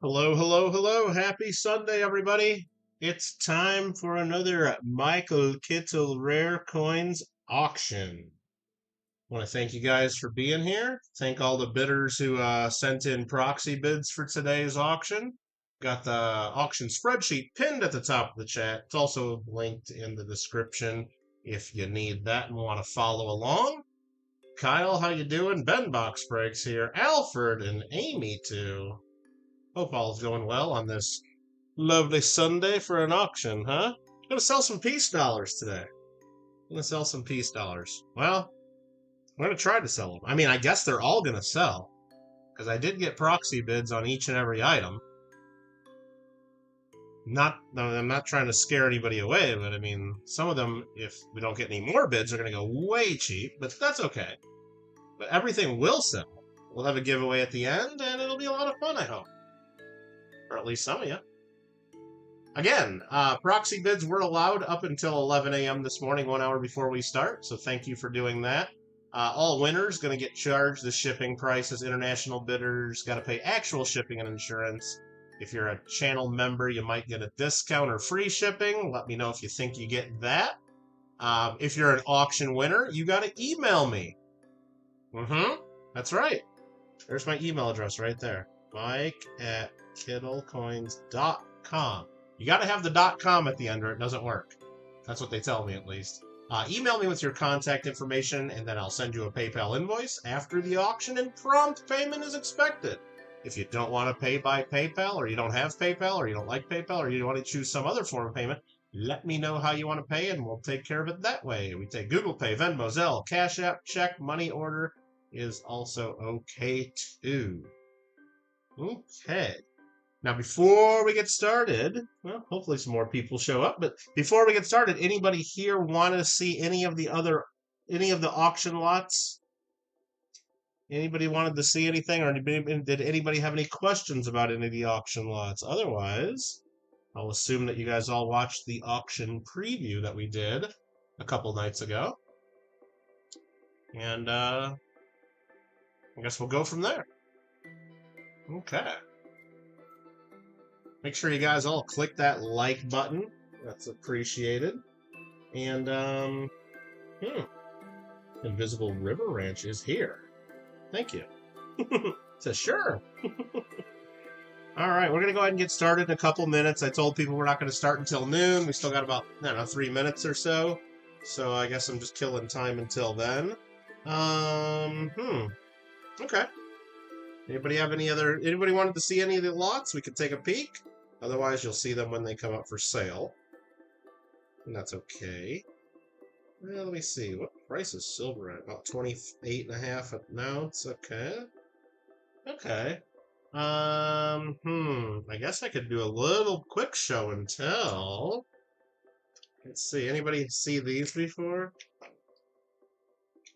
Hello, hello, hello. Happy Sunday, everybody. It's time for another Michael Kittle Rare Coins auction. I want to thank you guys for being here. Thank all the bidders who sent in proxy bids for today's auction. Got the auction spreadsheet pinned at the top of the chat. It's also linked in the description if you need that and want to follow along. Kyle, how you doing? Ben Box Breaks here. Alfred and Amy too. Hope all's going well on this lovely Sunday for an auction, huh? Gonna sell some peace dollars today. Gonna sell some peace dollars. Well, I'm gonna try to sell them. I mean, I guess they're all gonna sell because I did get proxy bids on each and every item. I'm not trying to scare anybody away, but I mean, some of them, if we don't get any more bids, are gonna go way cheap. But that's okay. But everything will sell. We'll have a giveaway at the end, and it'll be a lot of fun, I hope, or at least some of you. Again, proxy bids were allowed up until 11 a.m. this morning, 1 hour before we start, so thank you for doing that. All winners going to get charged the shipping prices. International bidders got to pay actual shipping and insurance. If you're a channel member, you might get a discount or free shipping. Let me know if you think you get that. If you're an auction winner, you got to email me. That's right. There's my email address right there. Mike@kittlecoins.com. You got to have the .com at the end or it doesn't work. That's what they tell me, at least. Email me with your contact information, and then I'll send you a PayPal invoice after the auction, and prompt payment is expected. If you don't want to pay by PayPal, or you don't have PayPal, or you don't like PayPal, or you want to choose some other form of payment, let me know how you want to pay, and we'll take care of it that way. We take Google Pay, Venmo, Zelle, Cash App, check, money order is also okay, too. Okay. Now, before we get started, well, hopefully some more people show up, but before we get started, anybody here want to see any of the auction lots? Anybody wanted to see anything, or did anybody have any questions about any of the auction lots? Otherwise, I'll assume that you guys all watched the auction preview that we did a couple nights ago. And I guess we'll go from there. Okay. Make sure you guys all click that like button. That's appreciated. And, Invisible River Ranch is here. Thank you. So sure. All right, we're going to go ahead and get started in a couple minutes. I told people we're not going to start until noon. We still got about, 3 minutes or so. So I guess I'm just killing time until then. Okay. Anybody wanted to see any of the lots? We could take a peek. Otherwise, you'll see them when they come up for sale. And that's okay. Well, let me see. What price is silver at? About 28.5 an ounce. Okay. Okay. I guess I could do a little quick show and tell. Let's see. Anybody see these before?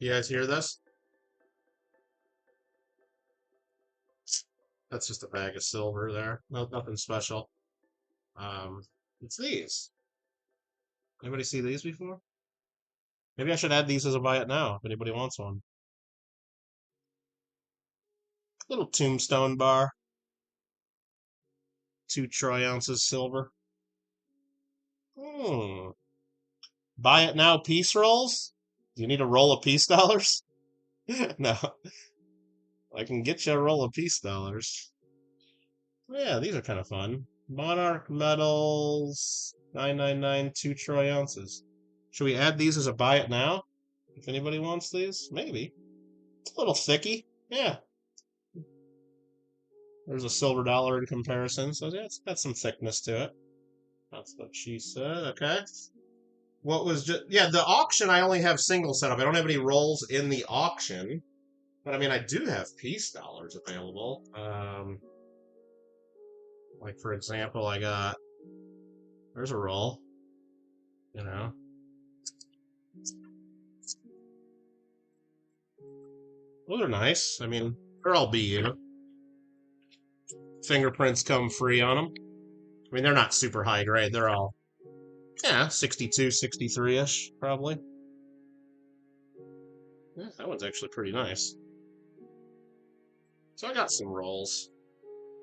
You guys hear this? That's just a bag of silver there. Nothing special. It's these. Anybody see these before? Maybe I should add these as a buy it now if anybody wants one. Little Tombstone bar. 2 troy ounces silver. Buy it now peace rolls? Do you need a roll of peace dollars? No. I can get you a roll of peace dollars. Yeah, these are kind of fun. Monarch metals, 999, 2 troy ounces. Should we add these as a buy it now? If anybody wants these? Maybe. It's a little thicky. Yeah. There's a silver dollar in comparison, so yeah, it's got some thickness to it. That's what she said. Okay. What was just... Yeah, the auction, I only have single setup. I don't have any rolls in the auction. But, I mean, I do have peace dollars available. Like, for example, I got... There's a roll. You know. Those are nice. I mean, they're all BU. Fingerprints come free on them. I mean, they're not super high grade. They're all, 62, 63-ish, probably. Yeah, that one's actually pretty nice. So I got some rolls.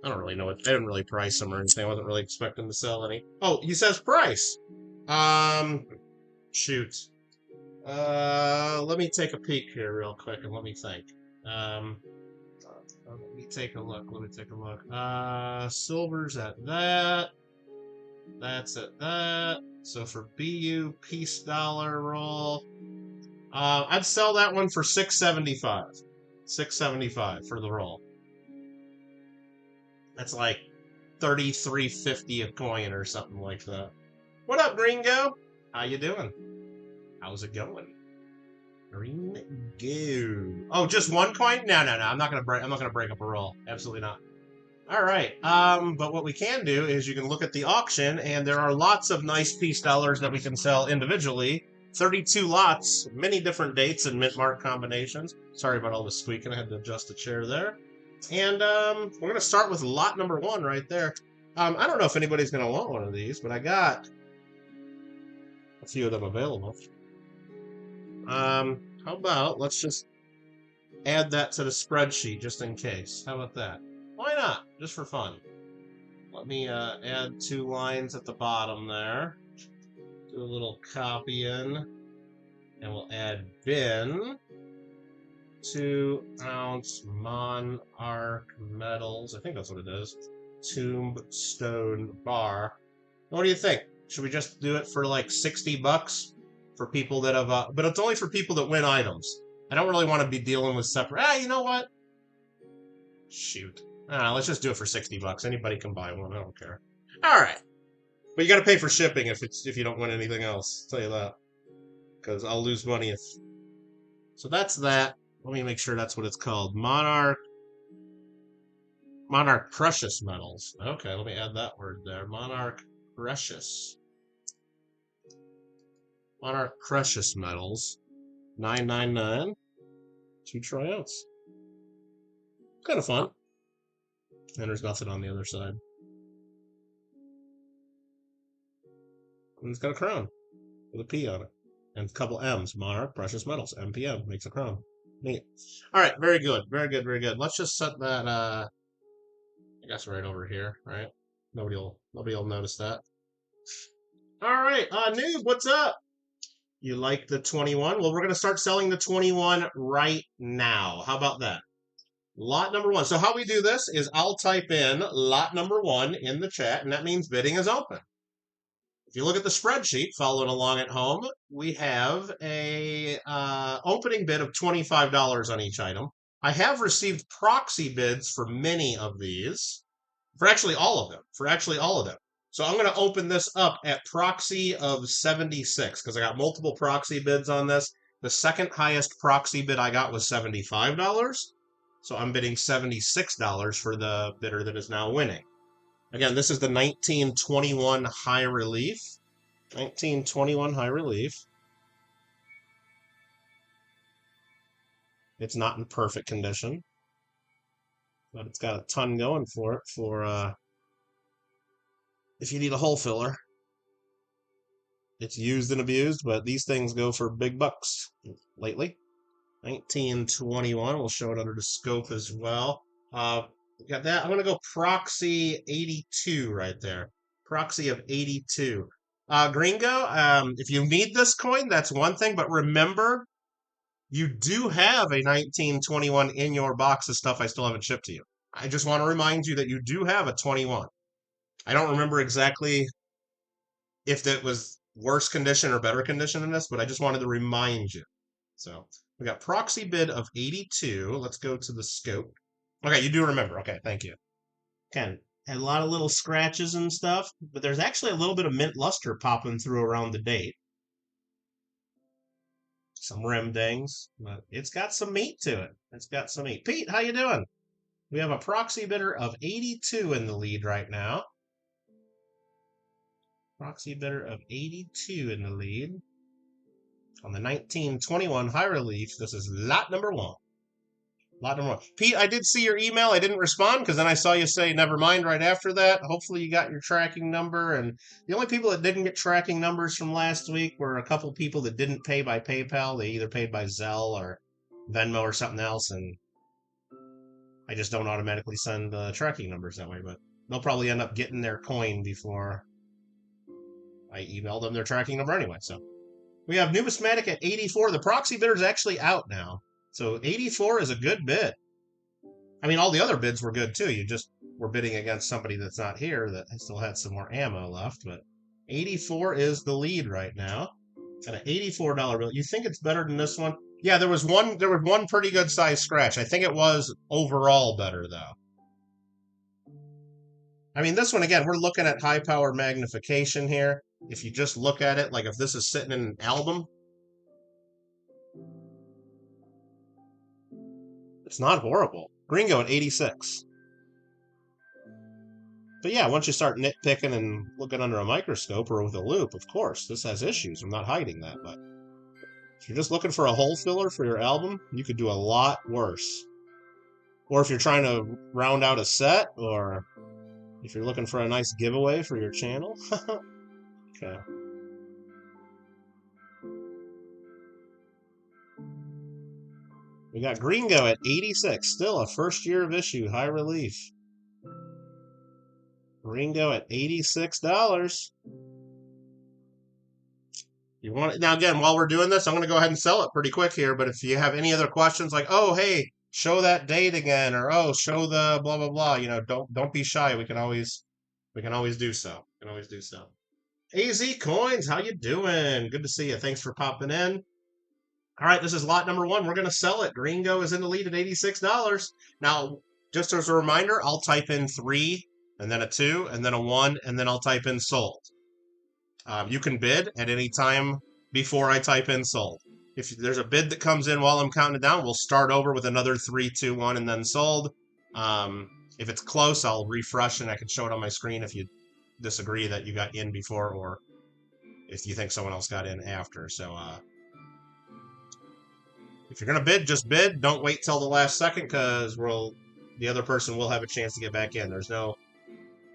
I don't really know what, they didn't really price them or anything. I wasn't really expecting to sell any. Oh, he says price. Shoot. Let me take a peek here real quick and let me think. Let me take a look. Silver's at that. That's at that. So for BU piece dollar roll, I'd sell that one for $6.75. $6.75 for the roll. That's like $33.50 a coin or something like that. What up, Gringo? How you doing? How's it going? Gringo. Oh, just one coin? No. I'm not gonna break up a roll. Absolutely not. All right. But what we can do is you can look at the auction, and there are lots of nice piece dollars that we can sell individually. 32 lots, many different dates and mint mark combinations. Sorry about all the squeaking. I had to adjust the chair there. And we're going to start with lot number 1 right there. I don't know if anybody's going to want one of these, but I got a few of them available. How about let's just add that to the spreadsheet just in case. How about that? Why not? Just for fun. Let me add 2 lines at the bottom there. Do a little copying. And we'll add bin. 2-ounce Monarch metals. I think that's what it is. Tombstone bar. What do you think? Should we just do it for like $60 for people that have... but it's only for people that win items. I don't really want to be dealing with separate... you know what? Shoot. Let's just do it for $60. Anybody can buy one. I don't care. All right. But you got to pay for shipping if you don't win anything else. I'll tell you that. Because I'll lose money if... So that's that. Let me make sure that's what it's called. Monarch Precious Metals. Okay, let me add that word there. Monarch Precious. Monarch Precious Metals. $9.99. 2 tryouts. Kind of fun. And there's nothing on the other side. And it's got a crown with a P on it. And a couple M's. Monarch Precious Metals. MPM makes a crown. Neat. All right, very good. Very good, very good. Let's just set that, I guess right over here, right? Nobody will notice that. All right, Noob, what's up? You like the 21? Well, we're going to start selling the 21 right now. How about that? Lot number 1. So how we do this is I'll type in lot number 1 in the chat, and that means bidding is open. If you look at the spreadsheet, following along at home, we have a opening bid of $25 on each item. I have received proxy bids for many of these, for actually all of them. So I'm going to open this up at proxy of 76 because I got multiple proxy bids on this. The second highest proxy bid I got was $75. So I'm bidding $76 for the bidder that is now winning. Again, this is the 1921 High Relief. 1921 High Relief. It's not in perfect condition, but it's got a ton going for it for if you need a hole filler. It's used and abused, but these things go for big bucks lately. 1921. We'll show it under the scope as well. Got that. I'm going to go proxy 82 right there. Proxy of 82. Gringo, if you need this coin, that's one thing. But remember, you do have a 1921 in your box of stuff I still haven't shipped to you. I just want to remind you that you do have a 21. I don't remember exactly if that was worse condition or better condition than this, but I just wanted to remind you. So we got proxy bid of 82. Let's go to the scope. Okay, you do remember. Okay, thank you. Ken, had a lot of little scratches and stuff, but there's actually a little bit of mint luster popping through around the date. Some rim dings, but it's got some meat to it. It's got some meat. Pete, how you doing? We have a proxy bidder of 82 in the lead right now. Proxy bidder of 82 in the lead. On the 1921 High Relief, this is lot number 1. Lot number 1. Pete, I did see your email. I didn't respond because then I saw you say never mind right after that. Hopefully you got your tracking number. And the only people that didn't get tracking numbers from last week were a couple people that didn't pay by PayPal. They either paid by Zelle or Venmo or something else. And I just don't automatically send tracking numbers that way, but they'll probably end up getting their coin before I email them their tracking number anyway. So we have numismatic at 84. The proxy bidder is actually out now. So 84 is a good bid. I mean, all the other bids were good too. You just were bidding against somebody that's not here that still had some more ammo left. But 84 is the lead right now. Got an $84 bill. You think it's better than this one? Yeah, there was one pretty good size scratch. I think it was overall better though. I mean, this one again, we're looking at high power magnification here. If you just look at it, like if this is sitting in an album, it's not horrible. Gringo at 86. But yeah, once you start nitpicking and looking under a microscope or with a loupe, of course, this has issues. I'm not hiding that, but if you're just looking for a hole filler for your album, you could do a lot worse. Or if you're trying to round out a set, or if you're looking for a nice giveaway for your channel. Okay. We got Gringo at 86, still a first year of issue, high relief. Gringo at $86. You want it now? Again, while we're doing this, I'm going to go ahead and sell it pretty quick here. But if you have any other questions, like, oh, hey, show that date again, or oh, show the blah blah blah, don't be shy. We can always do so. We can always do so. AZ Coins, how you doing? Good to see you. Thanks for popping in. All right, this is lot number 1. We're going to sell it. Gringo is in the lead at $86. Now, just as a reminder, I'll type in 3, and then a 2, and then a 1, and then I'll type in sold. You can bid at any time before I type in sold. If there's a bid that comes in while I'm counting it down, we'll start over with another 3, 2, 1, and then sold. If it's close, I'll refresh and I can show it on my screen if you disagree that you got in before or if you think someone else got in after. So if you're going to bid, just bid. Don't wait till the last second because the other person will have a chance to get back in. There's no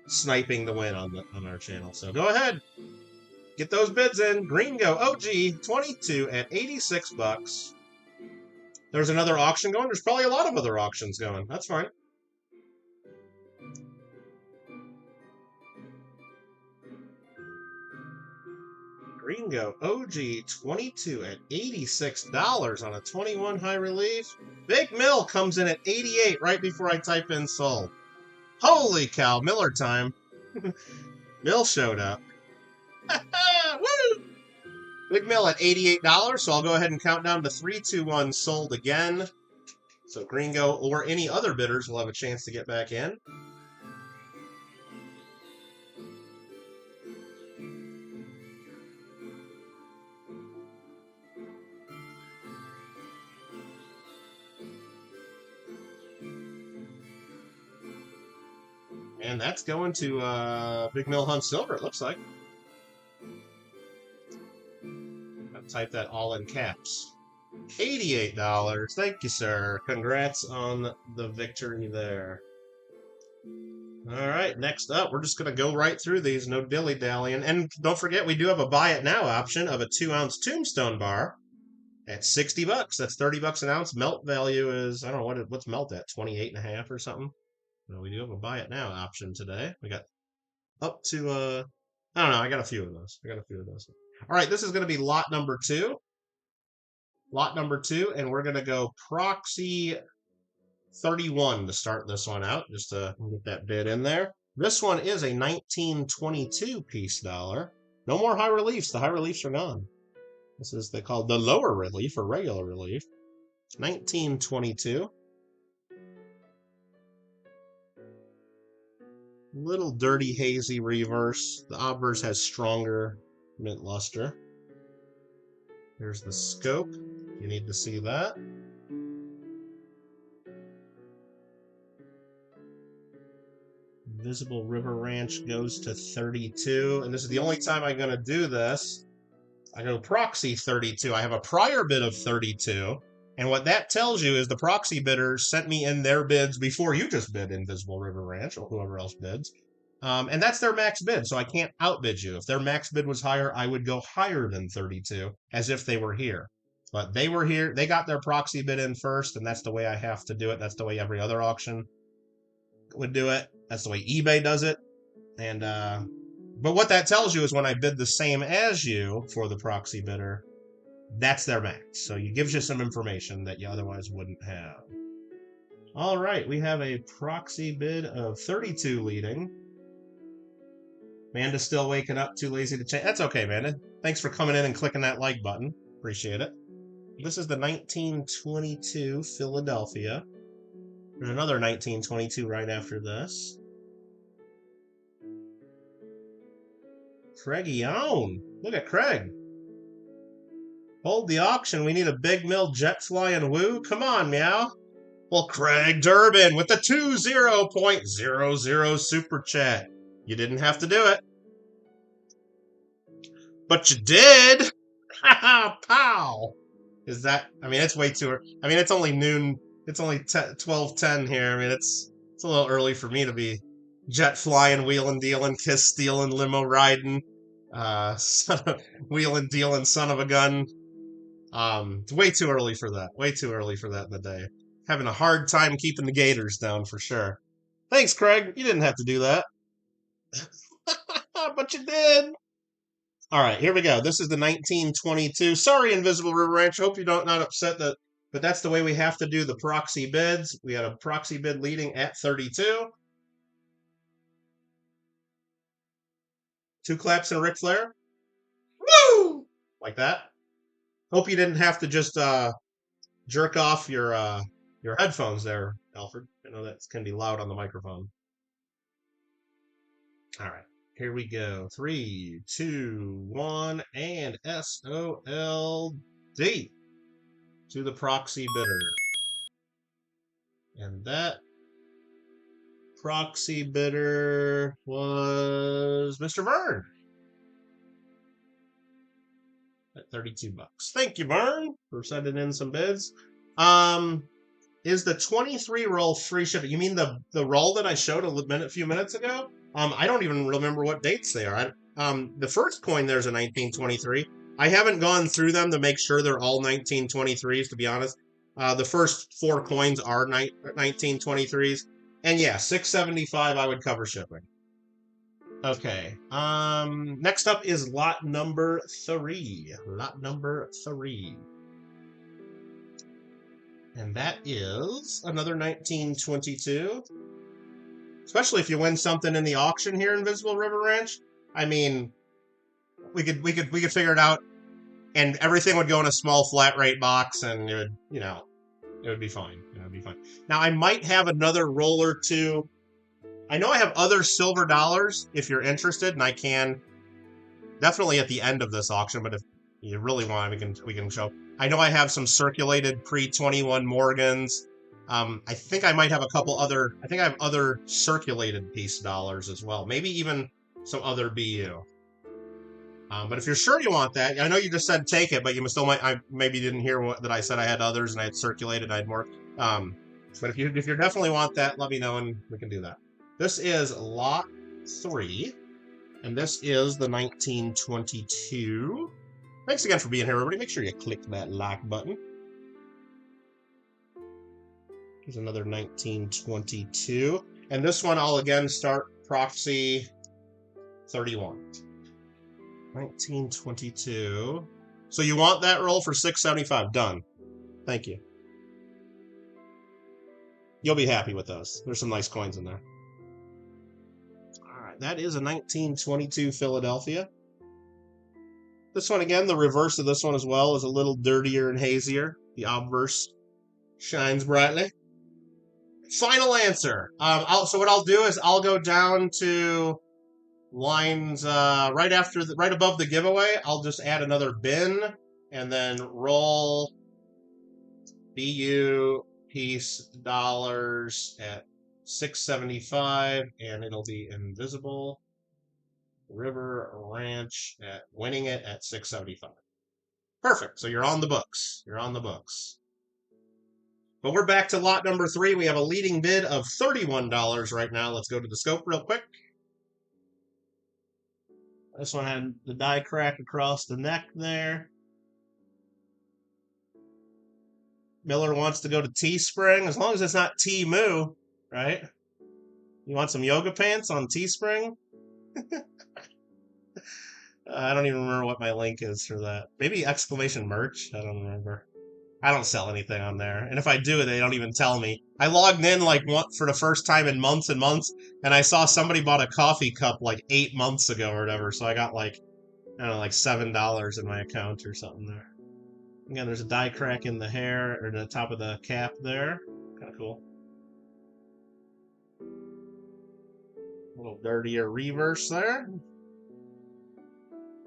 sniping the win on our channel. So go ahead. Get those bids in. Gringo OG 22 at $86. There's another auction going. There's probably a lot of other auctions going. That's fine. Gringo OG 22 at $86 on a 21 high relief. Big Mill comes in at 88 right before I type in sold. Holy cow, Miller time. Mill showed up. Woo! Big Mill at $88, so I'll go ahead and count down to 3, 2, 1, sold again. So Gringo or any other bidders will have a chance to get back in. And that's going to Big Mill Hunt Silver, it looks like. I'll type that all in caps. $88. Thank you, sir. Congrats on the victory there. All right, next up, we're just going to go right through these, no dilly-dallying. And don't forget, we do have a buy it now option of a 2-ounce Tombstone bar at $60. That's $30 an ounce. Melt value is, I don't know, what's melt at, 28.5 or something? No, we do have a buy it now option today. We got up to, I don't know, I got a few of those. All right, this is going to be lot number 2. Lot number 2, and we're going to go proxy 31 to start this one out, just to get that bid in there. This one is a 1922 piece dollar. No more high reliefs. The high reliefs are gone. This is, they call the lower relief or regular relief. 1922. Little dirty, hazy reverse. The obverse has stronger mint luster. Here's the scope. You need to see that. Visible River Ranch goes to 32. And this is the only time I'm going to do this. I go proxy 32. I have a prior bid of 32. And what that tells you is the proxy bidders sent me in their bids before you just bid Invisible River Ranch or whoever else bids. And that's their max bid, so I can't outbid you. If their max bid was higher, I would go higher than 32, as if they were here. But they were here. They got their proxy bid in first, and that's the way I have to do it. That's the way every other auction would do it. That's the way eBay does it. And but what that tells you is when I bid the same as you for the proxy bidder, that's their max. So it gives you some information that you otherwise wouldn't have. All right, we have a proxy bid of 32 leading. Amanda's still waking up, too lazy to change. That's okay, Amanda. Thanks for coming in and clicking that like button. Appreciate it. This is the 1922 Philadelphia. There's another 1922 right after this. Craigie-own. Look at Craig. Hold the auction. We need a big mill jet flying woo. Come on, meow. Well, Craig Durbin with the 20.00 super chat. You didn't have to do it. But you did. Pow. Is that, I mean, it's way too early. I mean, it's only noon. It's only 12:10 here. I mean, it's a little early for me to be jet flying, wheeling, dealing, kiss stealing, limo riding, wheeling, dealing, son of a gun. It's way too early for that. Way too early for that in the day. Having a hard time keeping the gators down for sure. Thanks, Craig. You didn't have to do that. But you did. All right, here we go. This is the 1922. Sorry, Invisible River Ranch. Hope you don't not upset that, but that's the way we have to do the proxy bids. We had a proxy bid leading at 32. Two claps and a Ric Flair. Woo! Like that. Hope you didn't have to just jerk off your headphones there, Alfred. I know that can be loud on the microphone. All right. Here we go. 3, 2, 1, and SOLD to the proxy bidder. And that proxy bidder was Mr. Vern at $32. Thank you, Vern, for sending in some bids. Is the 23 roll free shipping? You mean the roll that I showed a few minutes ago? I don't even remember what dates they are. The first coin there's a 1923. I haven't gone through them to make sure they're all 1923s, to be honest. The first 4 coins are 1923s. And yeah, $6.75 I would cover shipping. Okay. Next up is lot number 3. Lot number 3. And that is another 1922. Especially if you win something in the auction here in Visible River Ranch. I mean, we could figure it out, and everything would go in a small flat rate box, and it would, it would be fine. It would be fine. Now I might have another roll or two. I know I have other silver dollars if you're interested, and I can definitely at the end of this auction. But if you really want, we can show. I know I have some circulated pre-21 Morgans. I think I might have a couple other. I think I have other circulated piece dollars as well. Maybe even some other BU. But if you're sure you want that, I know you just said take it, but you still might. I maybe didn't hear that I said. I had others and I had circulated. I had more. But if you definitely want that, let me know and we can do that. This is lot 3, and this is the 1922. Thanks again for being here, everybody. Make sure you click that like button. Here's another 1922. And this one I'll again start proxy 31. 1922. So you want that roll for $6.75. Done. Thank you. You'll be happy with those. There's some nice coins in there. All right, that is a 1922 Philadelphia. This one again, the reverse of this one as well, is a little dirtier and hazier. The obverse shines brightly. Final answer. So what I'll do is I'll go down to lines right above the giveaway. I'll just add another bin and then roll BU piece dollars at $6.75, and it'll be Invisible River Ranch at winning it at $6.75. Perfect. So you're on the books. You're on the books. But we're back to lot number 3. We have a leading bid of $31 right now. Let's go to the scope real quick. This one had the die crack across the neck there. Miller wants to go to Teespring, as long as it's not Temu, right? You want some yoga pants on Teespring? I don't even remember what my link is for that. Maybe exclamation merch? I don't remember. I don't sell anything on there. And if I do, they don't even tell me. I logged in like for the first time in months and months, and I saw somebody bought a coffee cup like 8 months ago or whatever. So I got like, I don't know, like $7 in my account or something there. Again, there's a die crack in the hair or the top of the cap there. Kind of cool. A little dirtier reverse there.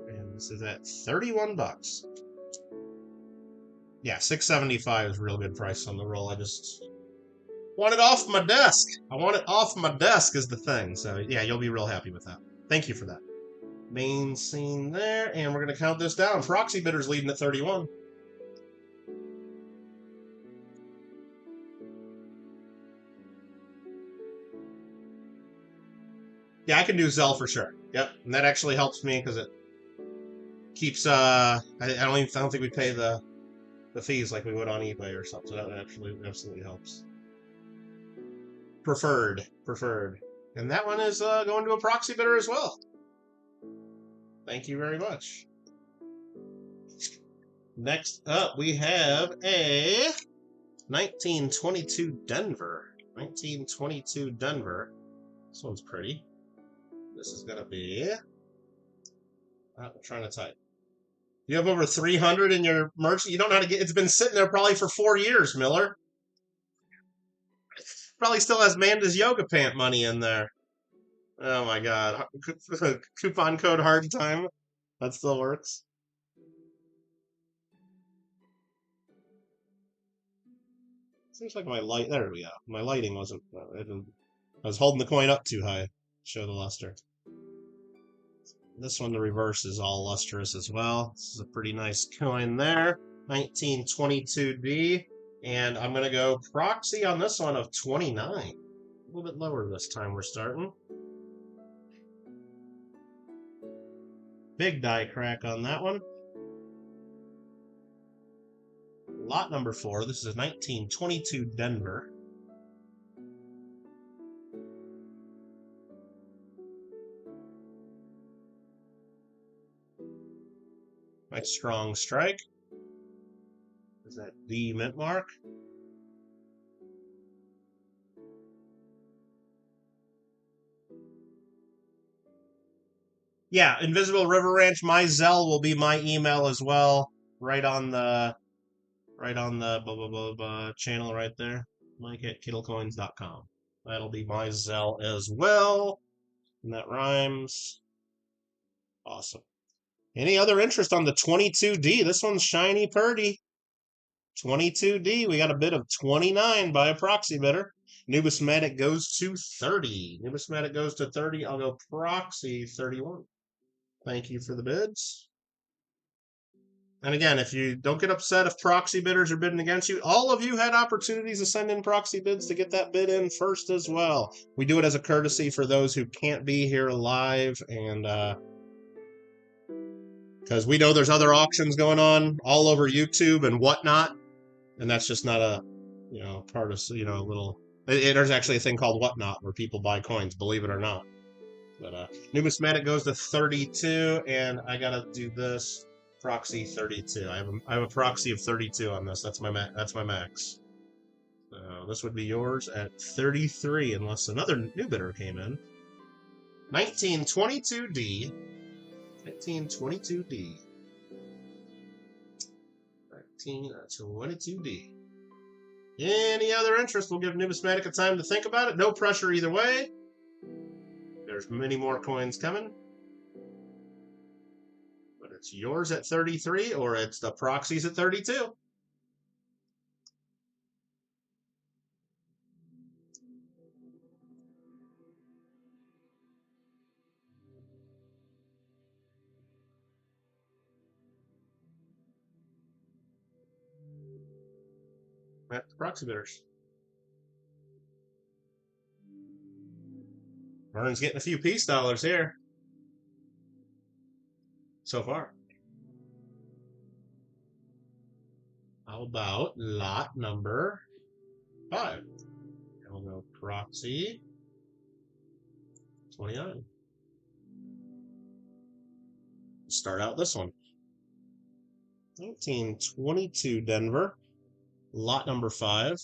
And this is at 31 bucks. Yeah, $6.75 is a real good price on the roll. I just want it off my desk. I want it off my desk is the thing. So yeah, you'll be real happy with that. Thank you for that. Main scene there, and we're going to count this down. Proxy bidders leading at 31. Yeah, I can do Zelle for sure. Yep, and that actually helps me because it keeps. I don't think we pay the fees like we would on eBay or something. So that absolutely helps. Preferred, and that one is going to a proxy bidder as well. Thank you very much. Next up, we have a 1922 Denver. 1922 Denver. This one's pretty. This is going to be... I'm trying to type. You have over 300 in your merch. You don't know how to get... It's been sitting there probably for 4 years, Miller. Probably still has Manda's yoga pant money in there. Oh my god. Coupon code hard time. That still works. Seems like my light... There we go. My lighting wasn't... I was holding the coin up too high. Show the luster. This one, the reverse, is all lustrous as well. This is a pretty nice coin there. 1922D. And I'm going to go proxy on this one of 29. A little bit lower this time we're starting. Big die crack on that one. Lot number 4. This is a 1922 Denver. Nice strong strike. Is that D mint mark? Yeah, Invisible River Ranch. My Zelle will be my email as well. Right on the blah blah blah blah channel right there. Mike at kittlecoins.com. That'll be my Zelle as well. And that rhymes. Awesome. Any other interest on the 22D? This one's shiny purdy. 22D. We got a bid of 29 by a proxy bidder. Numismatic goes to 30. Numismatic goes to 30. I'll go proxy 31. Thank you for the bids. And again, if you don't get upset if proxy bidders are bidding against you, all of you had opportunities to send in proxy bids to get that bid in first as well. We do it as a courtesy for those who can't be here live, and because we know there's other auctions going on all over YouTube and whatnot, and that's just not a, part of, a little... There's actually a thing called Whatnot where people buy coins, believe it or not. But numismatic goes to 32, and I gotta do this proxy 32. I have a proxy of 32 on this. That's my max. So this would be yours at 33, unless another new bidder came in. 1922D. 1922D. 1922D. Any other interest? We'll give Numismatic a time to think about it. No pressure either way. There's many more coins coming. But it's yours at 33, or it's the proxies at 32. At the proxy bidders. Vern's getting a few peace dollars here. So far. How about lot number 5? I'll go proxy 29. Start out this one. 1922 Denver, lot number 5.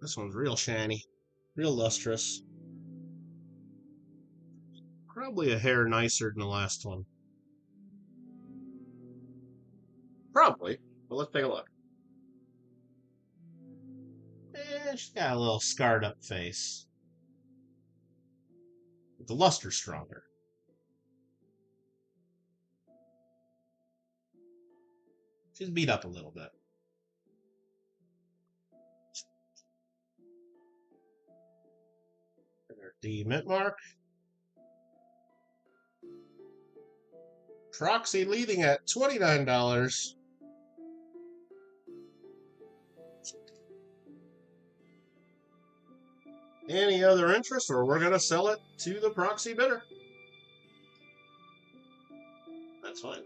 This one's real shiny, real lustrous. Probably a hair nicer than the last one. Probably, but let's take a look. She's got a little scarred up face. But the luster's stronger. She's beat up a little bit. The mint mark. Proxy leading at $29. Any other interest, or we're going to sell it to the proxy bidder? That's fine.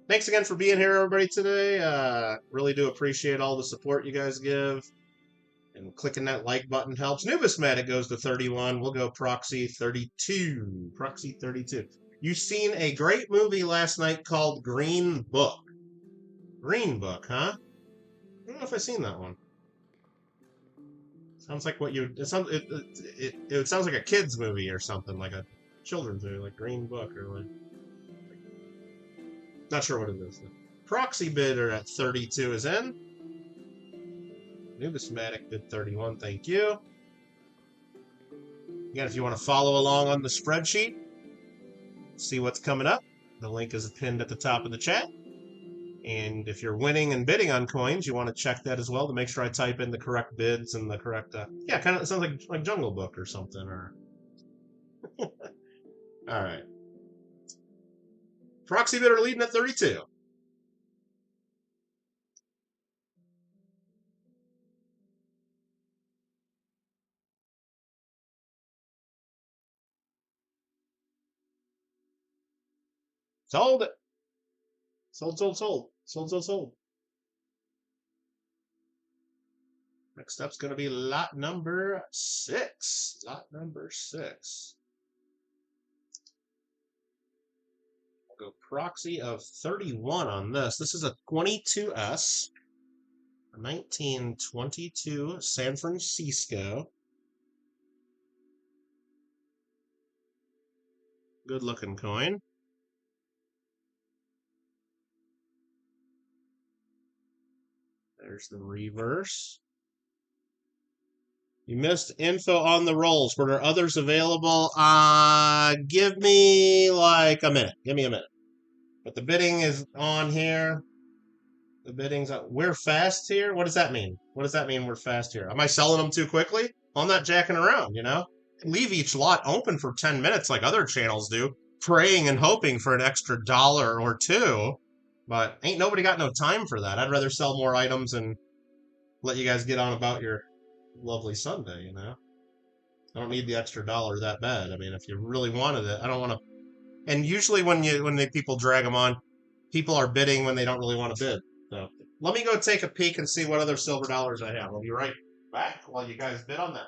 Thanks again for being here, everybody, today. Really do appreciate all the support you guys give. And clicking that like button helps. Numismatic goes to 31. We'll go proxy 32. Proxy 32. You've seen a great movie last night called Green Book. Green Book, huh? I don't know if I've seen that one. Sounds like what you... It sounds like a kid's movie or something, like a children's movie, like Green Book or like... Not sure what it is. Proxy bidder at 32 is in. Numismatic did 31, thank you. Again, if you want to follow along on the spreadsheet, see what's coming up, the link is pinned at the top of the chat. And if you're winning and bidding on coins, you want to check that as well to make sure I type in the correct bids and the correct... yeah, kind of it sounds like Jungle Book or something. Or all right. Proxy bidder leading at 32. Sold it. Sold, sold, sold. Sold, sold, sold. Next up's going to be lot number 6. Lot number 6. I'll go proxy of 31 on this. This is a 22S. A 1922 San Francisco. Good looking coin. There's the reverse. You missed info on the rolls. Were there others available? Give me like a minute. Give me a minute. But the bidding is on here. The bidding's on. We're fast here? What does that mean? What does that mean we're fast here? Am I selling them too quickly? I'm not jacking around, you know? Leave each lot open for 10 minutes like other channels do, praying and hoping for an extra $1 or $2. But ain't nobody got no time for that. I'd rather sell more items and let you guys get on about your lovely Sunday, you know? I don't need the extra $1 that bad. I mean, if you really wanted it, I don't want to. And usually when people drag them on, people are bidding when they don't really want to bid. So let me go take a peek and see what other silver dollars I have. I'll be right back while you guys bid on that.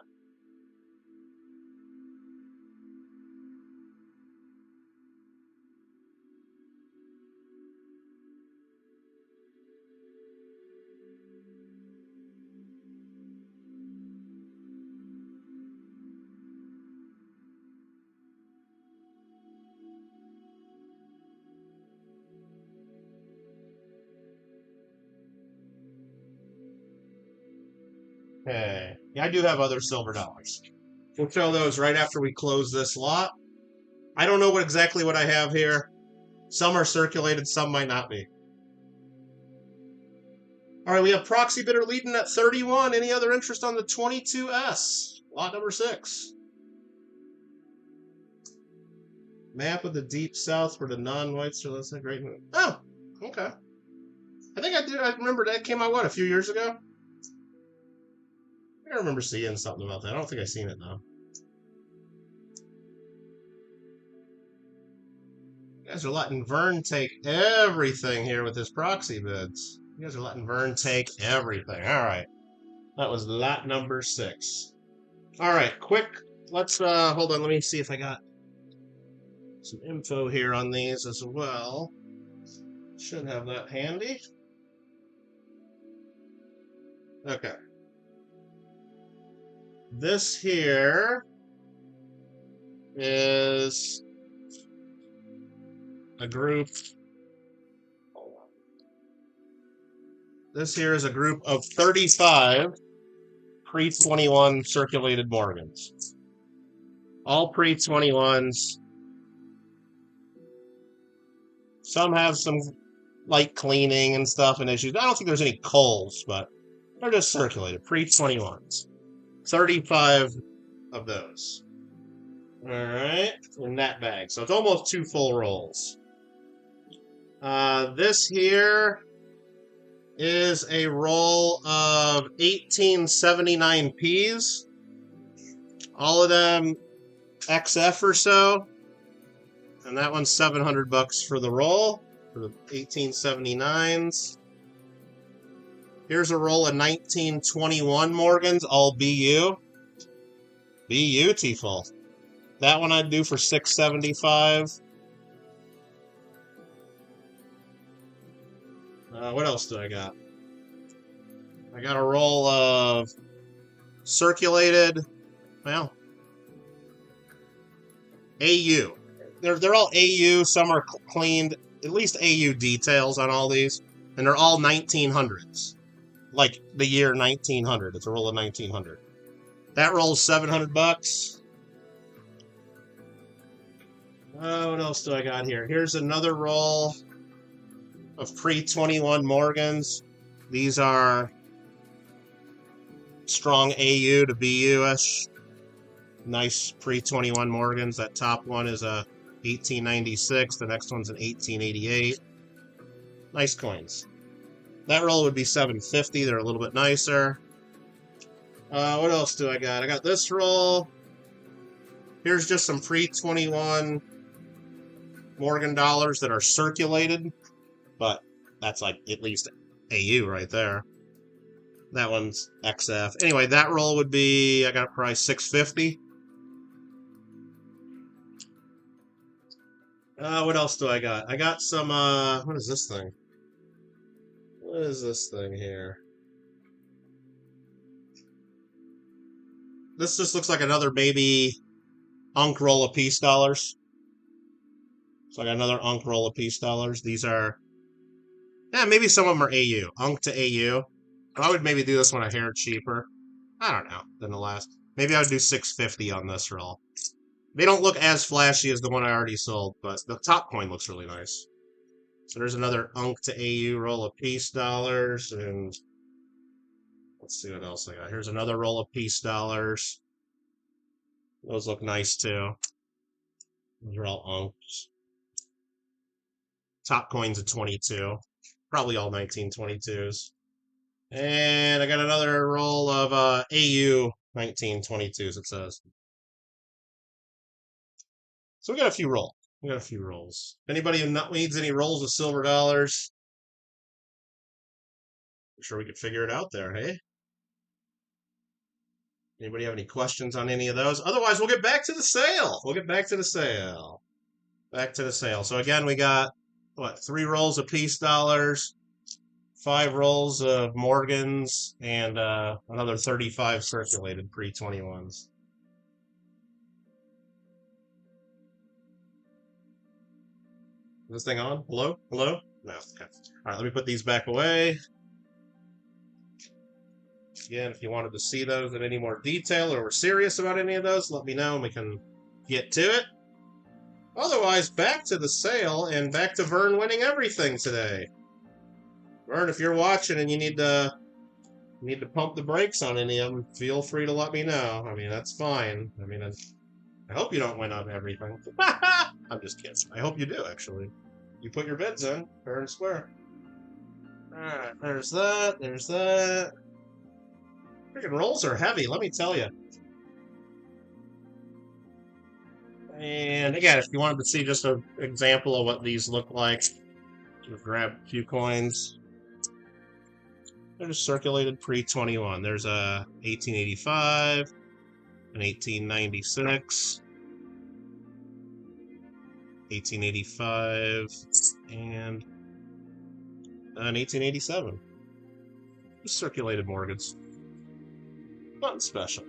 Okay. Yeah, I do have other silver dollars. We'll show those right after we close this lot. I don't know exactly what I have here. Some are circulated, some might not be. All right, we have proxy bidder leading at 31. Any other interest on the 22S? Lot number 6. Map of the Deep South for the non-whites. That's a great move. Oh, okay. I think I did. I remember that came out, what, a few years ago? I remember seeing something about that. I don't think I've seen it, though. guys are letting Vern take everything here with his proxy bids. You guys are letting Vern take everything. All right. That was lot number 6. All right, quick. Let's hold on. Let me see if I got some info here on these as well. Should have that handy. Okay. This here is a group. This here is a group of 35 pre-21 circulated Morgans. All pre-21s. Some have some light cleaning and stuff and issues. I don't think there's any culls, but they're just circulated. Pre-21s. 35 of those. All right, in that bag. So it's almost 2 full rolls. This here is a roll of 1879 Ps. All of them XF or so. And that one's $700 for the roll for the 1879s. Here's a roll of 1921 Morgans, all BU. Beautiful. That one I'd do for $675. What else do I got? I got a roll of circulated, well, AU. They're all AU. Some are cleaned, at least AU details on all these, and they're all 1900s, like the year 1900. It's a roll of 1900. That roll's $700. What else do I got here? Here's another roll of pre-21 Morgans. These are strong AU to BU-ish. Nice pre-21 Morgans. That top one is a 1896. The next one's an 1888. Nice coins. That roll would be $750. They're a little bit nicer. What else do I got? I got this roll. Here's just some pre-21 Morgan dollars that are circulated, but that's like at least AU right there. That one's XF. Anyway, that roll would be, I got it priced $650. What else do I got? I got some, what is this thing? What is this thing here? This just looks like another maybe Unk roll of peace dollars. So I got another Unk roll of peace dollars. These are, yeah, maybe some of them are AU. Unk to AU. I would maybe do this one a hair cheaper. I don't know, than the last. Maybe I would do $650 on this roll. They don't look as flashy as the one I already sold, but the top coin looks really nice. So there's another Unk to AU roll of peace dollars, and let's see what else I got. Here's another roll of peace dollars. Those look nice too. Those are all Unks. Top coins of 22. Probably all 1922s. And I got another roll of AU 1922s, it says. So we got a few rolls. We got a few rolls. Anybody who needs any rolls of silver dollars? I'm sure we could figure it out there, hey? Anybody have any questions on any of those? Otherwise, we'll get back to the sale. We'll get back to the sale. Back to the sale. So again, we got, what, 3 rolls of peace dollars, 5 rolls of Morgans, and another 35 circulated pre-21s. Is this thing on? Hello? Hello? No. Okay. All right, let me put these back away. Again, if you wanted to see those in any more detail or were serious about any of those, let me know and we can get to it. Otherwise, back to the sale and back to Vern winning everything today. Vern, if you're watching and you need to pump the brakes on any of them, feel free to let me know. I mean, that's fine. I mean, I hope you don't win on everything. I'm just kidding. I hope you do, actually. You put your bids in, fair and square. Alright, there's that, there's that. Freaking rolls are heavy, let me tell you. And again, if you wanted to see just an example of what these look like, just grab a few coins. They're just circulated pre-21. There's a 1885, an 1896, 1885, and an 1887. Just circulated mortgages. Nothing special.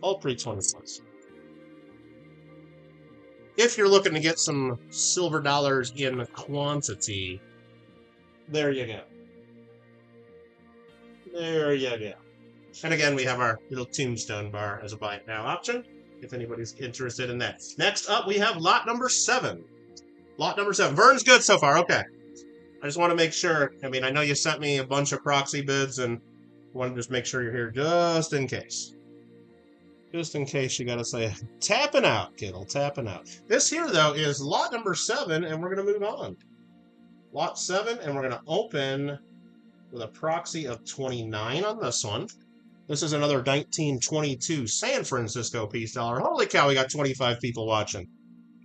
All pre-21s. If you're looking to get some silver dollars in quantity, there you go. There you go. And again, we have our little Tombstone bar as a buy it now option, if anybody's interested in that. Next up, we have lot number 7. Lot number 7. Vern's good so far. Okay. I just want to make sure. I mean, I know you sent me a bunch of proxy bids, and I want to just make sure you're here just in case. Just in case you got to say, tapping out, Kittle, tapping out. This here, though, is lot number 7, and we're going to move on. Lot 7, and we're going to open with a proxy of 29 on this one. This is another 1922 San Francisco piece dollar. Holy cow, we got 25 people watching.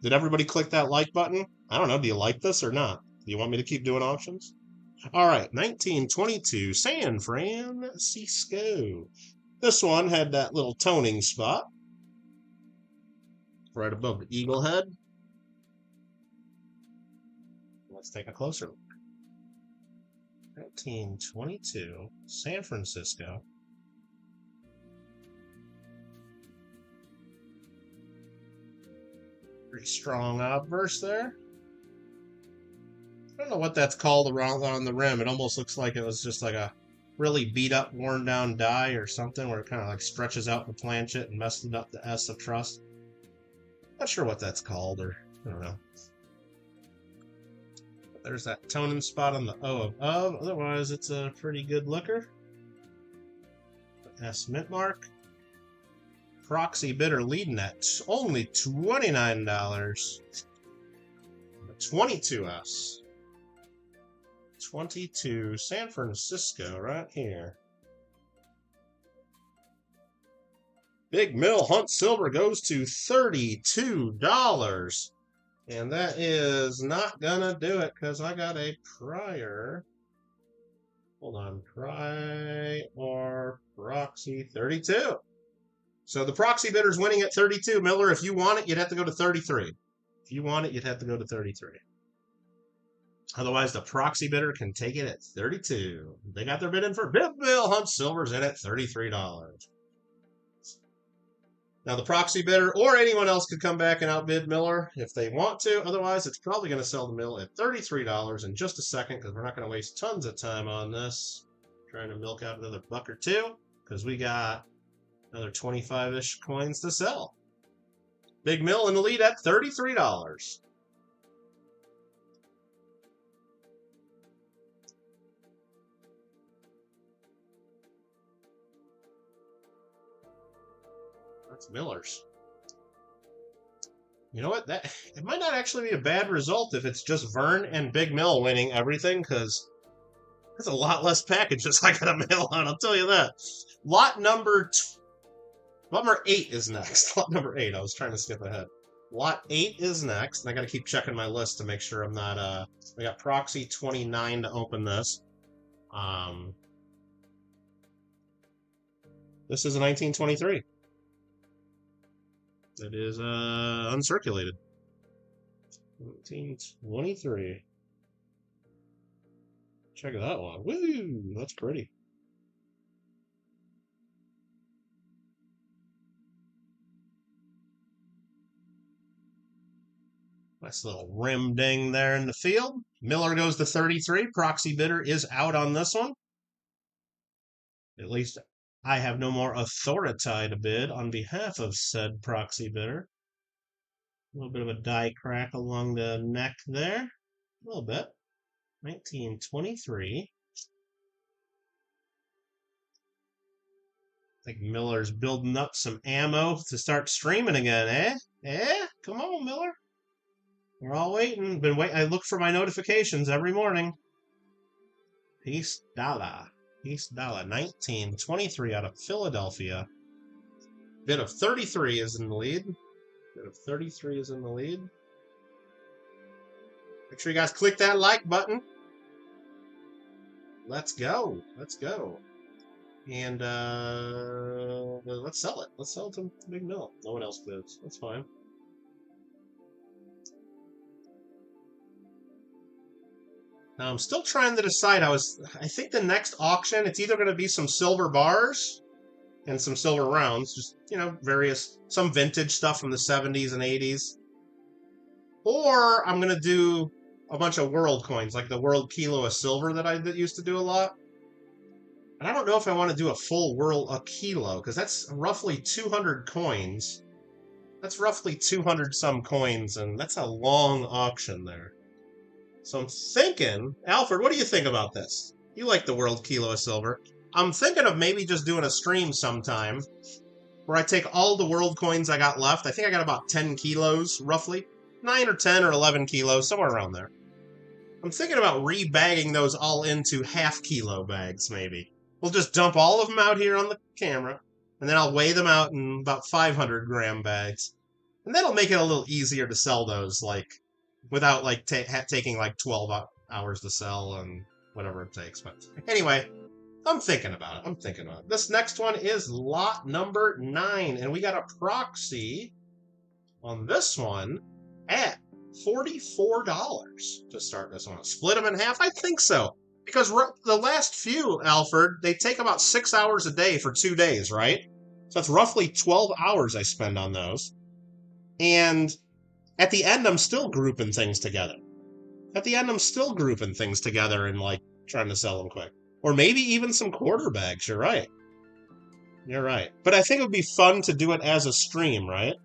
Did everybody click that like button? I don't know. Do you like this or not? Do you want me to keep doing auctions? All right, 1922 San Francisco. This one had that little toning spot right above the eagle head. Let's take a closer look. 1922 San Francisco. Pretty strong obverse there. I don't know what that's called around on the rim. It almost looks like it was just like a really beat up, worn down die or something where it kind of like stretches out the planchet and messes up the S of truss. Not sure what that's called, or I don't know. But there's that toning spot on the O of. Otherwise, it's a pretty good looker. The S mint mark. Proxy bidder leading at only $29. The 22S. 22 San Francisco right here. Big Mill Hunt Silver goes to $32. And that is not gonna do it because I got a prior. Hold on. Prior proxy 32. So the proxy bidder's winning at 32. Miller, if you want it, you'd have to go to 33. If you want it, you'd have to go to 33. Otherwise, the proxy bidder can take it at 32. They got their bid in for Big Mill Hunt Silver's in at $33. Now, the proxy bidder or anyone else could come back and outbid Miller if they want to. Otherwise, it's probably going to sell the mill at $33 in just a second because we're not going to waste tons of time on this. Trying to milk out another buck or two because we got another 25-ish coins to sell. Big Mill in the lead at $33. That's Miller's. You know what? It might not actually be a bad result if it's just Vern and Big Mill winning everything, because there's a lot less packages I got to mail on, I'll tell you that. Lot number 8 is next. Lot number 8. I was trying to skip ahead. Lot 8 is next, and I got to keep checking my list to make sure I'm not. I got proxy 29 to open this. This is a 1923. It is uncirculated. 1923. Check that one. Woo! That's pretty. Nice little rim ding there in the field. Miller goes to 33. Proxy bidder is out on this one. At least I have no more authority to bid on behalf of said proxy bidder. A little bit of a die crack along the neck there. A little bit. 1923. I think Miller's building up some ammo to start streaming again, eh? Eh? Come on, Miller. We're all waiting. I look for my notifications every morning. Peace dollar. Peace dollar. 1923 out of Philadelphia. Bid of 33 is in the lead. Bid of 33 is in the lead. Make sure you guys click that like button. Let's go. Let's go. And let's sell it. Let's sell it to Big Mill. No one else bids. That's fine. Now I'm still trying to decide. I think the next auction, it's either going to be some silver bars and some silver rounds, just, you know, some vintage stuff from the 70s and 80s. Or I'm going to do a bunch of world coins, like the world kilo of silver that I used to do a lot. And I don't know if I want to do a full a kilo, because that's roughly 200 coins. That's roughly 200 some coins, and that's a long auction there. So I'm thinking, Alfred, what do you think about this? You like the world kilo of silver. I'm thinking of maybe just doing a stream sometime where I take all the world coins I got left. I think I got about 10 kilos, roughly. 9 or 10 or 11 kilos, somewhere around there. I'm thinking about rebagging those all into half-kilo bags, maybe. We'll just dump all of them out here on the camera, and then I'll weigh them out in about 500-gram bags. And that'll make it a little easier to sell those, like, without, like, taking, like, 12 hours to sell and whatever it takes. But anyway, I'm thinking about it. I'm thinking about it. This next one is lot number 9, and we got a proxy on this one at $44 to start this one. Split them in half? I think so. Because the last few, Alfred, they take about 6 hours a day for 2 days, right? So that's roughly 12 hours I spend on those. And at the end, I'm still grouping things together. At the end, I'm still grouping things together and, like, trying to sell them quick. Or maybe even some quarter bags. You're right. You're right. But I think it would be fun to do it as a stream, right?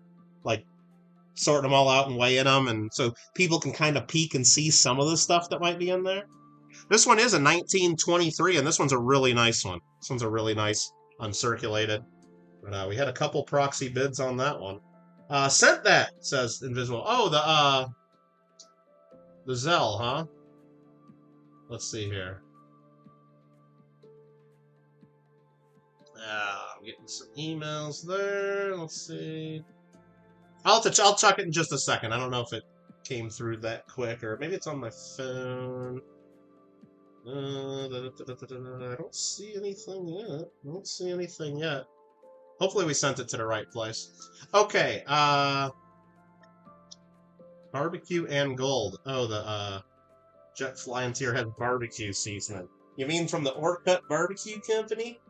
Like, sorting them all out and weighing them, and so people can kind of peek and see some of the stuff that might be in there. This one is a 1923, and this one's a really nice one. This one's a really nice uncirculated. But we had a couple proxy bids on that one. Sent that, says Invisible. Oh, the Zell, huh? Let's see here. I'm getting some emails there. Let's see. I'll check it in just a second. I don't know if it came through that quick, or maybe it's on my phone. I don't see anything yet. I don't see anything yet. Hopefully we sent it to the right place. Okay, barbecue and gold. Oh, the Jet Flying Tier has barbecue seasoning. You mean from the Orcut Barbecue Company?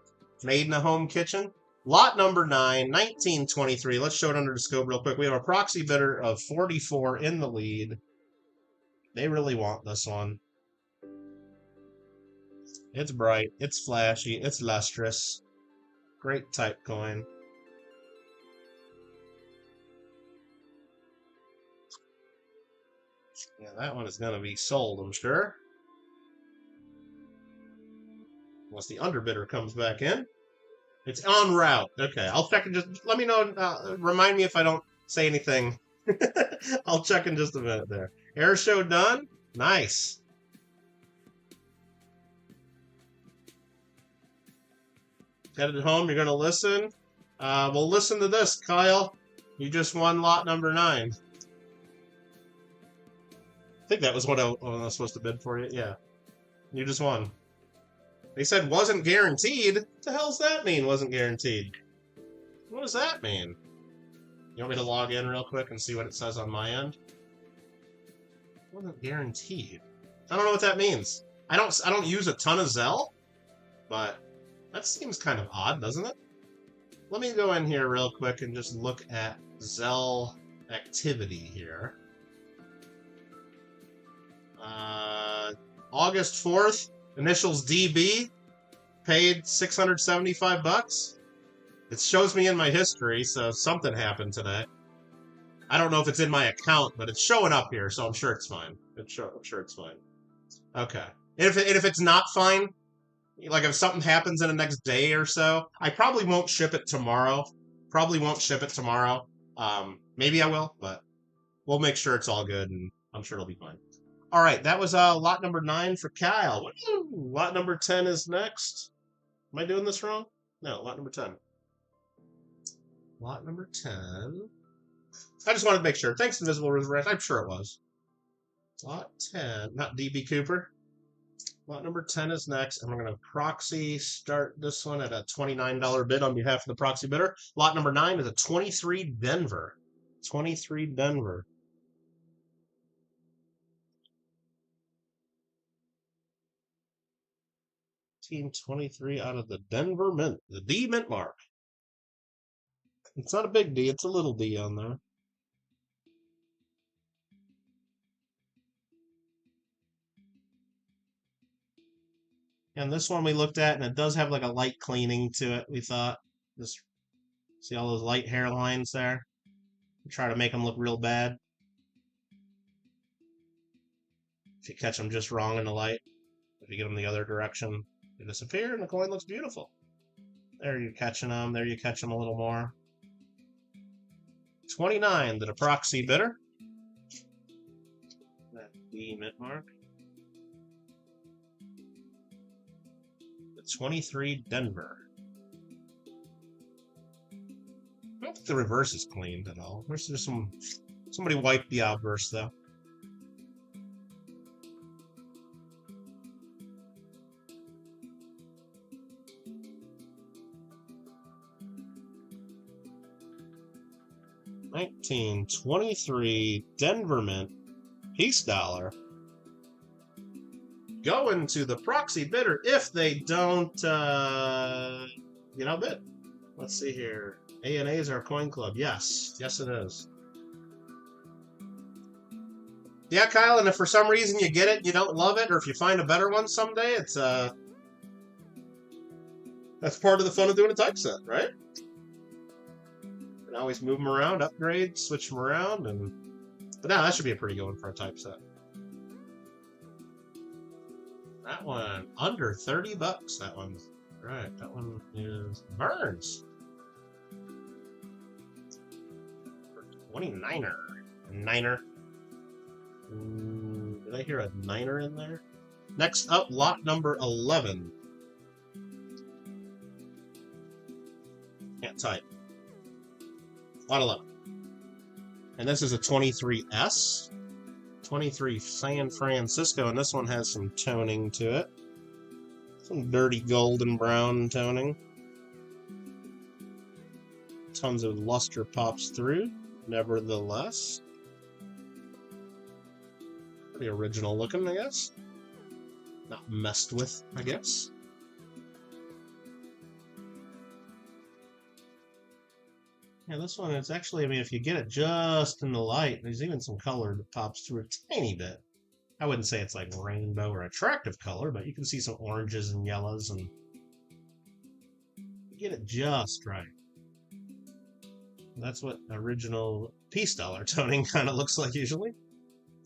Made in a home kitchen? Lot number 9, 1923. Let's show it under the scope real quick. We have a proxy bidder of 44 in the lead. They really want this one. It's bright, it's flashy, it's lustrous. Great type coin. Yeah, that one is going to be sold, I'm sure. Unless the underbidder comes back in. It's en route. Okay, I'll check and just let me know. Remind me if I don't say anything. I'll check in just a minute there. Air show done. Nice. Headed home. You're going to listen. We'll listen to this, Kyle. You just won lot number 9. I think that was what I was supposed to bid for you. Yeah. You just won. They said wasn't guaranteed. What the hell's that mean, wasn't guaranteed? What does that mean? You want me to log in real quick and see what it says on my end? Wasn't guaranteed. I don't know what that means. I don't use a ton of Zelle, but that seems kind of odd, doesn't it? Let me go in here real quick and just look at Zelle activity here. August 4th, initials DB, paid $675. It shows me in my history, so something happened today. I don't know if it's in my account, but it's showing up here, so I'm sure it's fine. I'm sure it's fine. Okay. And if it's not fine, like if something happens in the next day or so, I probably won't ship it tomorrow. Maybe I will, but we'll make sure it's all good, and I'm sure it'll be fine. All right, that was lot number 9 for Kyle. Woo! Lot number 10 is next. Am I doing this wrong? No, lot number 10. Lot number 10. I just wanted to make sure. Thanks, Invisible Resurrect. I'm sure it was. Lot 10, not DB Cooper. Lot number 10 is next, and we're going to proxy start this one at a $29 bid on behalf of the proxy bidder. Lot number 9 is a 23 Denver. 23 Denver. 23 out of the Denver Mint, the D Mint mark. It's not a big D, it's a little D on there. And this one we looked at, and it does have like a light cleaning to it, we thought. Just see all those light hairlines there? Try to make them look real bad. If you catch them just wrong in the light, if you get them the other direction, they disappear, and the coin looks beautiful. There you're catching them. There you catch them a little more. 29 to the proxy bidder. That D mint mark. The 23 Denver. I don't think the reverse is cleaned at all. There's just somebody wiped the obverse though. $19.23 Denver Mint piece dollar. Going to the proxy bidder if they don't, bid. Let's see here. A&A is our coin club. Yes. Yes, it is. Yeah, Kyle, and if for some reason you get it and you don't love it, or if you find a better one someday, it's, that's part of the fun of doing a typeset, right? You can always move them around, upgrade, switch them around, but now that should be a pretty good one for a typeset. That one, under 30 bucks, that one. Right, that one is Burns. 29er. Niner. Did I hear a niner in there? Next up, lot number 11. Can't type. Lot 11. And this is a 23S. 23 San Francisco, and this one has some toning to it. Some dirty golden brown toning. Tons of luster pops through, nevertheless. Pretty original looking, I guess. Not messed with, I guess. Yeah, this one is actually, I mean, if you get it just in the light, there's even some color that pops through a tiny bit. I wouldn't say it's like rainbow or attractive color, but you can see some oranges and yellows, and you get it just right. That's what original piece dollar toning kind of looks like usually.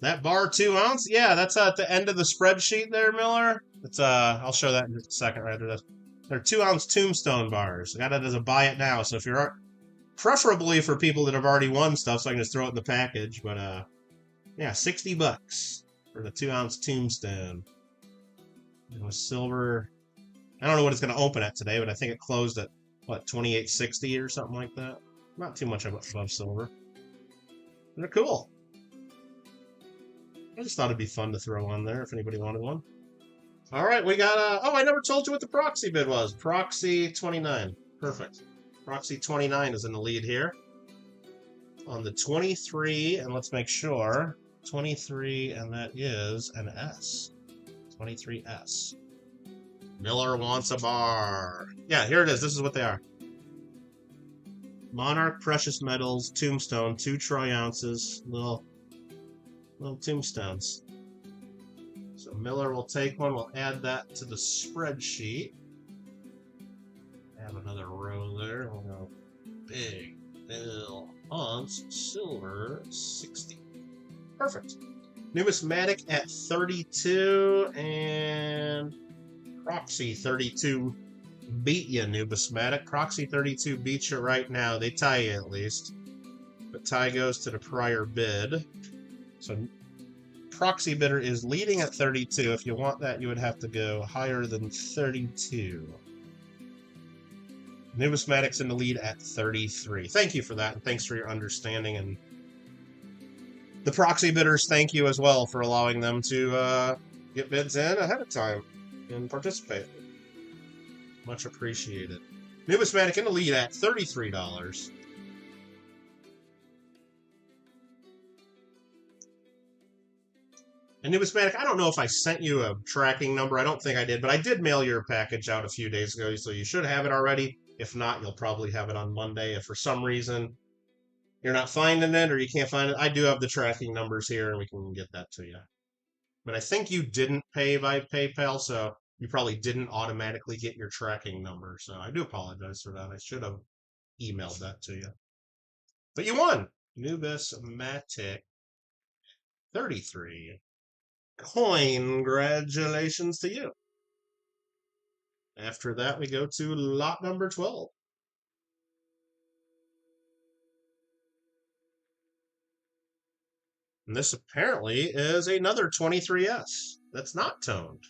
That bar 2 ounce, yeah, that's at the end of the spreadsheet there, Miller. It's I'll show that in just a second right there. They're 2 ounce Tombstone bars. I got it as a buy it now, so if you're preferably for people that have already won stuff, so I can just throw it in the package. But yeah, 60 bucks for the 2 ounce Tombstone. And with silver, I don't know what it's going to open at today, but I think it closed at what, 28.60 or something like that. Not too much above silver. They're cool. I just thought it'd be fun to throw on there if anybody wanted one. All right, we got oh, I never told you what the proxy bid was. Proxy 29. Perfect. Proxy 29 is in the lead here. On the 23, and let's make sure. 23, and that is an S. 23S. Miller wants a bar. Yeah, here it is. This is what they are. Monarch Precious Metals Tombstone, 2 troy ounces. Little tombstones. So Miller will take one. We'll add that to the spreadsheet. Have another row there. We'll go big bill ounce silver 60. Perfect. Numismatic at 32 and Proxy 32 beat you, Numismatic. Proxy 32 beats you right now. They tie you at least. But tie goes to the prior bid. So proxy bidder is leading at 32. If you want that, you would have to go higher than 32. Numismatic's in the lead at 33. Thank you for that, and thanks for your understanding and the proxy bidders thank you as well for allowing them to get bids in ahead of time and participate. Much appreciated. Numismatic in the lead at $33. And Numismatic, I don't know if I sent you a tracking number. I don't think I did, but I did mail your package out a few days ago, so you should have it already. If not, you'll probably have it on Monday. If for some reason you're not finding it or you can't find it, I do have the tracking numbers here, and we can get that to you. But I think you didn't pay by PayPal, so you probably didn't automatically get your tracking number. So I do apologize for that. I should have emailed that to you. But you won! Numismatic 33. Congratulations to you. After that, we go to lot number 12. And this apparently is another 23S that's not toned.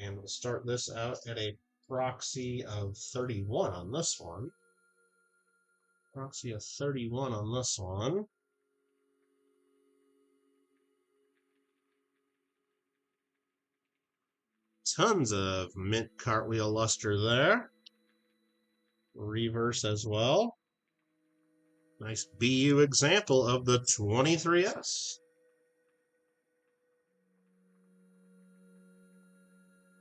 And we'll start this out at a proxy of 31 on this one. Proxy of 31 on this one. Tons of mint cartwheel luster there. Reverse as well. Nice BU example of the 23S.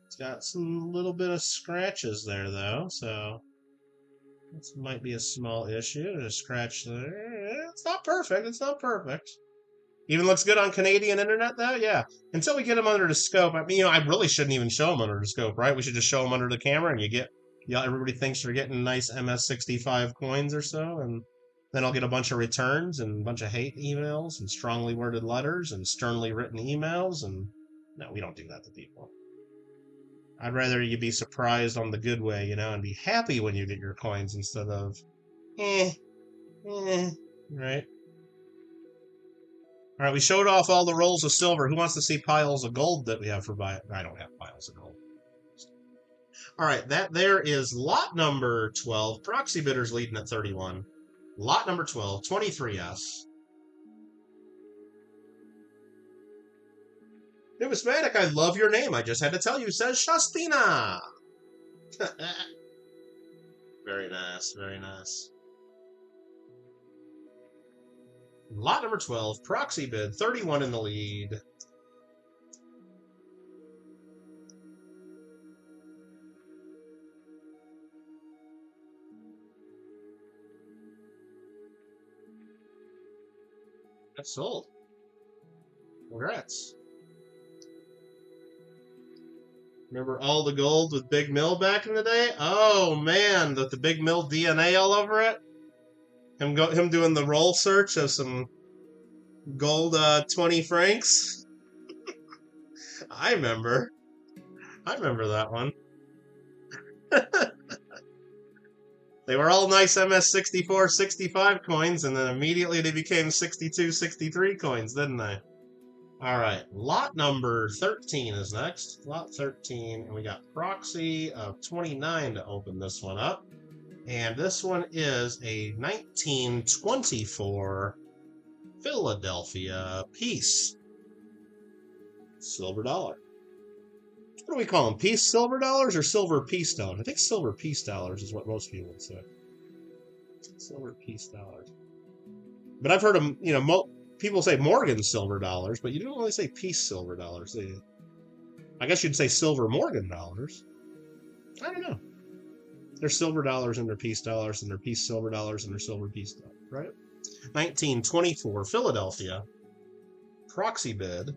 It's got some little bit of scratches there, though, so this might be a small issue. There's a scratch there. It's not perfect. It's not perfect. Even looks good on Canadian internet, though? Yeah. Until we get them under the scope. I mean, I really shouldn't even show them under the scope, right? We should just show them under the camera, and you get, everybody thinks they're getting nice MS65 coins or so, and then I'll get a bunch of returns and a bunch of hate emails and strongly worded letters and sternly written emails, and no, we don't do that to people. I'd rather you be surprised on the good way, and be happy when you get your coins instead of, right? All right, we showed off all the rolls of silver. Who wants to see piles of gold that we have for buy? I don't have piles of gold. All right, that there is lot number 12. Proxy bidders leading at 31. Lot number 12, 23S. Numismatic, I love your name. I just had to tell you, says Shastina. Very nice, very nice. Lot number 12, proxy bid, 31 in the lead. That's sold. Congrats. Remember all the gold with Big Mill back in the day? Oh, man, with the Big Mill DNA all over it? Him doing the roll search of some gold 20 francs? I remember that one. They were all nice MS64, 65 coins, and then immediately they became 62, 63 coins, didn't they? All right, lot number 13 is next. Lot 13, and we got proxy of 29 to open this one up. And this one is a 1924 Philadelphia piece. Silver dollar. What do we call them? Piece silver dollars or silver piece dollars? I think silver piece dollars is what most people would say. Silver piece dollars. But I've heard them, people say Morgan silver dollars, but you don't really say piece silver dollars, do you? I guess you'd say silver Morgan dollars. I don't know. There's silver dollars and their piece dollars, and their piece silver dollars and their silver piece dollars, right? 1924 Philadelphia. Proxy bid.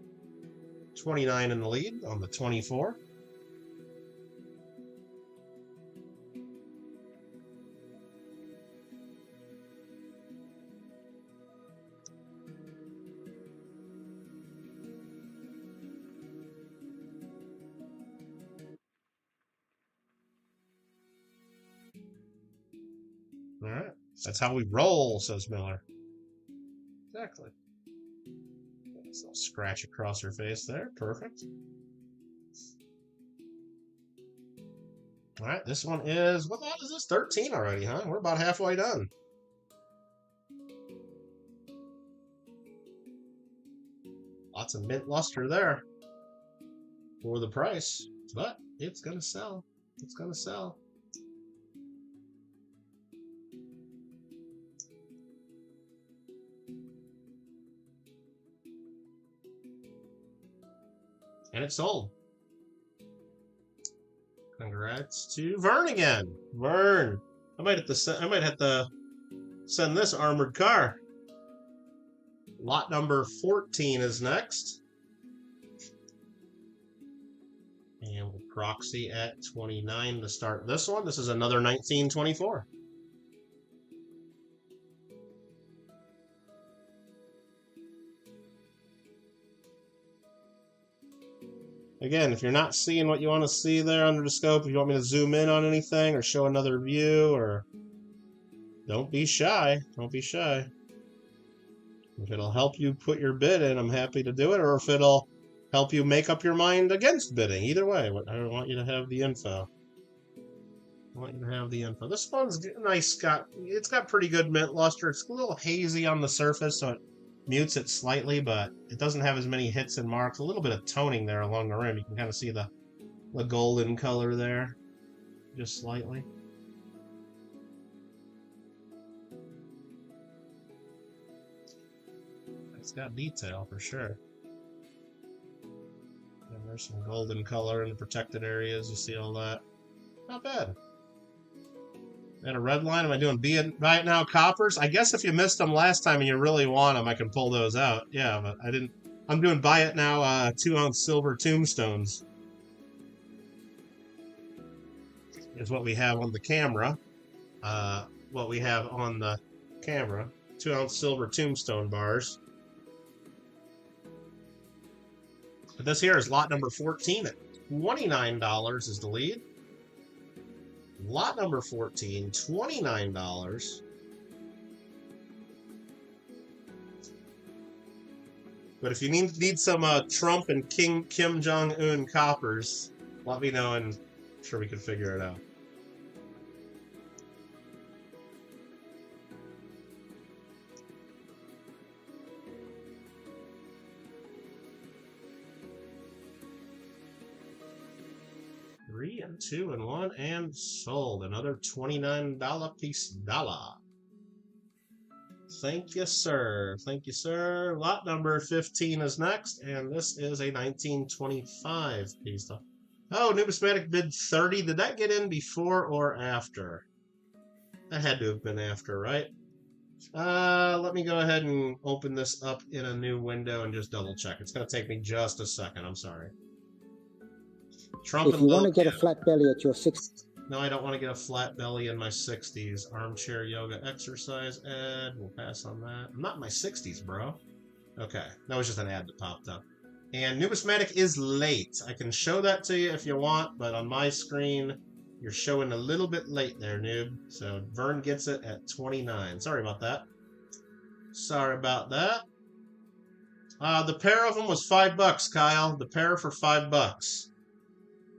29 in the lead on the 24. All right. That's how we roll, says Miller. Exactly. Nice little scratch across her face there. Perfect. All right, this one is, what lot is this? 13 already, huh? We're about halfway done. Lots of mint luster there for the price, but it's gonna sell. It's gonna sell. And it sold. Congrats to Vern again. Vern, I might have to send this armored car. Lot number 14 is next. And we'll proxy at 29 to start this one. This is another 1924. Again, if you're not seeing what you want to see there under the scope, if you want me to zoom in on anything or show another view, or don't be shy. Don't be shy. If it'll help you put your bid in, I'm happy to do it, or if it'll help you make up your mind against bidding. Either way, I want you to have the info. I want you to have the info. This one's nice. It's got pretty good mint luster. It's a little hazy on the surface, so it mutes it slightly, but it doesn't have as many hits and marks. A little bit of toning there along the rim. You can kind of see the golden color there, just slightly. It's got detail for sure. And there's some golden color in the protected areas. You see all that? Not bad. And a red line. Am I doing buy it now coppers? I guess if you missed them last time and you really want them, I can pull those out. Yeah, but I didn't. I'm doing buy it now 2-ounce silver tombstones. Is what we have on the camera. 2-ounce silver tombstone bars. But this here is lot number 14 at $29 is the lead. Lot number 14, $29. But if you need some Trump and Kim Jong-un coppers, let me know and I'm sure we can figure it out. Three and 2 and 1 and sold. Another $29 piece dollar. Thank you, sir. Thank you, sir. Lot number 15 is next, and this is a 1925 piece. Oh, numismatic bid 30. Did that get in before or after? That had to have been after, right? Let me go ahead and open this up in a new window and just double check. It's going to take me just a second. I'm sorry. Trump if you want to get a flat belly at your 60s. No, I don't want to get a flat belly in my 60s. Armchair yoga exercise ad. We'll pass on that. I'm not in my 60s, bro. Okay. That was just an ad that popped up. And numismatic is late. I can show that to you if you want, but on my screen, you're showing a little bit late there, noob. So Vern gets it at 29. Sorry about that. Sorry about that. The pair of them was $5, Kyle. The pair for $5.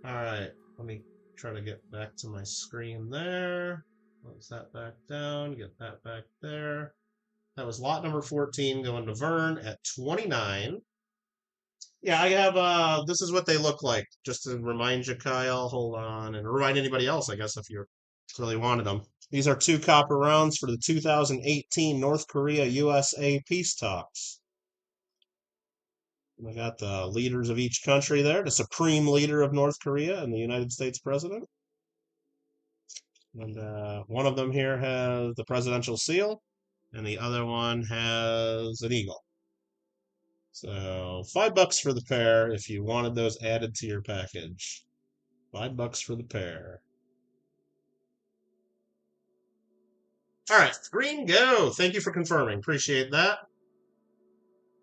All right, let me try to get back to my screen there. Close that back down, get that back there. That was lot number 14 going to Vern at 29. Yeah, I have, this is what they look like. Just to remind you, Kyle, hold on, and remind anybody else, I guess, if you really wanted them. These are 2 copper rounds for the 2018 North Korea-USA peace talks. We got the leaders of each country there, the supreme leader of North Korea and the United States president. And one of them here has the presidential seal, and the other one has an eagle. So $5 for the pair if you wanted those added to your package. $5 for the pair. All right, green go. Thank you for confirming. Appreciate that.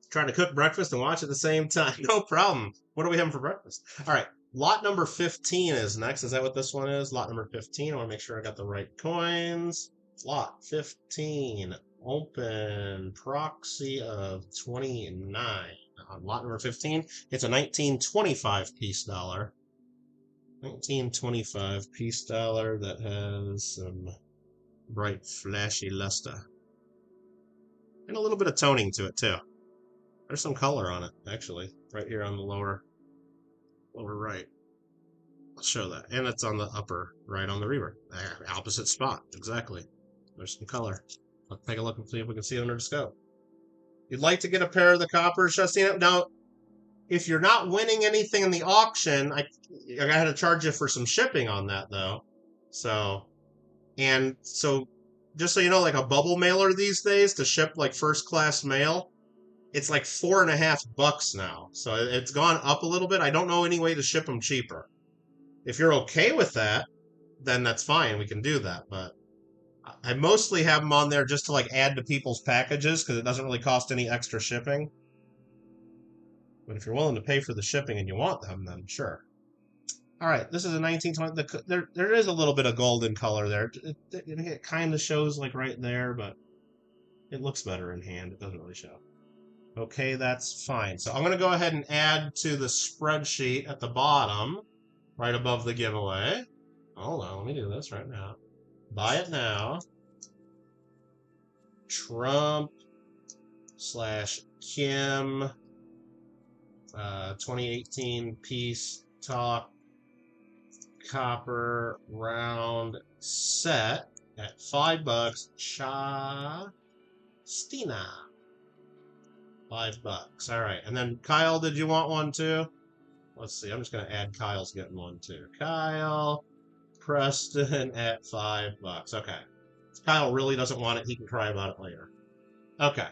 Trying to cook breakfast and watch at the same time. No problem. What are we having for breakfast? All right. Lot number 15 is next. Is that what this one is? Lot number 15. I want to make sure I got the right coins. Lot 15. Open. Proxy of 29. On lot number 15, it's a 1925 piece dollar. 1925 piece dollar that has some bright, flashy luster. And a little bit of toning to it, too. There's some color on it, actually, right here on the lower right. I'll show that. And it's on the upper right on the reaver. Opposite spot, exactly. There's some color. Let's take a look and see if we can see it under the scope. You'd like to get a pair of the coppers, Justina? Now, if you're not winning anything in the auction, I had to charge you for some shipping on that, though. So, just so you know, like a bubble mailer these days to ship like first class mail, it's like $4.50 now. So it's gone up a little bit. I don't know any way to ship them cheaper. If you're okay with that, then that's fine. We can do that. But I mostly have them on there just to like add to people's packages because it doesn't really cost any extra shipping. But if you're willing to pay for the shipping and you want them, then sure. All right, this is a 1920. There is a little bit of golden color there. It kind of shows like right there, but it looks better in hand. It doesn't really show. Okay, that's fine. So I'm going to go ahead and add to the spreadsheet at the bottom, right above the giveaway. Hold on, let me do this right now. Buy it now. Trump/Kim 2018 Peace Talk copper round set at $5. Stina. $5. All right. And then Kyle, did you want one too? Let's see. I'm just going to add Kyle's getting one too. Kyle Preston at $5. Okay. If Kyle really doesn't want it, he can cry about it later. Okay.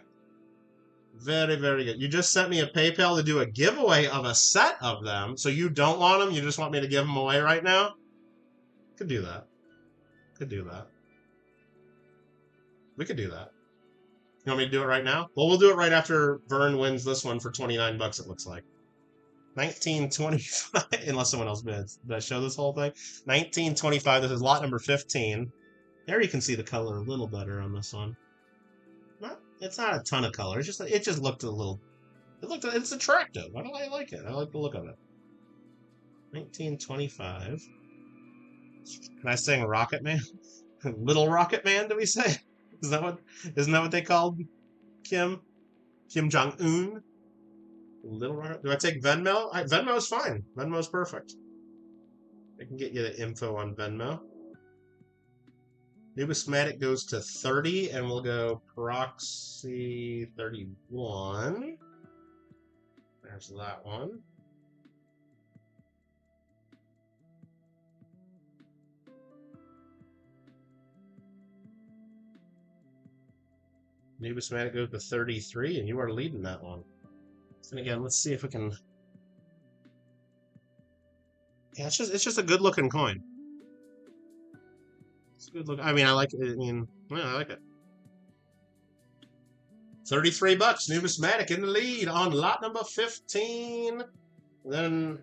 Very, very good. You just sent me a PayPal to do a giveaway of a set of them. So you don't want them? You just want me to give them away right now? Could do that. Could do that. We could do that. You want me to do it right now? Well, we'll do it right after Vern wins this one for $29, it looks like. 1925, unless someone else bids. Did I show this whole thing? 1925, this is lot number 15. There you can see the color a little better on this one. It's not a ton of color. It just looked a little. It's attractive. I like it. I like the look of it. 1925. Can I sing Rocket Man? Little Rocket Man? Do we say? Isn't that what they called Kim Jong-un? Little Rocket. Do I take Venmo? Venmo's fine. Venmo's perfect. I can get you the info on Venmo. Numismatic goes to 30, and we'll go proxy 31. There's that one. Numismatic goes to 33, and you are leading that one. And again, let's see if we can. Yeah, it's just a good looking coin. It's a good look. I mean, I like it. I like it. $33. Numismatic in the lead on lot number 15. And then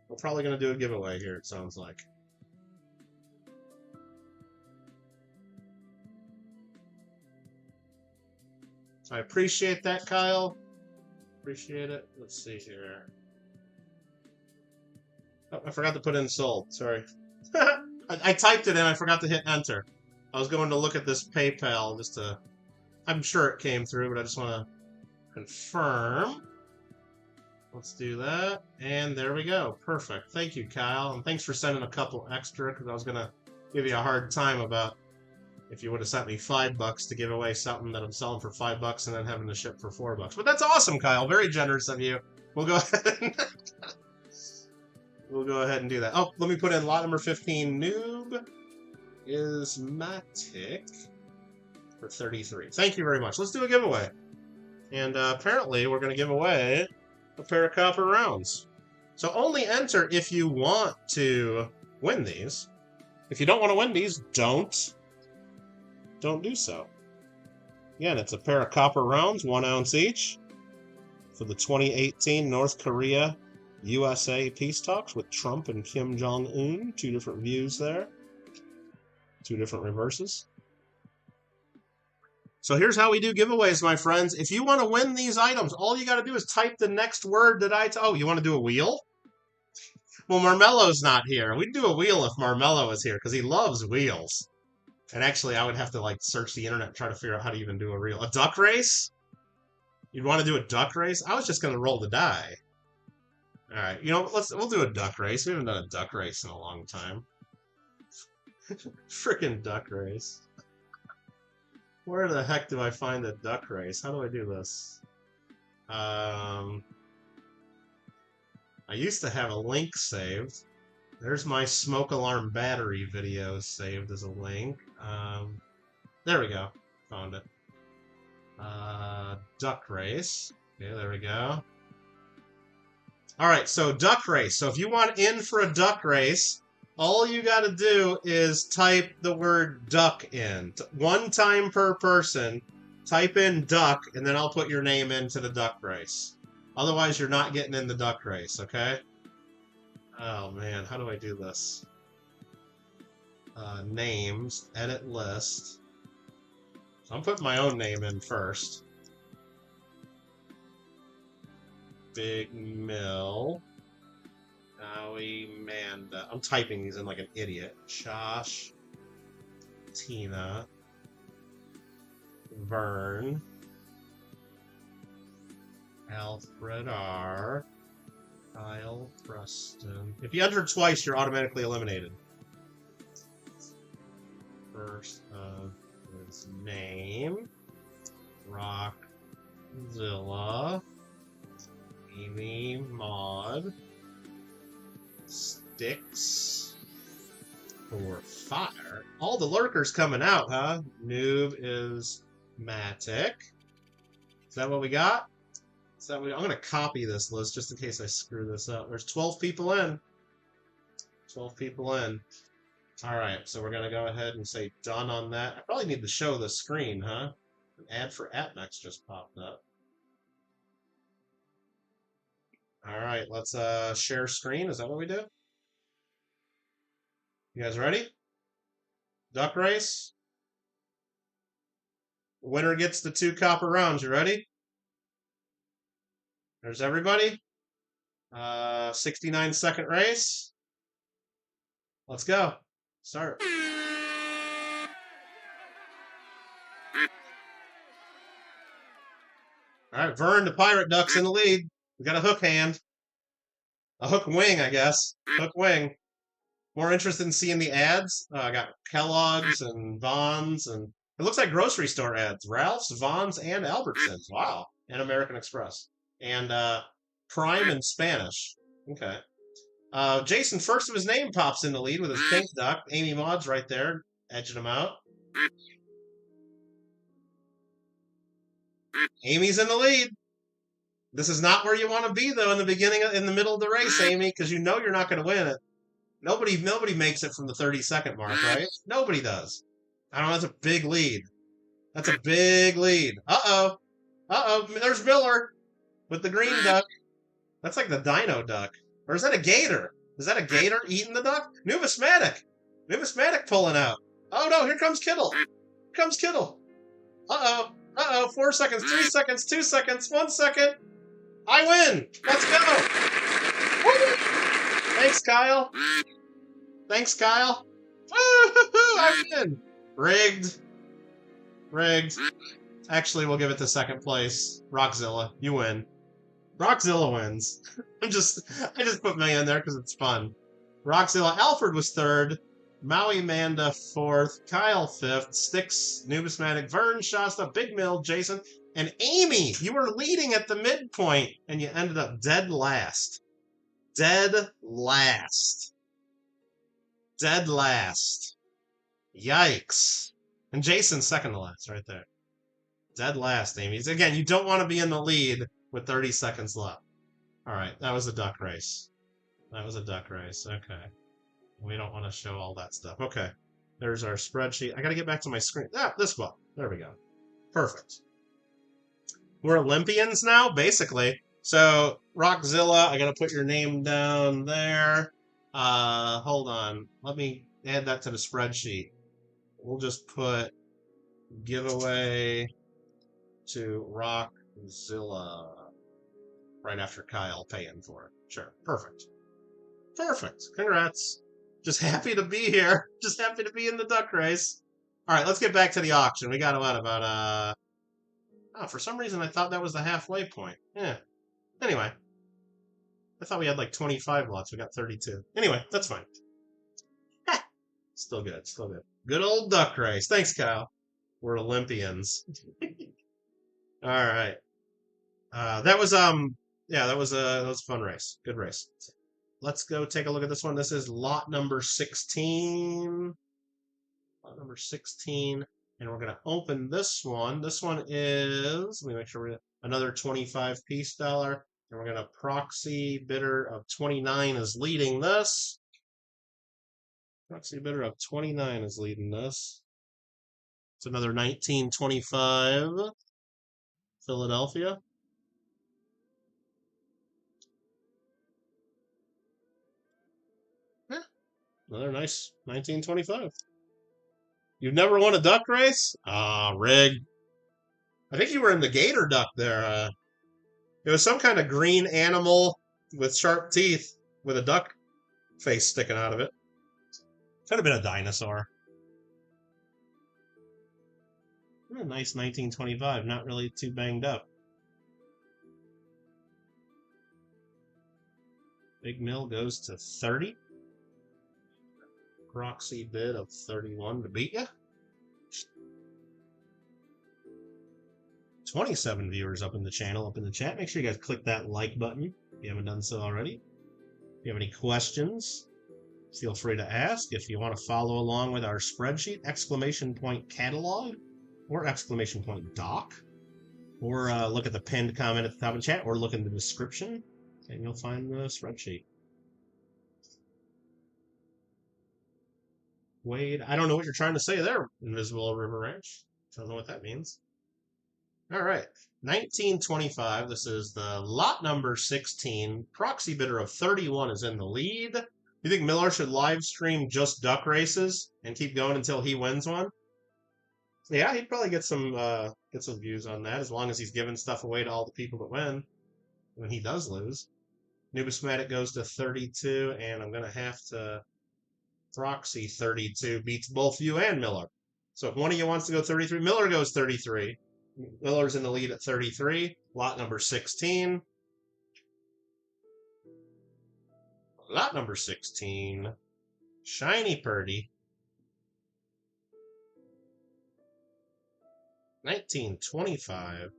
we're probably going to do a giveaway here, it sounds like. I appreciate that, Kyle. Appreciate it. Let's see here. Oh, I forgot to put in sold. Sorry. I typed it in. I forgot to hit enter. I was going to look at this PayPal just to. I'm sure it came through, but I just want to confirm. Let's do that. And there we go. Perfect. Thank you, Kyle. And thanks for sending a couple extra because I was going to give you a hard time about if you would have sent me $5 to give away something that I'm selling for $5 and then having to ship for $4. But that's awesome, Kyle. Very generous of you. We'll go ahead and do that. Oh, let me put in lot number 15. Noob is Matic for 33. Thank you very much. Let's do a giveaway. And apparently we're going to give away a pair of copper rounds. So only enter if you want to win these. If you don't want to win these, don't do so. Again, it's a pair of copper rounds, 1 ounce each, for the 2018 North Korea USA peace talks with Trump and Kim Jong-un. 2 different views there. 2 different reverses. So here's how we do giveaways, my friends. If you want to win these items, all you got to do is type the next word that oh, you want to do a wheel? Well, Marmelo's not here. We'd do a wheel if Marmelo was here, because he loves wheels. And actually, I would have to, search the internet and try to figure out how to even do a reel. A duck race? You'd want to do a duck race? I was just gonna roll the die. All right, you know, we'll do a duck race. We haven't done a duck race in a long time. Frickin' duck race. Where the heck do I find a duck race? How do I do this? I used to have a link saved. There's my smoke alarm battery video saved as a link. There we go. Found it. Duck race. Okay, there we go. Alright, so duck race. So if you want in for a duck race, all you gotta do is type the word duck in. One time per person, type in duck, and then I'll put your name into the duck race. Otherwise, you're not getting in the duck race, okay? Oh man, how do I do this? Names, edit list. So I'm putting my own name in first. Big Mill. Howie Manda. I'm typing these in like an idiot. Josh. Tina. Vern. Alfred R. Kyle Preston. If you enter twice, you're automatically eliminated. First of his name. Rockzilla. Amy Maud. Sticks. For fire. All the lurkers coming out, huh? Noob is Matic. Is that what we got? I'm going to copy this list just in case I screw this up. There's 12 people in. 12 people in. All right, so we're going to go ahead and say done on that. I probably need to show the screen, huh? An ad for AppNext just popped up. All right, let's share screen. Is that what we do? You guys ready? Duck race. Winner gets the 2 copper rounds. You ready? There's everybody. 69-second race. Let's go. Start. All right, Vern, the pirate duck's in the lead. We got a hook hand. A hook wing, I guess. Hook wing. More interested in seeing the ads? I got Kellogg's and Vons, and it looks like grocery store ads. Ralph's, Vons, and Albertsons. Wow. And American Express. And Prime in Spanish. Okay. Jason, first of his name, pops in the lead with his pink duck. Amy Maud's right there, edging him out. Amy's in the lead. This is not where you want to be, though, in the middle of the race, Amy, because you know you're not going to win it. Nobody makes it from the 30-second mark, right? Nobody does. I don't know, that's a big lead. That's a big lead. Uh-oh. Uh-oh, there's Miller with the green duck. That's like the dino duck. Or is that a gator? Is that a gator eating the duck? Numismatic. Numismatic pulling out. Oh, no, here comes Kittle. Here comes Kittle. Uh-oh. Uh-oh, 4 seconds, 3 seconds, 2 seconds, 1 second. I win. Let's go. Woo! Thanks, Kyle. Thanks, Kyle. I win. Rigged. Rigged. Actually, we'll give it to second place. Rockzilla, you win. Rockzilla wins. I just put me in there because it's fun. Rockzilla. Alfred was third. Maui Manda fourth. Kyle fifth. Sticks, Numismatic, Vern, Shasta, Big Mill, Jason, and Amy. You were leading at the midpoint, and you ended up dead last. Dead last. Dead last. Yikes. And Jason's second to last right there. Dead last, Amy. Again, you don't want to be in the lead with 30 seconds left. All right, that was a duck race. That was a duck race. Okay. We don't want to show all that stuff. Okay. There's our spreadsheet. I got to get back to my screen. Ah, this one. There we go. Perfect. We're Olympians now, basically. So, Rockzilla, I got to put your name down there. Hold on. Let me add that to the spreadsheet. We'll just put giveaway to Rockzilla right after Kyle paying for it. Sure. Perfect. Perfect. Congrats. Just happy to be here. Just happy to be in the duck race. All right, let's get back to the auction. We got about Oh, for some reason I thought that was the halfway point. Yeah. Anyway. I thought we had like 25 lots. We got 32. Anyway, that's fine. Still good. Still good. Good old duck race. Thanks, Kyle. We're Olympians. All right. That was that was a fun race. Good race. Let's go take a look at this one. This is lot number 16. Lot number 16. And we're gonna open this one. This one is, let me make sure we're another 25 piece dollar. And we're gonna proxy bidder of 29 is leading this. Proxy bidder of 29 is leading this. It's another 1925. Philadelphia. Yeah, another nice 1925. You've never won a duck race? Ah, rig. I think you were in the gator duck there. It was some kind of green animal with sharp teeth with a duck face sticking out of it. Could have been a dinosaur. A nice 1925, not really too banged up. Big mill goes to 30. Proxy bid of 31 to beat you. 27 viewers up in the channel, up in the chat. Make sure you guys click that like button if you haven't done so already. If you have any questions, feel free to ask. If you want to follow along with our spreadsheet, exclamation point catalog or exclamation point doc, or look at the pinned comment at the top of the chat, or look in the description, and you'll find the spreadsheet. Wade, I don't know what you're trying to say there, Invisible River Ranch. I don't know what that means. All right, 1925. This is the lot number 16. Proxy bidder of 31 is in the lead. You think Miller should live stream just duck races and keep going until he wins one? Yeah, he'd probably get some views on that, as long as he's giving stuff away to all the people that win when he does lose. Numismatic goes to 32, and I'm gonna have to proxy 32 beats both you and Miller. So if one of you wants to go 33, Miller goes 33. Miller's in the lead at 33. Lot number 16. Lot number 16. Shiny Purdy. 1925.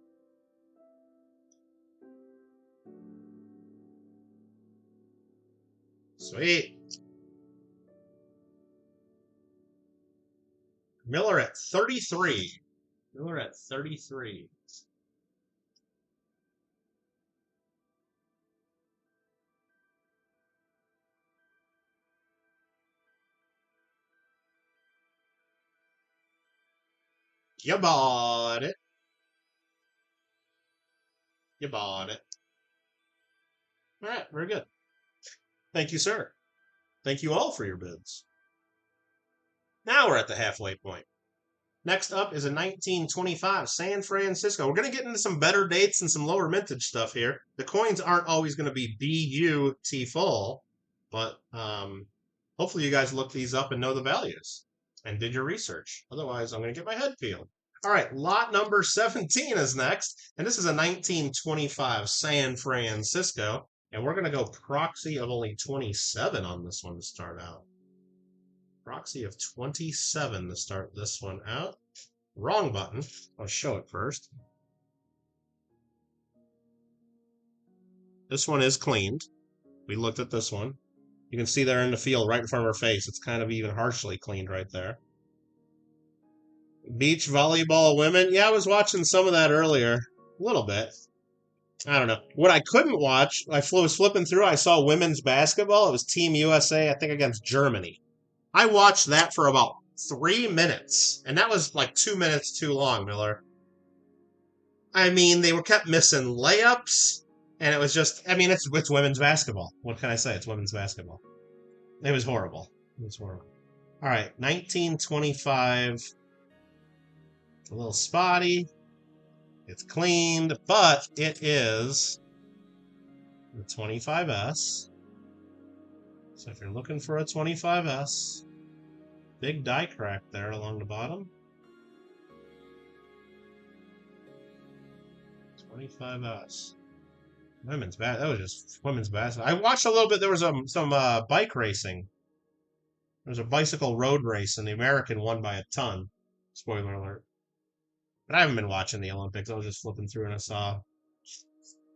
Sweet. Miller at 33. Miller at 33. You bought it. You bought it. All right, very good. Thank you, sir. Thank you all for your bids. Now we're at the halfway point. Next up is a 1925 San Francisco. We're going to get into some better dates and some lower mintage stuff here. The coins aren't always going to be BUT full, but hopefully you guys looked these up and know the values and did your research. Otherwise, I'm going to get my head peeled. All right, lot number 17 is next, and this is a 1925 San Francisco, and we're going to go proxy of only 27 on this one to start out. Proxy of 27 to start this one out. Wrong button. I'll show it first. This one is cleaned. We looked at this one. You can see there in the field right in front of our face. It's kind of even harshly cleaned right there. Beach volleyball women. Yeah, I was watching some of that earlier. A little bit. I don't know. What I couldn't watch, I was flipping through, I saw women's basketball. It was Team USA, I think, against Germany. I watched that for about 3 minutes, and that was like 2 minutes too long, Miller. I mean, they were kept missing layups, and it was just, I mean, it's women's basketball. What can I say? It's women's basketball. It was horrible. It was horrible. All right, 1925. A little spotty. It's cleaned, but it is the 25S. So if you're looking for a 25S, big die crack there along the bottom. 25S. Women's that was just women's basketball. I watched a little bit. There was some bike racing. There was a bicycle road race, and the American won by a ton. Spoiler alert. But I haven't been watching the Olympics. I was just flipping through and I saw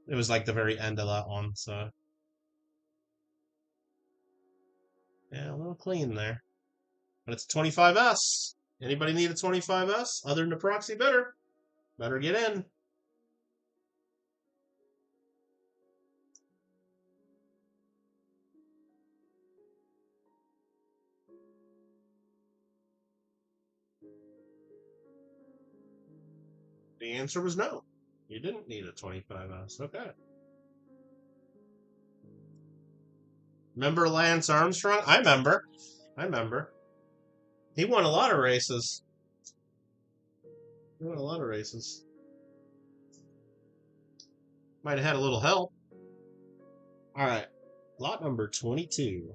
it was like the very end of that one. So yeah, a little clean there. But it's a 25S. Anybody need a 25S other than the proxy bidder? Better get in. The answer was no. You didn't need a 25S. Okay. Remember Lance Armstrong? I remember. He won a lot of races. Might have had a little help. All right. Lot number 22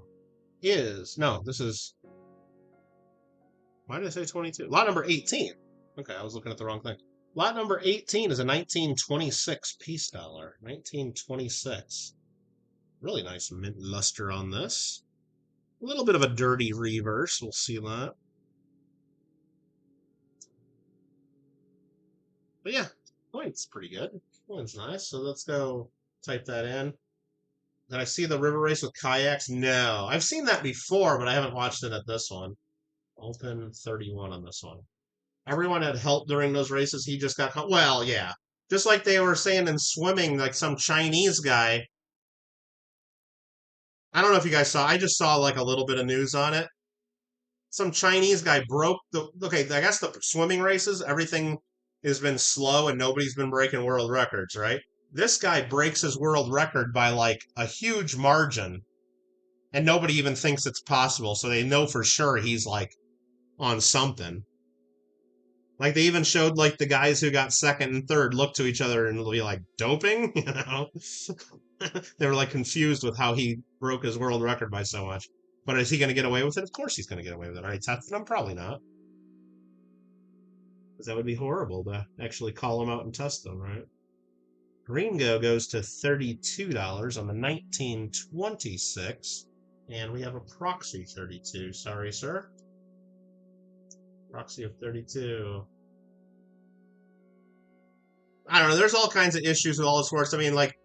is... No, this is... Why did I say 22? Lot number 18. Okay, I was looking at the wrong thing. Lot number 18 is a 1926 peace dollar. 1926. Really nice mint luster on this. A little bit of a dirty reverse. We'll see that. But yeah, coin's pretty good. Coin's nice. So let's go type that in. Did I see the river race with kayaks? No. I've seen that before, but I haven't watched it at this one. Open 31 on this one. Everyone had help during those races. He just got caught. Well, yeah. Just like they were saying in swimming, like some Chinese guy. I don't know if you guys saw. I just saw like a little bit of news on it. Some Chinese guy broke the... Okay, I guess the swimming races, everything has been slow and nobody's been breaking world records, right? This guy breaks his world record by like a huge margin. And nobody even thinks it's possible. So they know for sure he's like on something. Like they even showed like the guys who got second and third look to each other and be like, doping? You know? They were like confused with how he broke his world record by so much. But is he going to get away with it? Of course he's going to get away with it. Are they testing him? Probably not. Because that would be horrible to actually call him out and test them, right? Gringo goes to $32 on the 1926. And we have a proxy 32. Sorry, sir. Proxy of 32. I don't know. There's all kinds of issues with all this sports. I mean, like,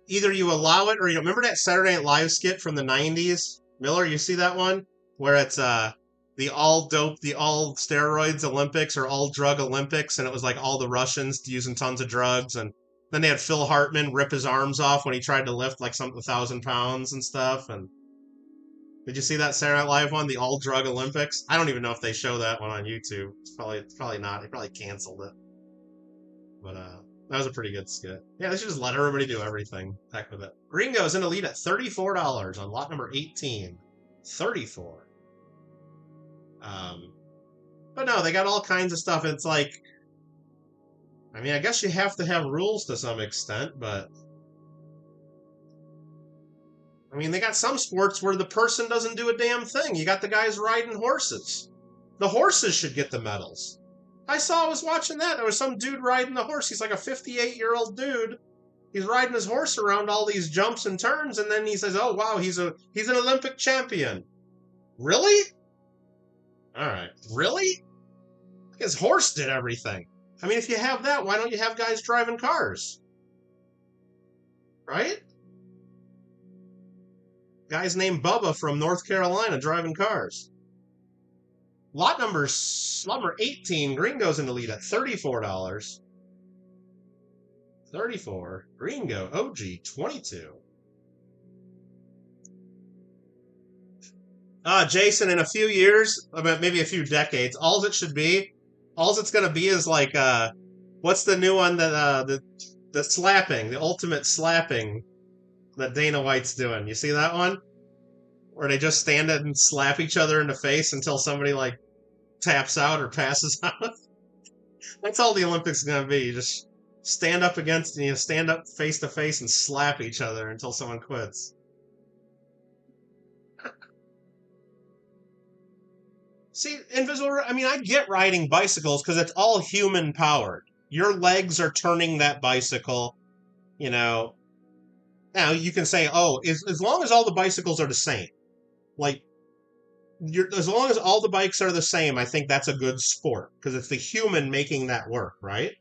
either you allow it or you don't. Remember that Saturday Night Live skit from the 90s? Miller, you see that one? Where it's the all steroids Olympics or all drug Olympics, and it was like all the Russians using tons of drugs, and then they had Phil Hartman rip his arms off when he tried to lift like 1,000 pounds and stuff. And did you see that Saturday Night Live one, the all drug Olympics? I don't even know if they show that one on YouTube. It's probably not. They probably canceled it. But that was a pretty good skit. Yeah, they should just let everybody do everything. Heck with it. Gringo's in the lead at $34 on lot number 18. 34. But no, they got all kinds of stuff. It's like, I mean, I guess you have to have rules to some extent, but I mean, they got some sports where the person doesn't do a damn thing. You got the guys riding horses. The horses should get the medals. I was watching that. There was some dude riding the horse. He's like a 58-year-old dude. He's riding his horse around all these jumps and turns, and then he says, "Oh wow, he's an Olympic champion." Really? All right. Really? His horse did everything. I mean, if you have that, why don't you have guys driving cars? Right? Guy's named Bubba from North Carolina driving cars. Lot number 18, Gringo's in the lead at $34. 34. Gringo, OG, 22. Jason, in a few years, maybe a few decades, all it's going to be is like, what's the new one that, the slapping, the ultimate slapping that Dana White's doing. You see that one? Where they just stand and slap each other in the face until somebody like taps out or passes out. That's all the Olympics is going to be. You just stand up face to face and slap each other until someone quits. See, invisible. I mean, I get riding bicycles because it's all human powered. Your legs are turning that bicycle, you know. Now you can say, oh, as long as all the bicycles are the same, like as long as all the bikes are the same, I think that's a good sport because it's the human making that work, right?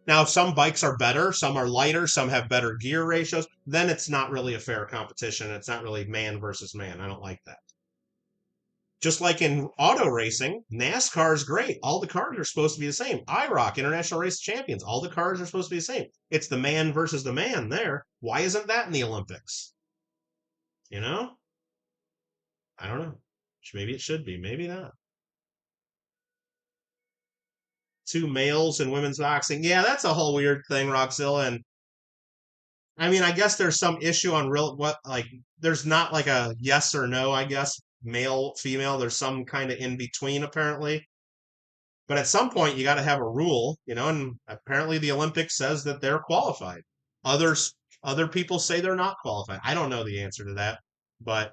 Now, if some bikes are better, some are lighter, some have better gear ratios, then it's not really a fair competition. It's not really man versus man. I don't like that. Just like in auto racing, NASCAR is great. All the cars are supposed to be the same. IROC, International Race Champions, all the cars are supposed to be the same. It's the man versus the man there. Why isn't that in the Olympics? You know? I don't know. Maybe it should be. Maybe not. Two males in women's boxing. Yeah, that's a whole weird thing, Roxilla. And I mean, I guess there's some issue on real what like there's not like a yes or no, I guess, male, female. There's some kind of in between apparently. But at some point you got to have a rule, and apparently the Olympics says that they're qualified. Others other people say they're not qualified. I don't know the answer to that, but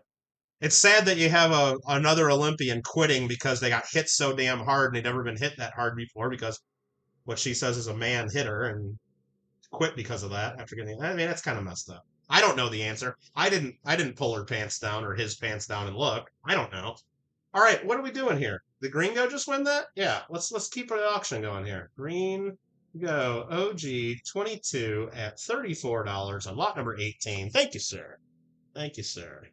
it's sad that you have another Olympian quitting because they got hit so damn hard and they'd never been hit that hard before because what she says is a man hit her and quit because of that after getting. I mean, that's kind of messed up. I don't know the answer. I didn't pull her pants down or his pants down and look. I don't know. All right, what are we doing here? The Green Go just win that? Yeah, let's keep an auction going here. Green Go OG 22 at $34 on lot number 18. Thank you, sir. Thank you, sir.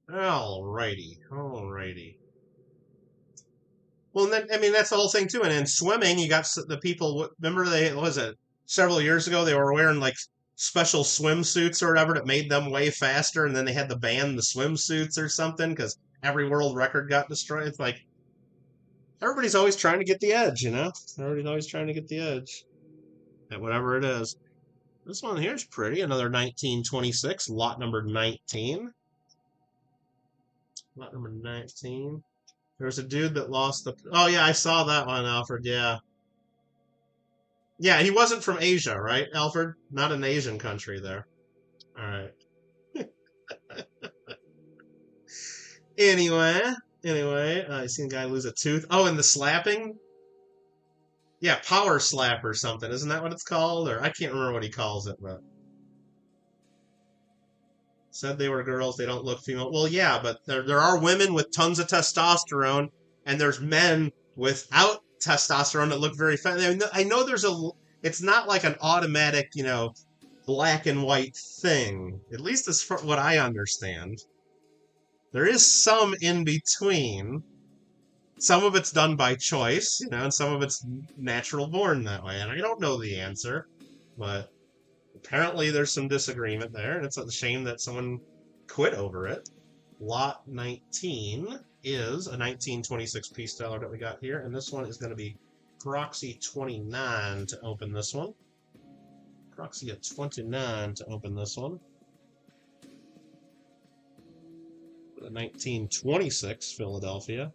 Alrighty. Well, and then I mean that's the whole thing too. And in swimming, you got the people. Remember what was it several years ago? They were wearing like special swimsuits or whatever that made them way faster, and then they had to ban the swimsuits or something because every world record got destroyed. It's like everybody's always trying to get the edge, Everybody's always trying to get the edge at whatever it is. This one here's pretty. Another 1926, lot number 19. Lot number 19. There's a dude that lost the. Oh yeah, I saw that one, Alfred. Yeah, yeah. He wasn't from Asia, right, Alfred? Not an Asian country there. All right. Anyway, I seen a guy lose a tooth. Oh, and the slapping. Yeah, power slap or something. Isn't that what it's called? Or I can't remember what he calls it, but said they were girls. They don't look female. Well, yeah, but there are women with tons of testosterone, and there's men without testosterone that look very fat. I know there's it's not like an automatic, black and white thing. At least as for what I understand. There is some in between. Some of it's done by choice, and some of it's natural born that way. And I don't know the answer, but apparently there's some disagreement there, and it's a shame that someone quit over it. Lot 19 is a 1926 piece stellar that we got here, and this one is going to be Proxy 29 to open this one. Proxy at 29 to open this one. The 1926 Philadelphia.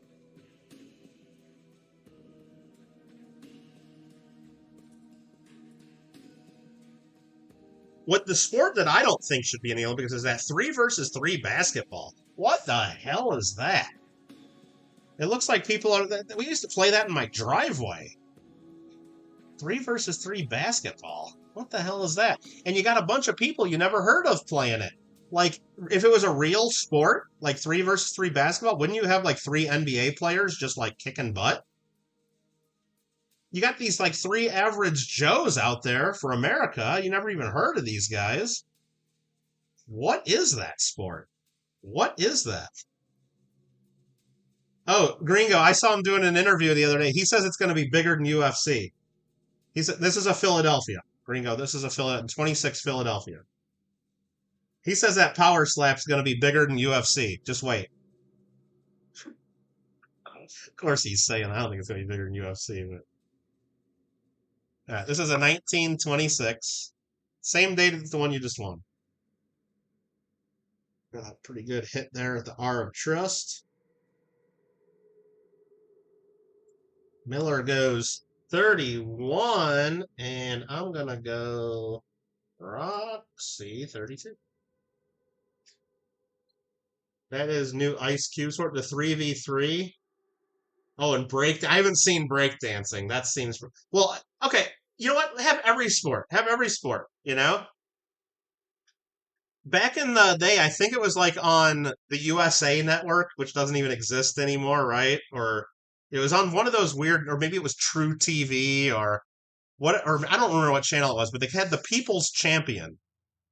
What the sport that I don't think should be in the Olympics is that 3 versus 3 basketball. What the hell is that? It looks like people are. We used to play that in my driveway. 3 versus 3 basketball. What the hell is that? And you got a bunch of people you never heard of playing it. Like, if it was a real sport, like 3 versus 3 basketball, wouldn't you have like 3 NBA players just like kicking butt? You got these like 3 average Joes out there for America. You never even heard of these guys. What is that sport? What is that? Oh, Gringo, I saw him doing an interview the other day. He says it's going to be bigger than UFC. He said this is a Philadelphia. Gringo, this is a 26 Philadelphia. He says that power slap's going to be bigger than UFC. Just wait. Of course he's saying I don't think it's going to be bigger than UFC, but this is a 1926. Same date as the one you just won. Got a pretty good hit there at the R of Trust. Miller goes 31, and I'm going to go Roxy 32. That is new Ice Cube sort, the 3v3. Oh, and I haven't seen breakdancing. That seems well. Okay, you know what? Have every sport. Have every sport. You know, back in the day, I think it was like on the USA Network, which doesn't even exist anymore, right? Or it was on one of those weird, or maybe it was True TV or what, or I don't remember what channel it was, but they had the People's Champion.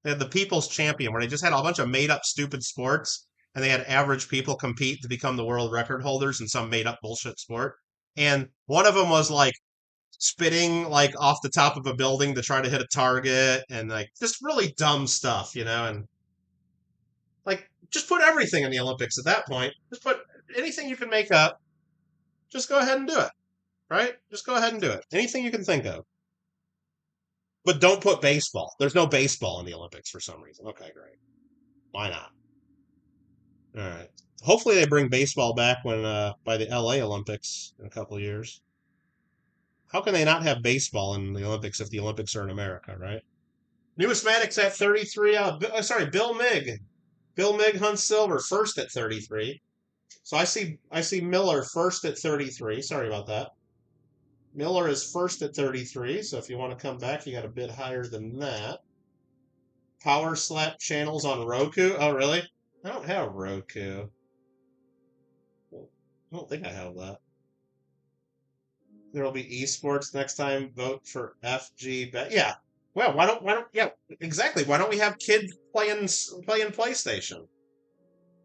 They had the People's Champion where they just had a bunch of made up stupid sports and they had average people compete to become the world record holders in some made up bullshit sport. And one of them was like spitting like off the top of a building to try to hit a target and like just really dumb stuff, you know, and like just put everything in the Olympics at that point. Just put anything you can make up, just go ahead and do it, right? Just go ahead and do it. Anything you can think of. But don't put baseball. There's no baseball in the Olympics for some reason. Okay, great. Why not? All right. Hopefully they bring baseball back when by the LA Olympics in a couple of years. How can they not have baseball in the Olympics if the Olympics are in America, right? Numismatics at 33. Sorry, Bill Mig. Bill Mig hunts silver first at 33. So I see Miller first at 33. Sorry about that. Miller is first at 33. So if you want to come back, you got a bit higher than that. Power Slap channels on Roku. Oh, really? I don't have Roku. I don't think I have that. There will be esports next time. Vote for FG. Yeah. Well, why don't? Yeah, exactly. Why don't we have kids playing PlayStation?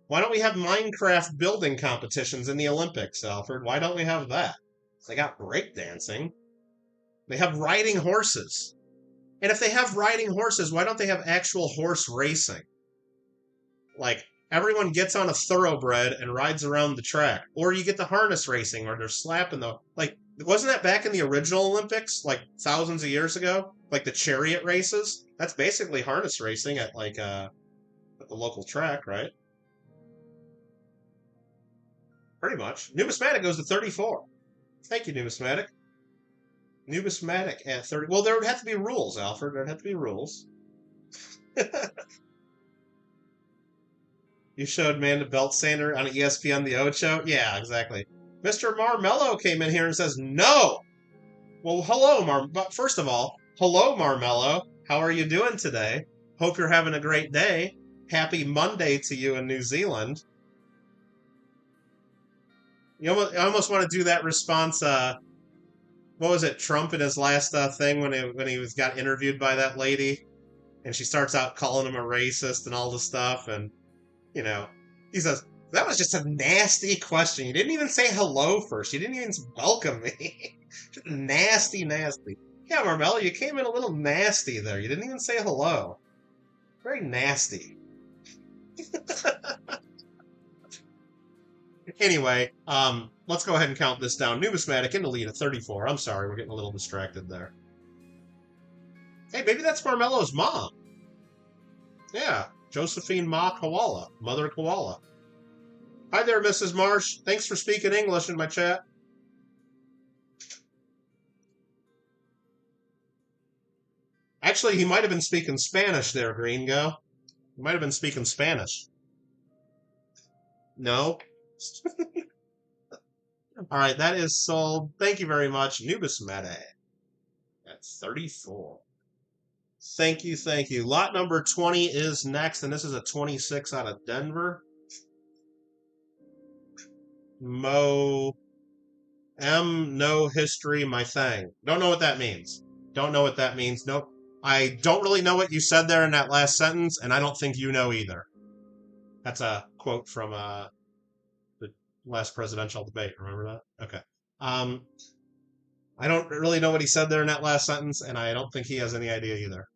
Why don't we have Minecraft building competitions in the Olympics, Alfred? Why don't we have that? They got breakdancing. They have riding horses. And if they have riding horses, why don't they have actual horse racing? Like, everyone gets on a thoroughbred and rides around the track. Or you get the harness racing where they're slapping the. Like, wasn't that back in the original Olympics, like thousands of years ago? Like the chariot races? That's basically harness racing at, like, at the local track, right? Pretty much. Numismatic goes to 34. Thank you, Numismatic. Numismatic at 30. Well, there would have to be rules, Alfred. There'd have to be rules. You showed Amanda Belt Sander on ESPN The Ocho? Yeah, exactly. Mr. Marmello came in here and says, no! Well, hello, but first of all, hello, Marmello. How are you doing today? Hope you're having a great day. Happy Monday to you in New Zealand. I almost want to do that response, what was it, Trump in his last thing when he got interviewed by that lady? And she starts out calling him a racist and all this stuff, and he says, that was just a nasty question. You didn't even say hello first. You didn't even welcome me. Just nasty, nasty. Yeah, Marmello, you came in a little nasty there. You didn't even say hello. Very nasty. Anyway, let's go ahead and count this down. Numismatic in the lead at 34. I'm sorry, we're getting a little distracted there. Hey, maybe that's Marmello's mom. Yeah, Josephine Ma Koala, Mother Koala. Hi there, Mrs. Marsh. Thanks for speaking English in my chat. Actually, he might have been speaking Spanish there, Gringo. He might have been speaking Spanish. No? All right, that is sold. Thank you very much. Numismatic at 34. Thank you, thank you. Lot number 20 is next, and this is a 26 out of Denver. No history, my thing. Don't know what that means. Don't know what that means. Nope. I don't really know what you said there in that last sentence, and I don't think you know either. That's a quote from the last presidential debate. Remember that? Okay. I don't really know what he said there in that last sentence, and I don't think he has any idea either.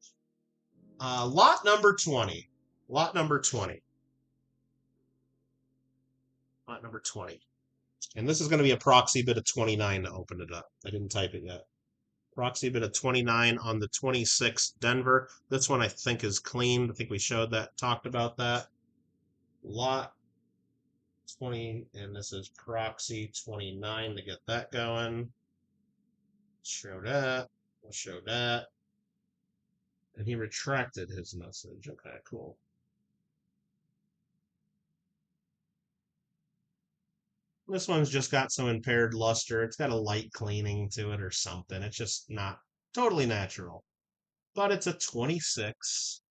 Lot number 20. Lot number 20. Lot number 20. And this is going to be a proxy bid of 29 to open it up. I didn't type it yet. Proxy bid of 29 on the 26 Denver. This one I think is clean. I think we showed that, talked about that. Lot 20, and this is proxy 29 to get that going. Show that. We'll show that. And he retracted his message. Okay, cool. This one's just got some impaired luster. It's got a light cleaning to it or something. It's just not totally natural. But it's a 26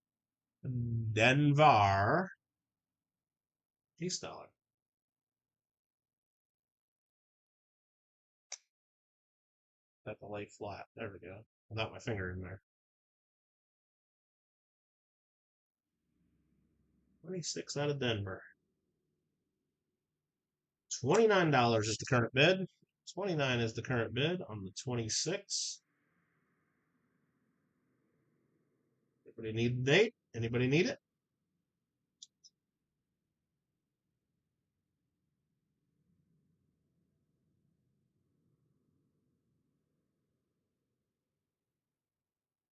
Denver Peace Dollar. Got the lay flat. There we go. Without my finger in there. 26 out of Denver. $29 is the current bid. 29 is the current bid on the 26. Anybody need the date? Anybody need it?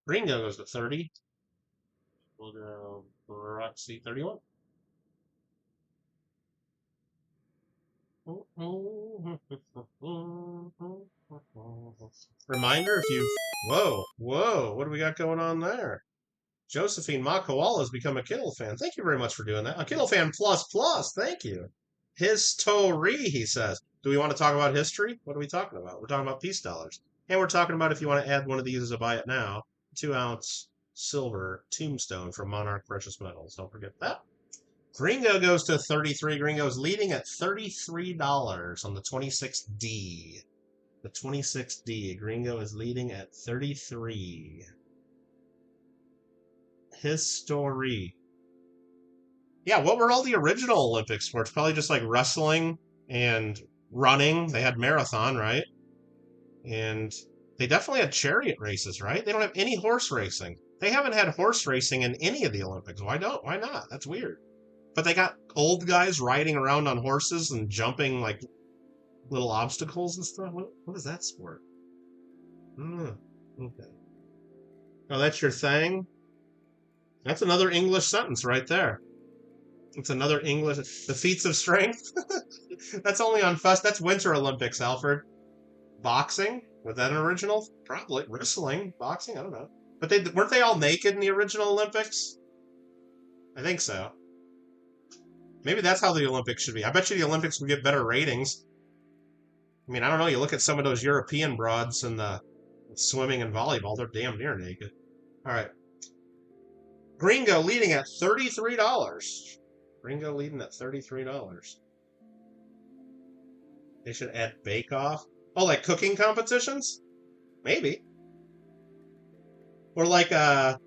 Gringo goes to 30. We'll go Roxy 31. Reminder if you've. Whoa, what do we got going on there? Josephine Ma Koala has become a Kittle fan. Thank you very much for doing that. A Kittle fan plus. Thank you. History, he says. Do we want to talk about history? What are we talking about? We're talking about peace dollars. And we're talking about if you want to add one of these as a buy it now, 2-ounce silver Tombstone from Monarch Precious Metals. Don't forget that. Gringo goes to 33. Gringo's leading at $33 on the 26D. The 26D. Gringo is leading at 33. History. Yeah, what were all the original Olympic sports? Probably just like wrestling and running. They had marathon, right? And they definitely had chariot races, right? They don't have any horse racing. They haven't had horse racing in any of the Olympics. Why not? That's weird. But they got old guys riding around on horses and jumping like little obstacles and stuff. What is that sport? Okay. Oh, that's your thing? That's another English sentence right there. It's another English. The feats of strength. That's only on Fest. That's Winter Olympics, Alfred. Boxing? Was that an original? Probably. Wrestling? Boxing? I don't know. But weren't they all naked in the original Olympics? I think so. Maybe that's how the Olympics should be. I bet you the Olympics would get better ratings. I mean, I don't know. You look at some of those European broads in the swimming and volleyball, they're damn near naked. All right. Gringo leading at $33. Gringo leading at $33. They should add Bake Off. Oh, like cooking competitions? Maybe. Or like this,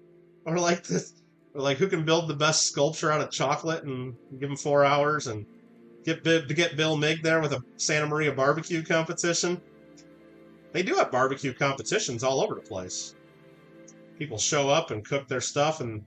or like who can build the best sculpture out of chocolate and give them 4 hours and get Bill Mig there with a Santa Maria barbecue competition. They do have barbecue competitions all over the place. People show up and cook their stuff, and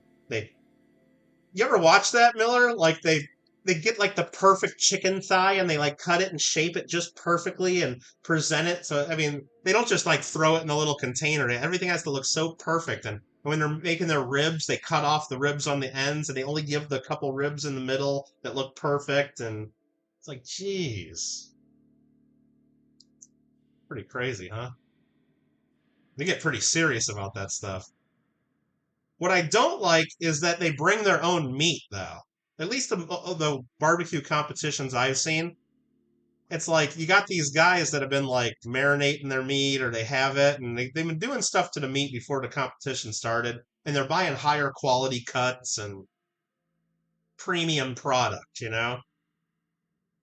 you ever watch that, Miller? Like they get like the perfect chicken thigh and they like cut it and shape it just perfectly and present it. So I mean, they don't just like throw it in a little container. Everything has to look so perfect. And when they're making their ribs, they cut off the ribs on the ends and they only give the couple ribs in the middle that look perfect. And it's like, geez, pretty crazy, huh? They get pretty serious about that stuff. What I don't like is that they bring their own meat, though. At least the barbecue competitions I've seen, it's like you got these guys that have been like marinating their meat or they have it, and they've been doing stuff to the meat before the competition started, and they're buying higher quality cuts and premium product, you know?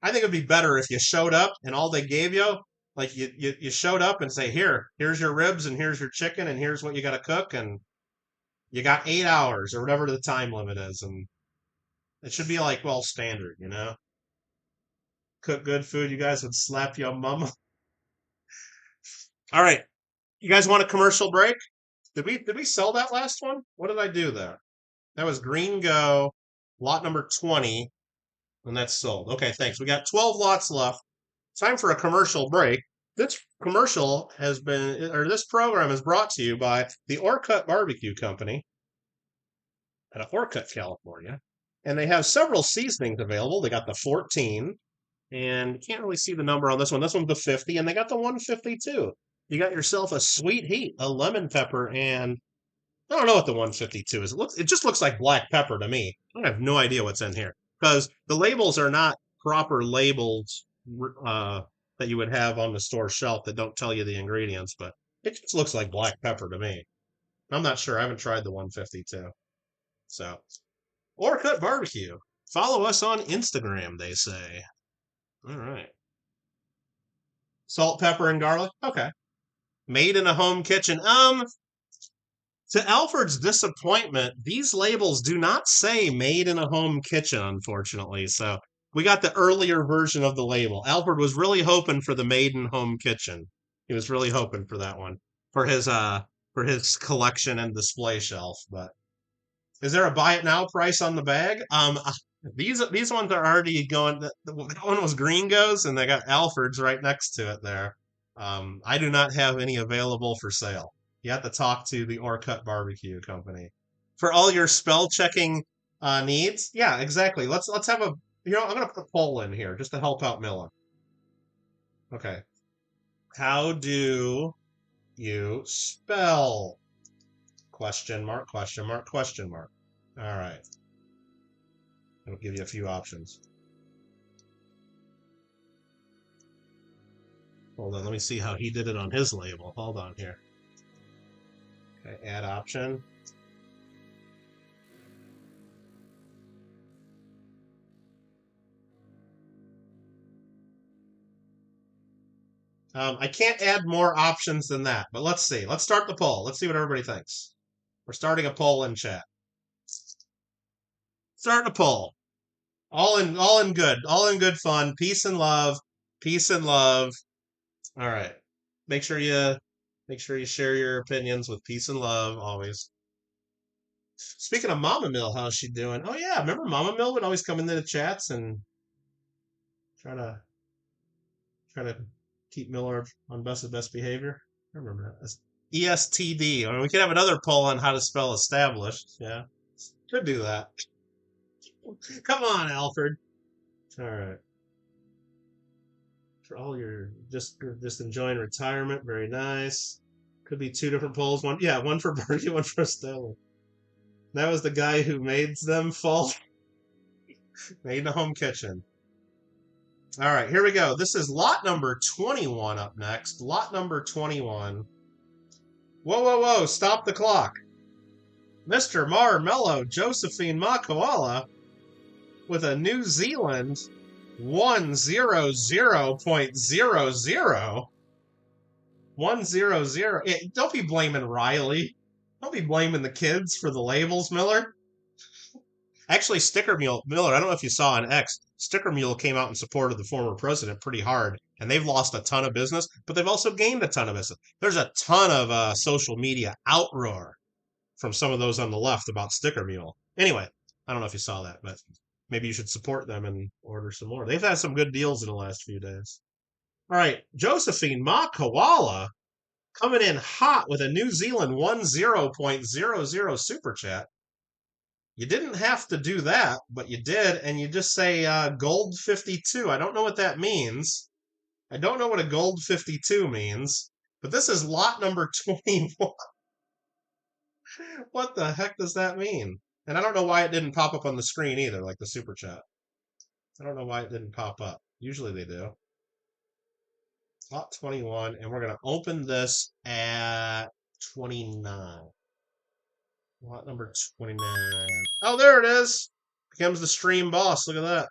I think it'd be better if you showed up and all they gave you, like you showed up and say, here's your ribs and here's your chicken and here's what you got to cook, and you got 8 hours or whatever the time limit is, and it should be like, well, standard, you know? Cook good food, you guys would slap your mama. All right. You guys want a commercial break? Did we sell that last one? What did I do there? That was Green Go, lot number 20, and that's sold. Okay, thanks. We got 12 lots left. Time for a commercial break. This this program is brought to you by the Orcutt Barbecue Company out of Orcutt, California. And they have several seasonings available. They got the 14, and you can't really see the number on this one. This one's the 50, and they got the 152. You got yourself a sweet heat, a lemon pepper, and I don't know what the 152 is. It just looks like black pepper to me. I have no idea what's in here because the labels are not proper labeled that you would have on the store shelf that don't tell you the ingredients, but it just looks like black pepper to me. I'm not sure. I haven't tried the 152. So, or Cut Barbecue. Follow us on Instagram, they say. All right. Salt, pepper, and garlic. Okay. Made in a home kitchen. To Alfred's disappointment, these labels do not say made in a home kitchen, unfortunately. So we got the earlier version of the label. Alfred was really hoping for the made in home kitchen. He was really hoping for that one for his collection and display shelf. But is there a buy it now price on the bag? These ones are already going. That one was Gringos, and they got Alfred's right next to it there. I do not have any available for sale. You have to talk to the Orcut Barbecue Company for all your spell checking needs. Yeah, exactly. Let's have a. I'm gonna put a poll in here just to help out Milla. Okay. How do you spell? Question mark, question mark, question mark. All right. I'll give you a few options. Hold on, let me see how he did it on his label. Hold on here. Okay, add option. I can't add more options than that, but let's see. Let's start the poll. Let's see what everybody thinks. We're starting a poll in chat. Starting a poll. All in good fun. Peace and love. Peace and love. All right. Make sure you share your opinions with peace and love always. Speaking of Mama Mill, how's she doing? Oh yeah, remember Mama Mill would always come into the chats and try to keep Miller on best behavior. I remember that. That's ESTD. I mean, we could have another poll on how to spell established. Yeah, could do that. Come on, Alfred. All right. For all your just enjoying retirement, very nice. Could be two different polls. One for Bertie, one for Stella. That was the guy who made them fall. Made in a home kitchen. All right, here we go. This is lot number 21 up next. Lot number 21. Whoa, stop the clock. Mr. Marmello Josephine Makoala with a New Zealand 100.00. 100. Don't be blaming Riley. Don't be blaming the kids for the labels, Miller. Actually, Miller, I don't know if you saw on X, Sticker Mule came out in support of the former president pretty hard, and they've lost a ton of business, but they've also gained a ton of business. There's a ton of social media outroar from some of those on the left about Sticker Mule. Anyway, I don't know if you saw that, but maybe you should support them and order some more. They've had some good deals in the last few days. All right, Josephine Ma Koala coming in hot with a New Zealand 10.00 super chat. You didn't have to do that, but you did, and you just say gold 52. I don't know what that means. I don't know what a gold 52 means, but this is lot number 21. What the heck does that mean? And I don't know why it didn't pop up on the screen either, like the super chat. I don't know why it didn't pop up. Usually they do. Lot 21, and we're going to open this at 29. Lot number 29. Oh, there it is. Becomes the stream boss. Look at that.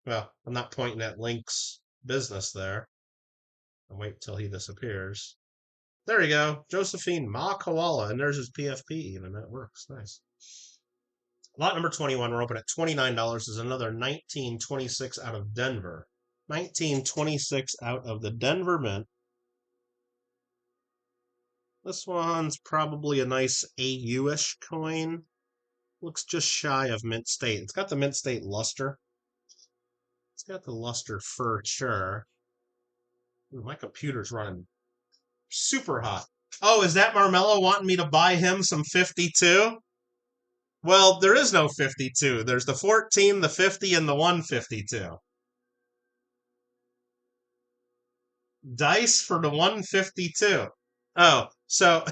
Well, I'm not pointing at Link's business there. I'll wait till he disappears. There you go. Josephine Ma Koala. And there's his PFP even. That works. Nice. Lot number 21. We're open at $29. Is another 1926 out of Denver. 1926 out of the Denver Mint. This one's probably a nice AU-ish coin. Looks just shy of Mint State. It's got the Mint State luster. It's got the luster for sure. Ooh, my computer's running super hot. Oh, is that Marmello wanting me to buy him some 52? Well, there is no 52. There's the 14, the 50, and the 152. Dice for the 152. Oh, so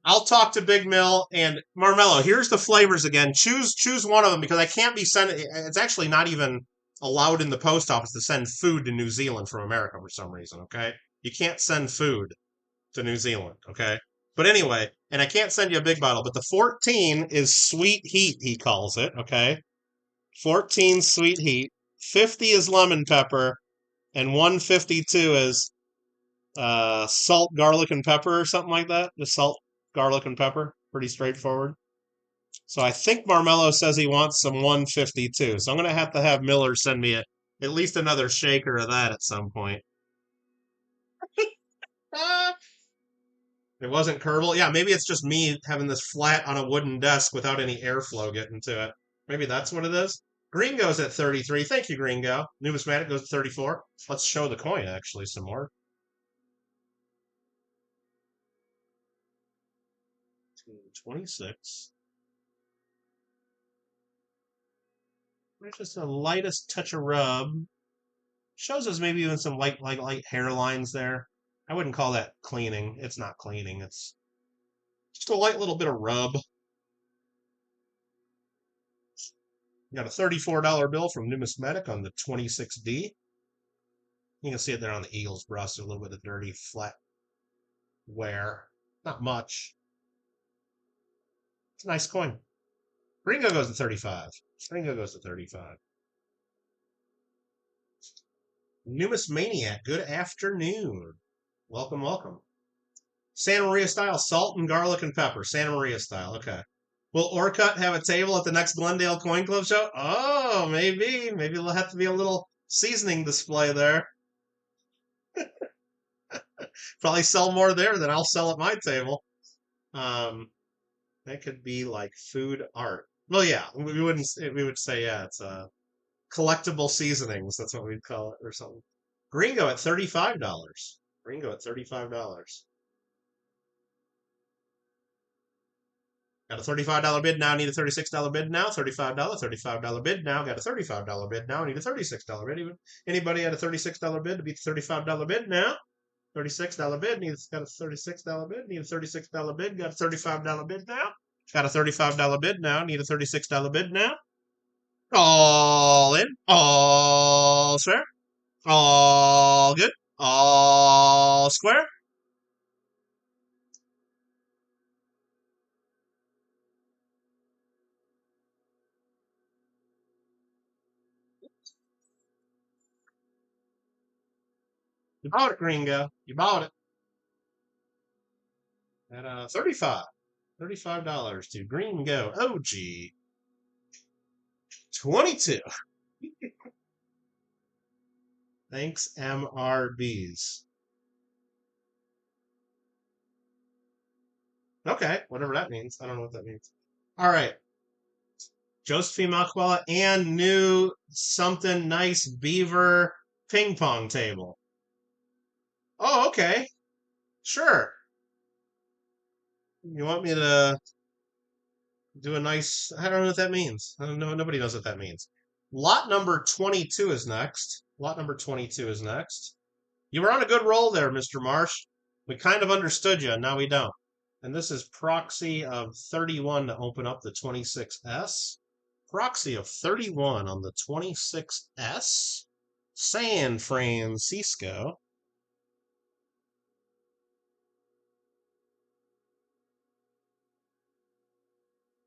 I'll talk to Big Mill and Marmello. Here's the flavors again. Choose one of them because I can't be sending. It's actually not even allowed in the post office to send food to New Zealand from America for some reason, okay? You can't send food to New Zealand, okay? But anyway, and I can't send you a big bottle, but the 14 is sweet heat, he calls it, okay? 14 sweet heat, 50 is lemon pepper, and 152 is salt, garlic, and pepper or something like that. Just salt, garlic, and pepper. Pretty straightforward. So I think Marmello says he wants some 152. So I'm going to have Miller send me at least another shaker of that at some point. It wasn't Kerbal. Yeah, maybe it's just me having this flat on a wooden desk without any airflow getting to it. Maybe that's what it is. Gringo's at 33. Thank you, Gringo. Numismatic goes to 34. Let's show the coin, actually, some more. 26. There's just the lightest touch of rub. Shows us maybe even some light hairlines there. I wouldn't call that cleaning. It's not cleaning. It's just a light little bit of rub. Got a $34 bill from Numismatic on the 26D. You can see it there on the Eagles brush. A little bit of dirty, flat wear. Not much. It's a nice coin. Gringo goes to 35. Gringo goes to 35. Numismaniac, good afternoon. Welcome, welcome. Santa Maria style, salt and garlic and pepper. Santa Maria style, okay. Will Orcutt have a table at the next Glendale Coin Club show? Oh, maybe. Maybe there'll have to be a little seasoning display there. Probably sell more there than I'll sell at my table. That could be like food art. Well, yeah, we would say, yeah, it's collectible seasonings. That's what we'd call it or something. Gringo at $35. Gringo at $35. Got a $35 bid now, need a $36 bid now, $35 bid now, got a $35 bid now, need a $36 bid. Anybody at a $36 bid to beat the $35 bid now? $36 bid, got a $36 bid, need a $36 bid, got a $35 bid now. Got a $35 bid now, need a $36 bid now. All in, all square, all good, all square. You bought it, Gringo. You bought it. At 35. $35 to Gringo OG. 22. Thanks, MRBs. Okay, whatever that means. I don't know what that means. All right. Josephine Makwela and new something nice beaver ping pong table. Oh, okay. Sure. You want me to do a nice, I don't know what that means. I don't know. Nobody knows what that means. Lot number 22 is next. Lot number 22 is next. You were on a good roll there, Mr. Marsh. We kind of understood you, and now we don't. And this is proxy of 31 to open up the 26S. Proxy of 31 on the 26S. San Francisco.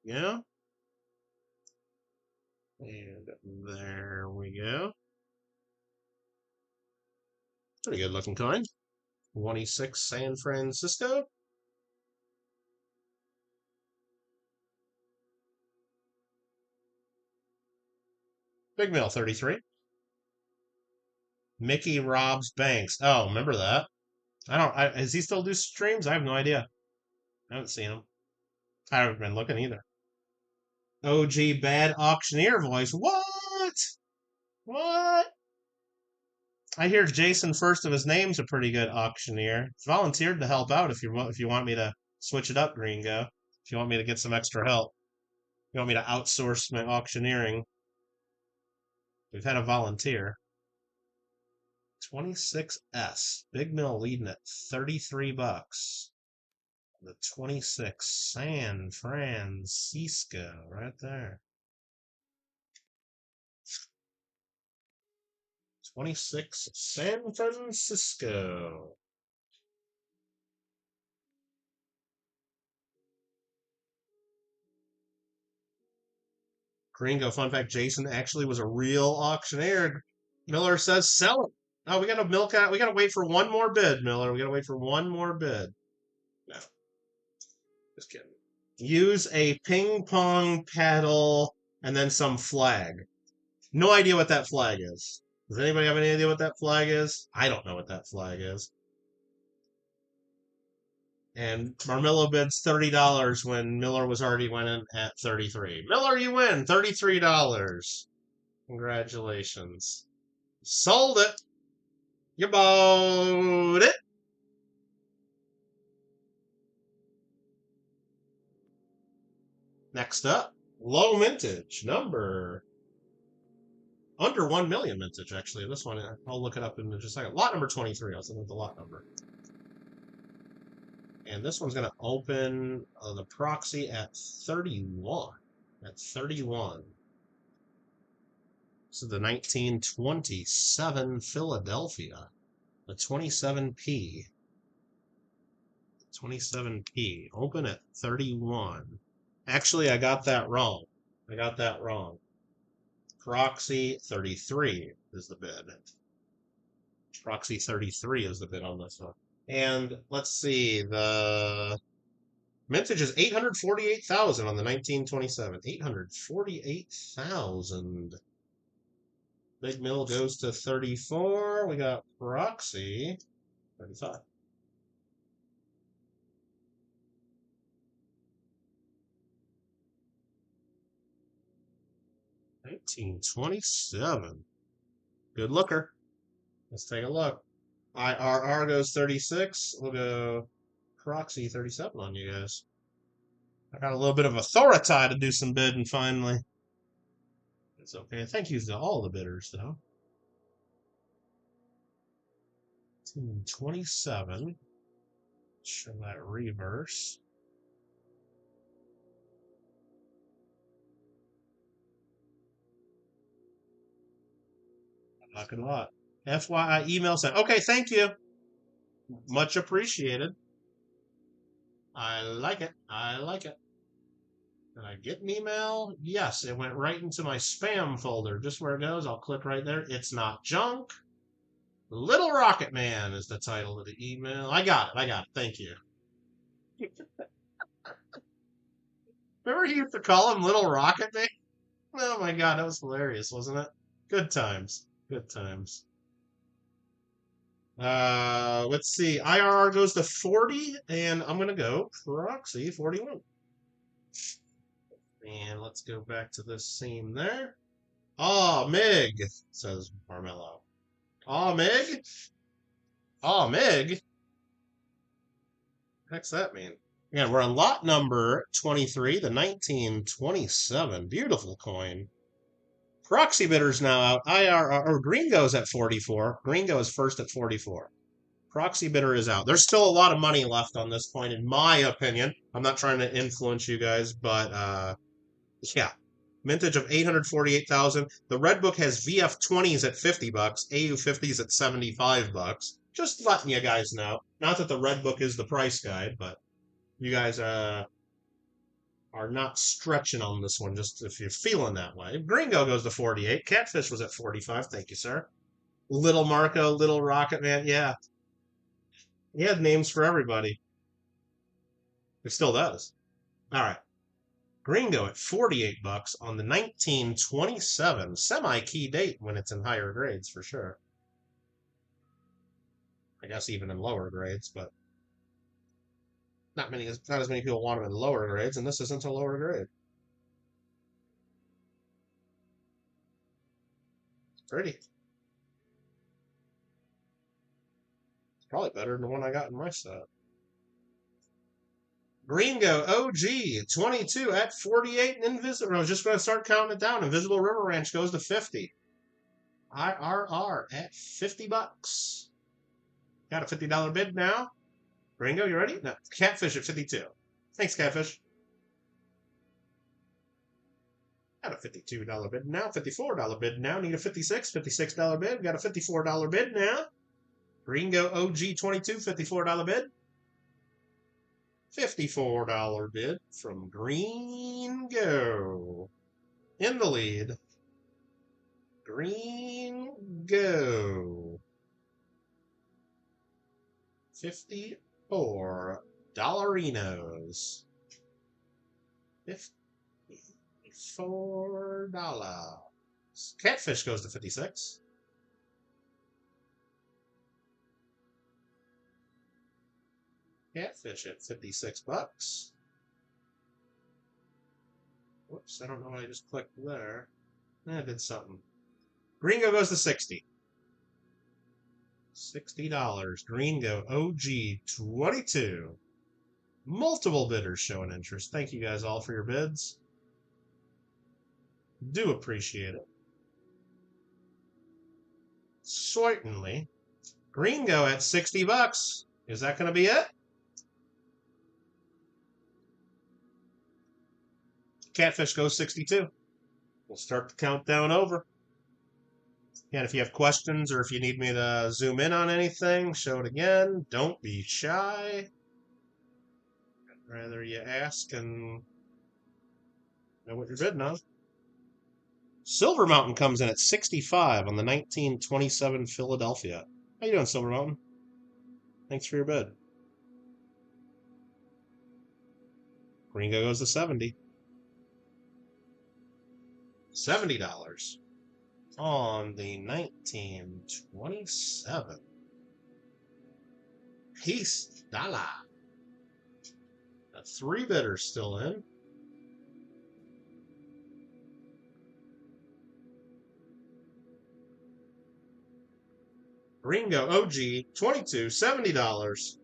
Yeah. And there we go. Pretty good looking coin. 26 San Francisco. Big Mill 33. Mickey Robs Banks. Oh, remember that? Does he still do streams? I have no idea. I haven't seen him. I haven't been looking either. OG bad auctioneer voice. What? What? I hear Jason First of his name's a pretty good auctioneer. He's volunteered to help out if you want me to switch it up, Gringo. If you want me to get some extra help. You want me to outsource my auctioneering. We've had a volunteer. 26S. Big Mill leading at 33 bucks. The 26 San Francisco right there. 26, San Francisco. Gringo, fun fact, Jason actually was a real auctioneer. Miller says sell it. Oh, we gotta milk out. We gotta wait for one more bid, Miller. We gotta wait for one more bid. No, just kidding. Use a ping pong paddle and then some flag. No idea what that flag is. Does anybody have any idea what that flag is? I don't know what that flag is. And Marmillo bids $30 when Miller was already winning at 33. Miller, you win $33. Congratulations. Sold it. You bought it. Next up, low mintage number. Under 1 million mintage, actually. This one, I'll look it up in just a second. Lot number 23. I was looking at the lot number. And this one's going to open the proxy at 31. At 31. This is the 1927 Philadelphia. The 27P. 27P. Open at 31. Actually, I got that wrong. Proxy 33 is the bid. Proxy 33 is the bid on this one. And let's see, the mintage is 848,000 on the 1927. 848,000. Big mill goes to 34. We got proxy 35. $1927. Good looker. Let's take a look. IRR goes 36. We'll go proxy 37 on you guys. I got a little bit of authority to do some bidding finally. It's okay. Thank you to all the bidders, though. 27. Show that reverse. Talking a lot. FYI email sent. Okay, thank you. Much appreciated. I like it. Did I get an email? Yes, it went right into my spam folder. Just where it goes, I'll click right there. It's not junk. Little Rocket Man is the title of the email. I got it. Thank you. Remember he used to call him Little Rocket Man? Oh my God, that was hilarious, wasn't it? Good times. Let's see. IRR goes to 40, and I'm gonna go proxy 41. And let's go back to this scene there. Aw, Mig, says Marmello. Aw, Mig? Aw, Mig? What's that mean? Again, we're on lot number 23, the 1927. Beautiful coin. Proxy bidders now out. IRR, or Gringo's at 44. Gringo is first at 44. Proxy bidder is out. There's still a lot of money left on this coin, in my opinion. I'm not trying to influence you guys, but yeah. Mintage of 848,000. The red book has VF20s at $50, AU50s at $75. Just letting you guys know. Not that the red book is the price guide, but you guys are not stretching on this one, just if you're feeling that way. Gringo goes to 48. Catfish was at 45. Thank you, sir. Little Marco, Little Rocket Man. Yeah. He had names for everybody. It still does. All right. Gringo at $48 on the 1927 semi-key date when it's in higher grades for sure. I guess even in lower grades, but not as many people want them in lower grades, and this isn't a lower grade. It's pretty. It's probably better than the one I got in my set. Gringo OG 22 at 48 and Invisible. I was just going to start counting it down. Invisible River Ranch goes to 50. IRR at $50. Got a $50 bid now. Gringo, you ready? No. Catfish at 52. Thanks, Catfish. Got a $52 bid now, $54 bid now. Need a $56 bid. Got a $54 bid now. Gringo OG 22, $54 bid. $54 bid from Gringo. In the lead. Gringo. $54. $54. Catfish goes to 56. Catfish at 56 bucks. Whoops, I don't know what I just clicked there. I did something. Gringo goes to 60. $60. Gringo OG 22. Multiple bidders showing interest. Thank you guys all for your bids. Do appreciate it. Certainly. Gringo at 60 bucks. Is that going to be it? Catfish goes 62. We'll start the countdown over. And if you have questions or if you need me to zoom in on anything, show it again. Don't be shy. I'd rather you ask and know what you're bidding on. Silver Mountain comes in at 65 on the 1927 Philadelphia. How you doing, Silver Mountain? Thanks for your bid. Gringo goes to 70. $70 on the 1927 Peace Dollar. Got 3 bidders still in. Gringo OG 22, $70.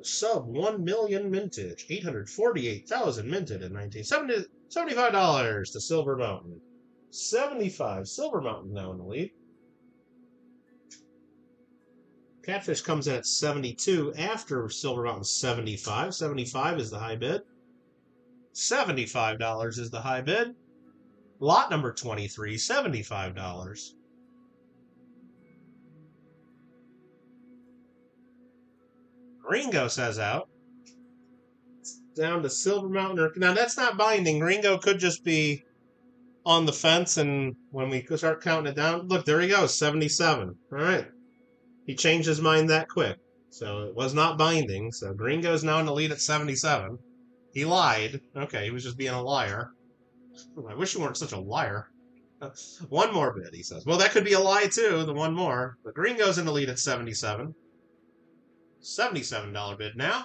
Sub 1 million mintage, 848,000 minted in 1970. $75 to Silver Mountain. 75. Silver Mountain now in the lead. Catfish comes in at 72 after Silver Mountain 75. 75 is the high bid. $75 is the high bid. Lot number 23, $75. Gringo says out. Down to Silver Mountain. Now, that's not binding. Gringo could just be on the fence, and when we start counting it down, look, there he goes, 77. All right. He changed his mind that quick. So it was not binding. So Gringo's now in the lead at 77. He lied. Okay, he was just being a liar. I wish you weren't such a liar. One more bid, he says. Well, that could be a lie, too, the one more. But Gringo's in the lead at 77. $77 bid now.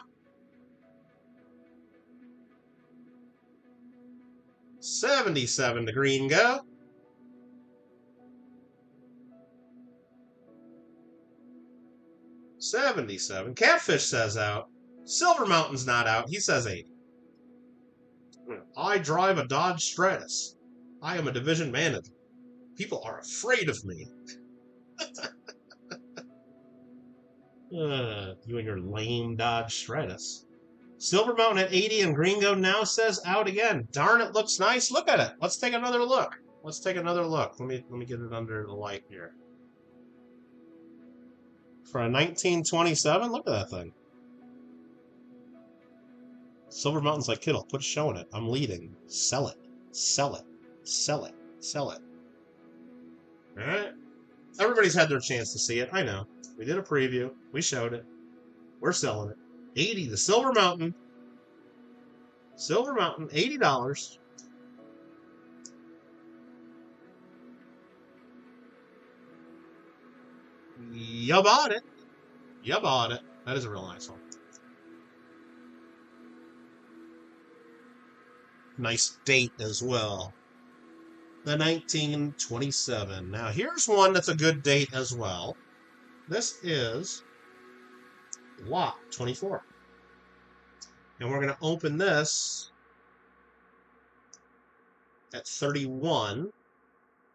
$77 to Gringo. $77. Catfish says out. Silver Mountain's not out. He says 80. I drive a Dodge Stratus. I am a division manager. People are afraid of me. You and your lame Dodge Stratus. Silver Mountain at 80 and Gringo now says out again. Darn, it looks nice. Look at it. Let's take another look. Let's take another look. Let me get it under the light here. For a 1927, look at that thing. Silver Mountain's like Kittle. Quit showing it. I'm leading. Sell it. Sell it. Sell it. Sell it. All right. Everybody's had their chance to see it. I know. We did a preview. We showed it. We're selling it. 80. The Silver Mountain. Silver Mountain. $80. You bought it. You bought it. That is a real nice one. Nice date as well. The 1927. Now, here's one that's a good date as well. This is lot 24. And we're going to open this at 31.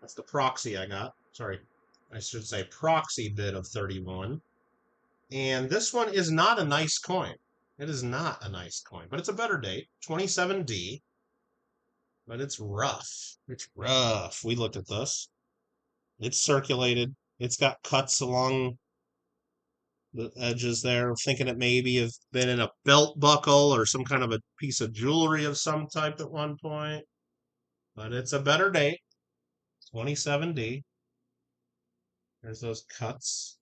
That's the proxy I got. Sorry, I should say proxy bid of 31. And this one is not a nice coin. It is not a nice coin, but it's a better date. 27D. But it's rough. It's rough. We looked at this. It's circulated. It's got cuts along the edges there, thinking it maybe have been in a belt buckle or some kind of a piece of jewelry of some type at one point. But it's a better date. 27D. There's those cuts.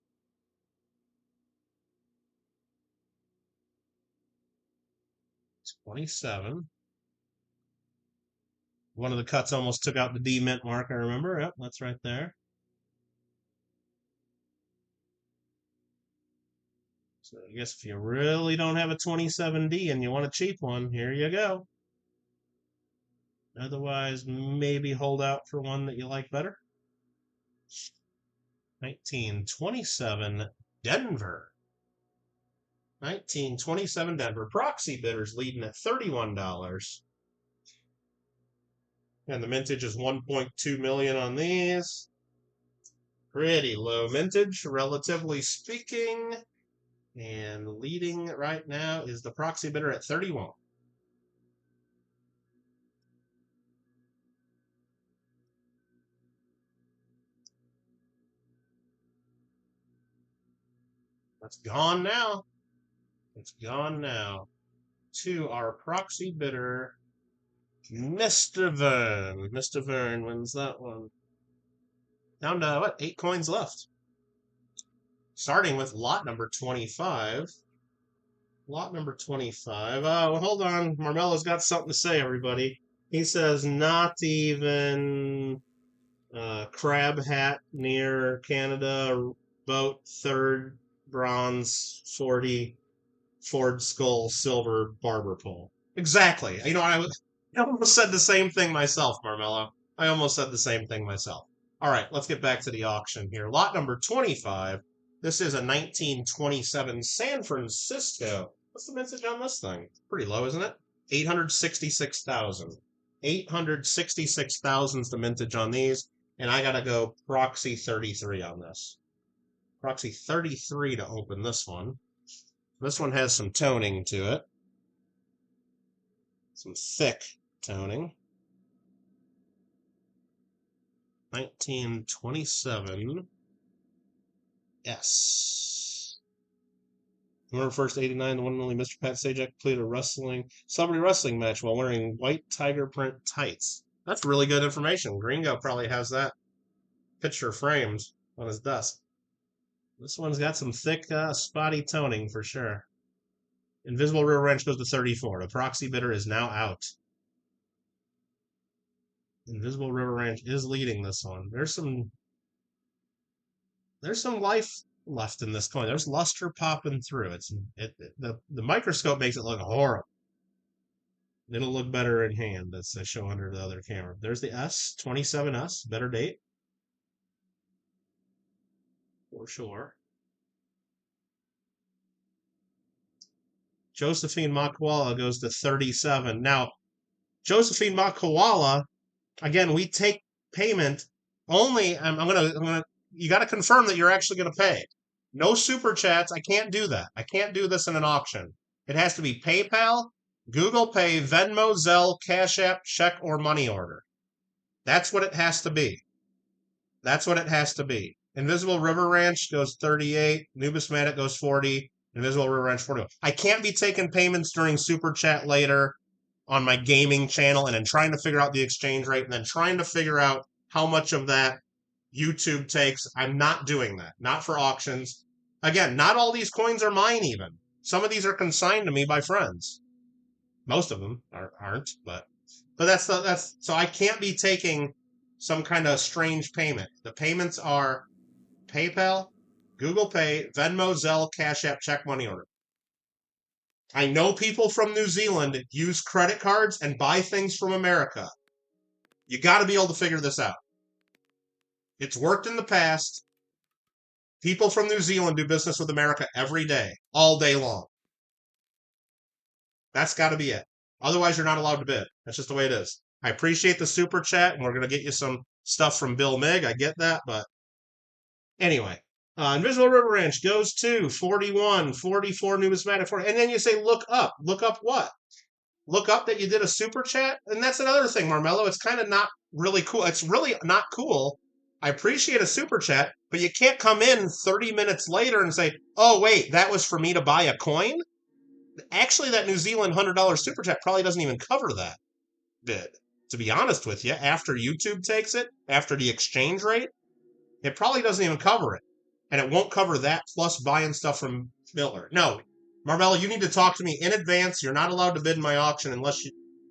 It's 27. One of the cuts almost took out the D mint mark, I remember. Yep, that's right there. So I guess if you really don't have a 27D and you want a cheap one, here you go. Otherwise, maybe hold out for one that you like better. 1927 Denver. 1927 Denver. Proxy bidders leading at $31. And the mintage is 1.2 million on these. Pretty low mintage, relatively speaking. And leading right now is the proxy bidder at 31. That's gone now. It's gone now. To our proxy bidder, Mr. Vern. Mr. Vern wins that one. Down to what? 8 coins left. Starting with lot number 25. Lot number 25. Oh, hold on. Marmella's got something to say, everybody. He says not even crab hat near Canada, boat third, bronze 40, Ford skull, silver, barber pole. Exactly. You know, I almost said the same thing myself, Marmella. I almost said the same thing myself. All right, let's get back to the auction here. Lot number 25. This is a 1927 San Francisco. What's the mintage on this thing? Pretty low, isn't it? 866,000. 866,000 is the mintage on these, and I gotta go proxy 33 on this. Proxy 33 to open this one. This one has some toning to it. Some thick toning. 1927 S. November 1st, 89, the one and only Mr. Pat Sajak completed a celebrity wrestling match while wearing white tiger print tights. That's really good information. Gringo probably has that picture framed on his desk. This one's got some thick, spotty toning for sure. Invisible River Ranch goes to 34. The proxy bidder is now out. Invisible River Ranch is leading this one. There's some life left in this coin. There's luster popping through. The microscope makes it look horrible. It'll look better in hand, as I show under the other camera. There's the S, 27S, better date. For sure. Josephine Makwala goes to 37. Now, Josephine Makwala, again, we take payment only. You got to confirm that you're actually going to pay. No super chats. I can't do that. I can't do this in an auction. It has to be PayPal, Google Pay, Venmo, Zelle, Cash App, check, or money order. That's what it has to be. That's what it has to be. Invisible River Ranch goes 38. Numismatic goes 40. Invisible River Ranch 41. I can't be taking payments during Super Chat later on my gaming channel and then trying to figure out the exchange rate and then trying to figure out how much of that YouTube takes. I'm not doing that. Not for auctions. Again, not all these coins are mine even. Some of these are consigned to me by friends. Most of them aren't, but that's so I can't be taking some kind of strange payment. The payments are PayPal, Google Pay, Venmo, Zelle, Cash App, check, money order. I know people from New Zealand use credit cards and buy things from America. You got to be able to figure this out. It's worked in the past. People from New Zealand do business with America every day, all day long. That's got to be it. Otherwise, you're not allowed to bid. That's just the way it is. I appreciate the super chat, and we're going to get you some stuff from Bill Mig. I get that, but anyway, Invisible River Ranch goes to 41, 44 numismatic 40. And then you say, look up. Look up what? Look up that you did a super chat? And that's another thing, Marmello. It's kind of not really cool. It's really not cool. I appreciate a super chat, but you can't come in 30 minutes later and say, oh, wait, that was for me to buy a coin? Actually, that New Zealand $100 super chat probably doesn't even cover that bid. To be honest with you, after YouTube takes it, after the exchange rate, it probably doesn't even cover it. And it won't cover that plus buying stuff from Miller. No, Marmello, you need to talk to me in advance. You're not allowed to bid in my auction unless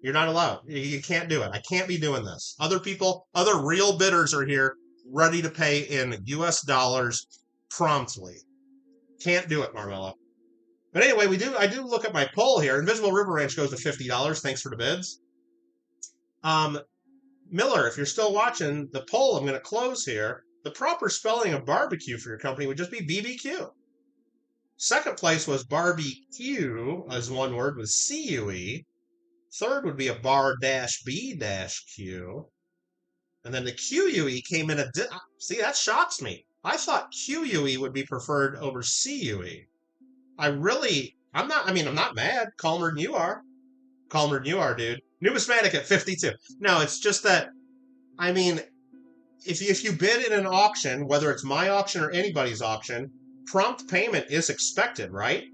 you're not allowed. You can't do it. I can't be doing this. Other people, other real bidders are here ready to pay in US dollars promptly. Can't do it, Marmello. But anyway, I do look at my poll here. Invisible River Ranch goes to $50. Thanks for the bids. Miller, if you're still watching the poll, I'm going to close here. The proper spelling of barbecue for your company would just be BBQ. Second place was barbecue, as one word, with CUE. Third would be a bar-B-Q. And then the QUE came in see, that shocks me. I thought QUE would be preferred over CUE. I'm not mad. Calmer than you are. Calmer than you are, dude. Numismatic at 52. No, it's just that, if you bid in an auction, whether it's my auction or anybody's auction, prompt payment is expected, right?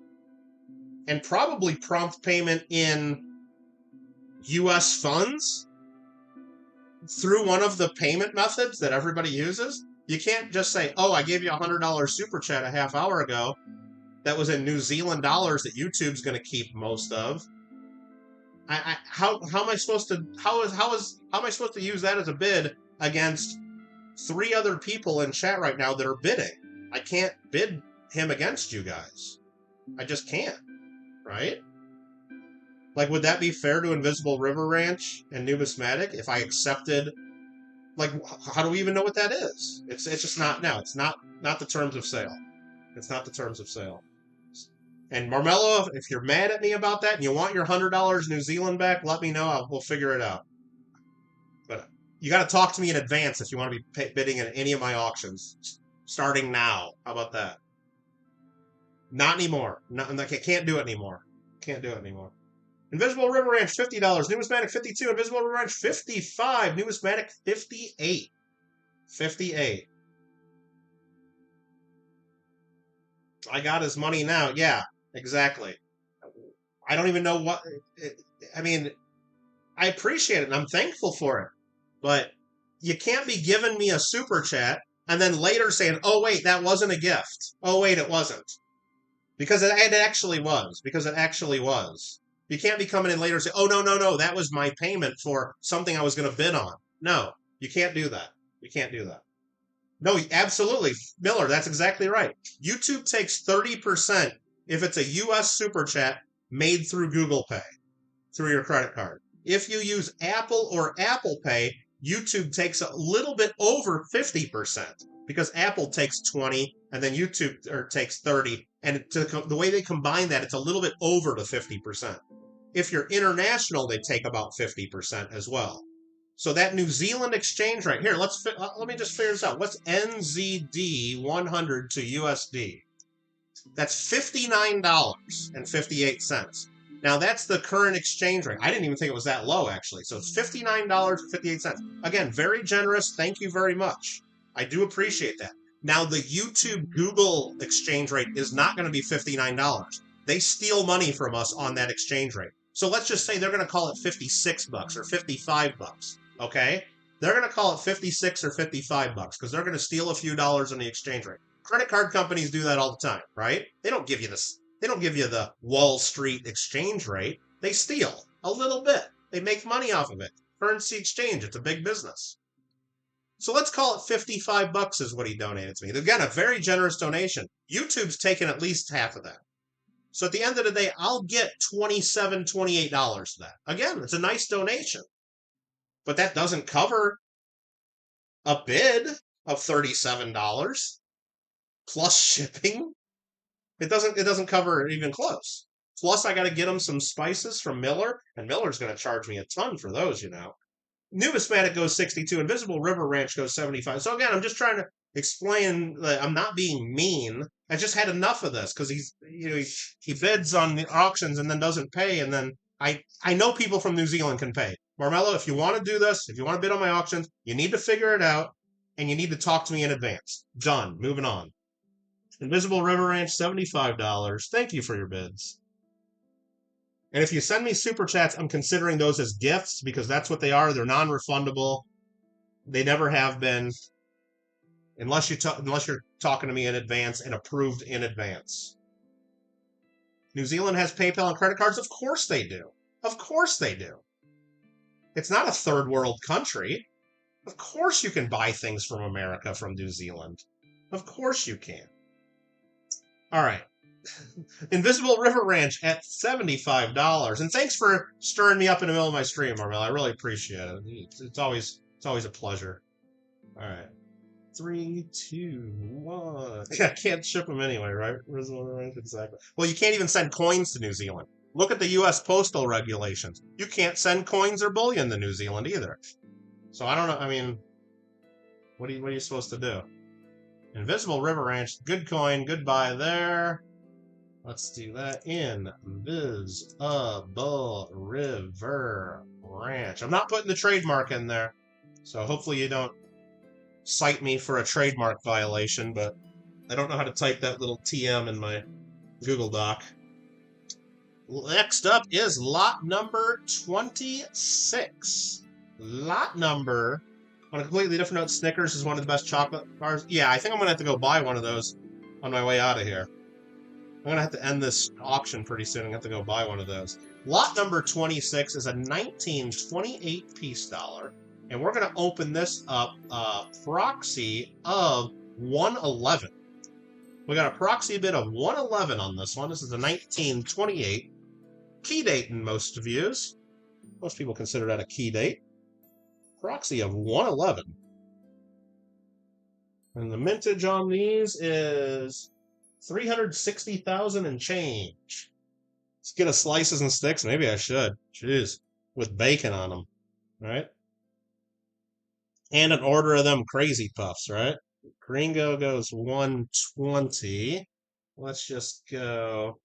And probably prompt payment in U.S. funds through one of the payment methods that everybody uses. You can't just say, oh, I gave you a $100 super chat a half hour ago that was in New Zealand dollars that YouTube's going to keep most of. How am I supposed to use that as a bid against 3 other people in chat right now that are bidding? I can't bid him against you guys. I just can't, right? Like, would that be fair to Invisible River Ranch and Numismatic if I accepted? Like, how do we even know what that is? It's just not now. It's not the terms of sale. It's not the terms of sale. And Marmello, if you're mad at me about that and you want your $100 New Zealand back, let me know. We'll figure it out. But you got to talk to me in advance if you want to be bidding in any of my auctions, starting now. How about that? Not anymore. I can't do it anymore. Can't do it anymore. Invisible River Ranch, $50. Numismatic, 52. Invisible River Ranch, 55. Numismatic, 58. 58. I got his money now. Yeah, exactly. I don't even know what... I appreciate it, and I'm thankful for it. But you can't be giving me a super chat and then later saying, oh, wait, that wasn't a gift. Oh, wait, it wasn't. Because it actually was. Because it actually was. You can't be coming in later and say, oh, no, that was my payment for something I was going to bid on. No, you can't do that. You can't do that. No, absolutely. Miller, that's exactly right. YouTube takes 30% if it's a U.S. super chat made through Google Pay, through your credit card. If you use Apple or Apple Pay, YouTube takes a little bit over 50% because Apple takes 20 and then YouTube takes 30. And the way they combine that, it's a little bit over the 50%. If you're international, they take about 50% as well. So that New Zealand exchange rate, here, let me just figure this out. What's NZD 100 to USD? That's $59.58. Now, that's the current exchange rate. I didn't even think it was that low, actually. So it's $59.58. Again, very generous. Thank you very much. I do appreciate that. Now, the YouTube Google exchange rate is not going to be $59. They steal money from us on that exchange rate. So let's just say they're going to call it $56 or $55. Okay? They're going to call it $56 or $55 because they're going to steal a few dollars on the exchange rate. Credit card companies do that all the time, right? They don't give you this. They don't give you the Wall Street exchange rate. They steal a little bit. They make money off of it. Currency exchange. It's a big business. So let's call it $55 is what he donated to me. Again, a very generous donation. YouTube's taken at least half of that. So at the end of the day, I'll get $27, $28 for that. Again, it's a nice donation. But that doesn't cover a bid of $37 plus shipping. It doesn't cover even close. Plus, I got to get them some spices from Miller, and Miller's going to charge me a ton for those, you know. Numismatic goes 62. Invisible River Ranch goes 75. So again, I'm just trying to, explain that I'm not being mean. I just had enough of this because he bids on the auctions and then doesn't pay, and then I know people from New Zealand can pay. Marmello, if you want to do this, if you want to bid on my auctions, you need to figure it out, and you need to talk to me in advance. Done. Moving on. Invisible River Ranch, $75. Thank you for your bids. And if you send me super chats, I'm considering those as gifts because that's what they are. They're non-refundable. They never have been, unless you're talking to me in advance and approved in advance. New Zealand has PayPal and credit cards. Of course they do. Of course they do. It's not a third world country. Of course you can buy things from America from New Zealand. Of course you can. All right. Invisible River Ranch at $75. And thanks for stirring me up in the middle of my stream, Marmel. I really appreciate it. It's always a pleasure. All right. 3, 2, 1. I can't ship them anyway, right? Invisible River Ranch, exactly. Well, you can't even send coins to New Zealand. Look at the U.S. postal regulations. You can't send coins or bullion to New Zealand either. So I don't know. I mean, what are you supposed to do? Invisible River Ranch, good coin, goodbye there. Let's do that. Invisible River Ranch. I'm not putting the trademark in there, so hopefully you don't cite me for a trademark violation, but I don't know how to type that little TM in my Google Doc. Next up is lot number 26. Lot number, on a completely different note, Snickers is one of the best chocolate bars. Yeah, I think I'm going to have to go buy one of those on my way out of here. I'm going to have to end this auction pretty soon and have to go buy one of those. Lot number 26 is a 1928 peace dollar. And we're going to open this up proxy of 111. We got a proxy bid of 111 on this one. This is a 1928 key date in most views. Most people consider that a key date. Proxy of 111. And the mintage on these is 360,000 and change. Let's get a slices and sticks. Maybe I should. Jeez. With bacon on them. Right? And an order of them crazy puffs, right? Gringo goes 120. Let's just go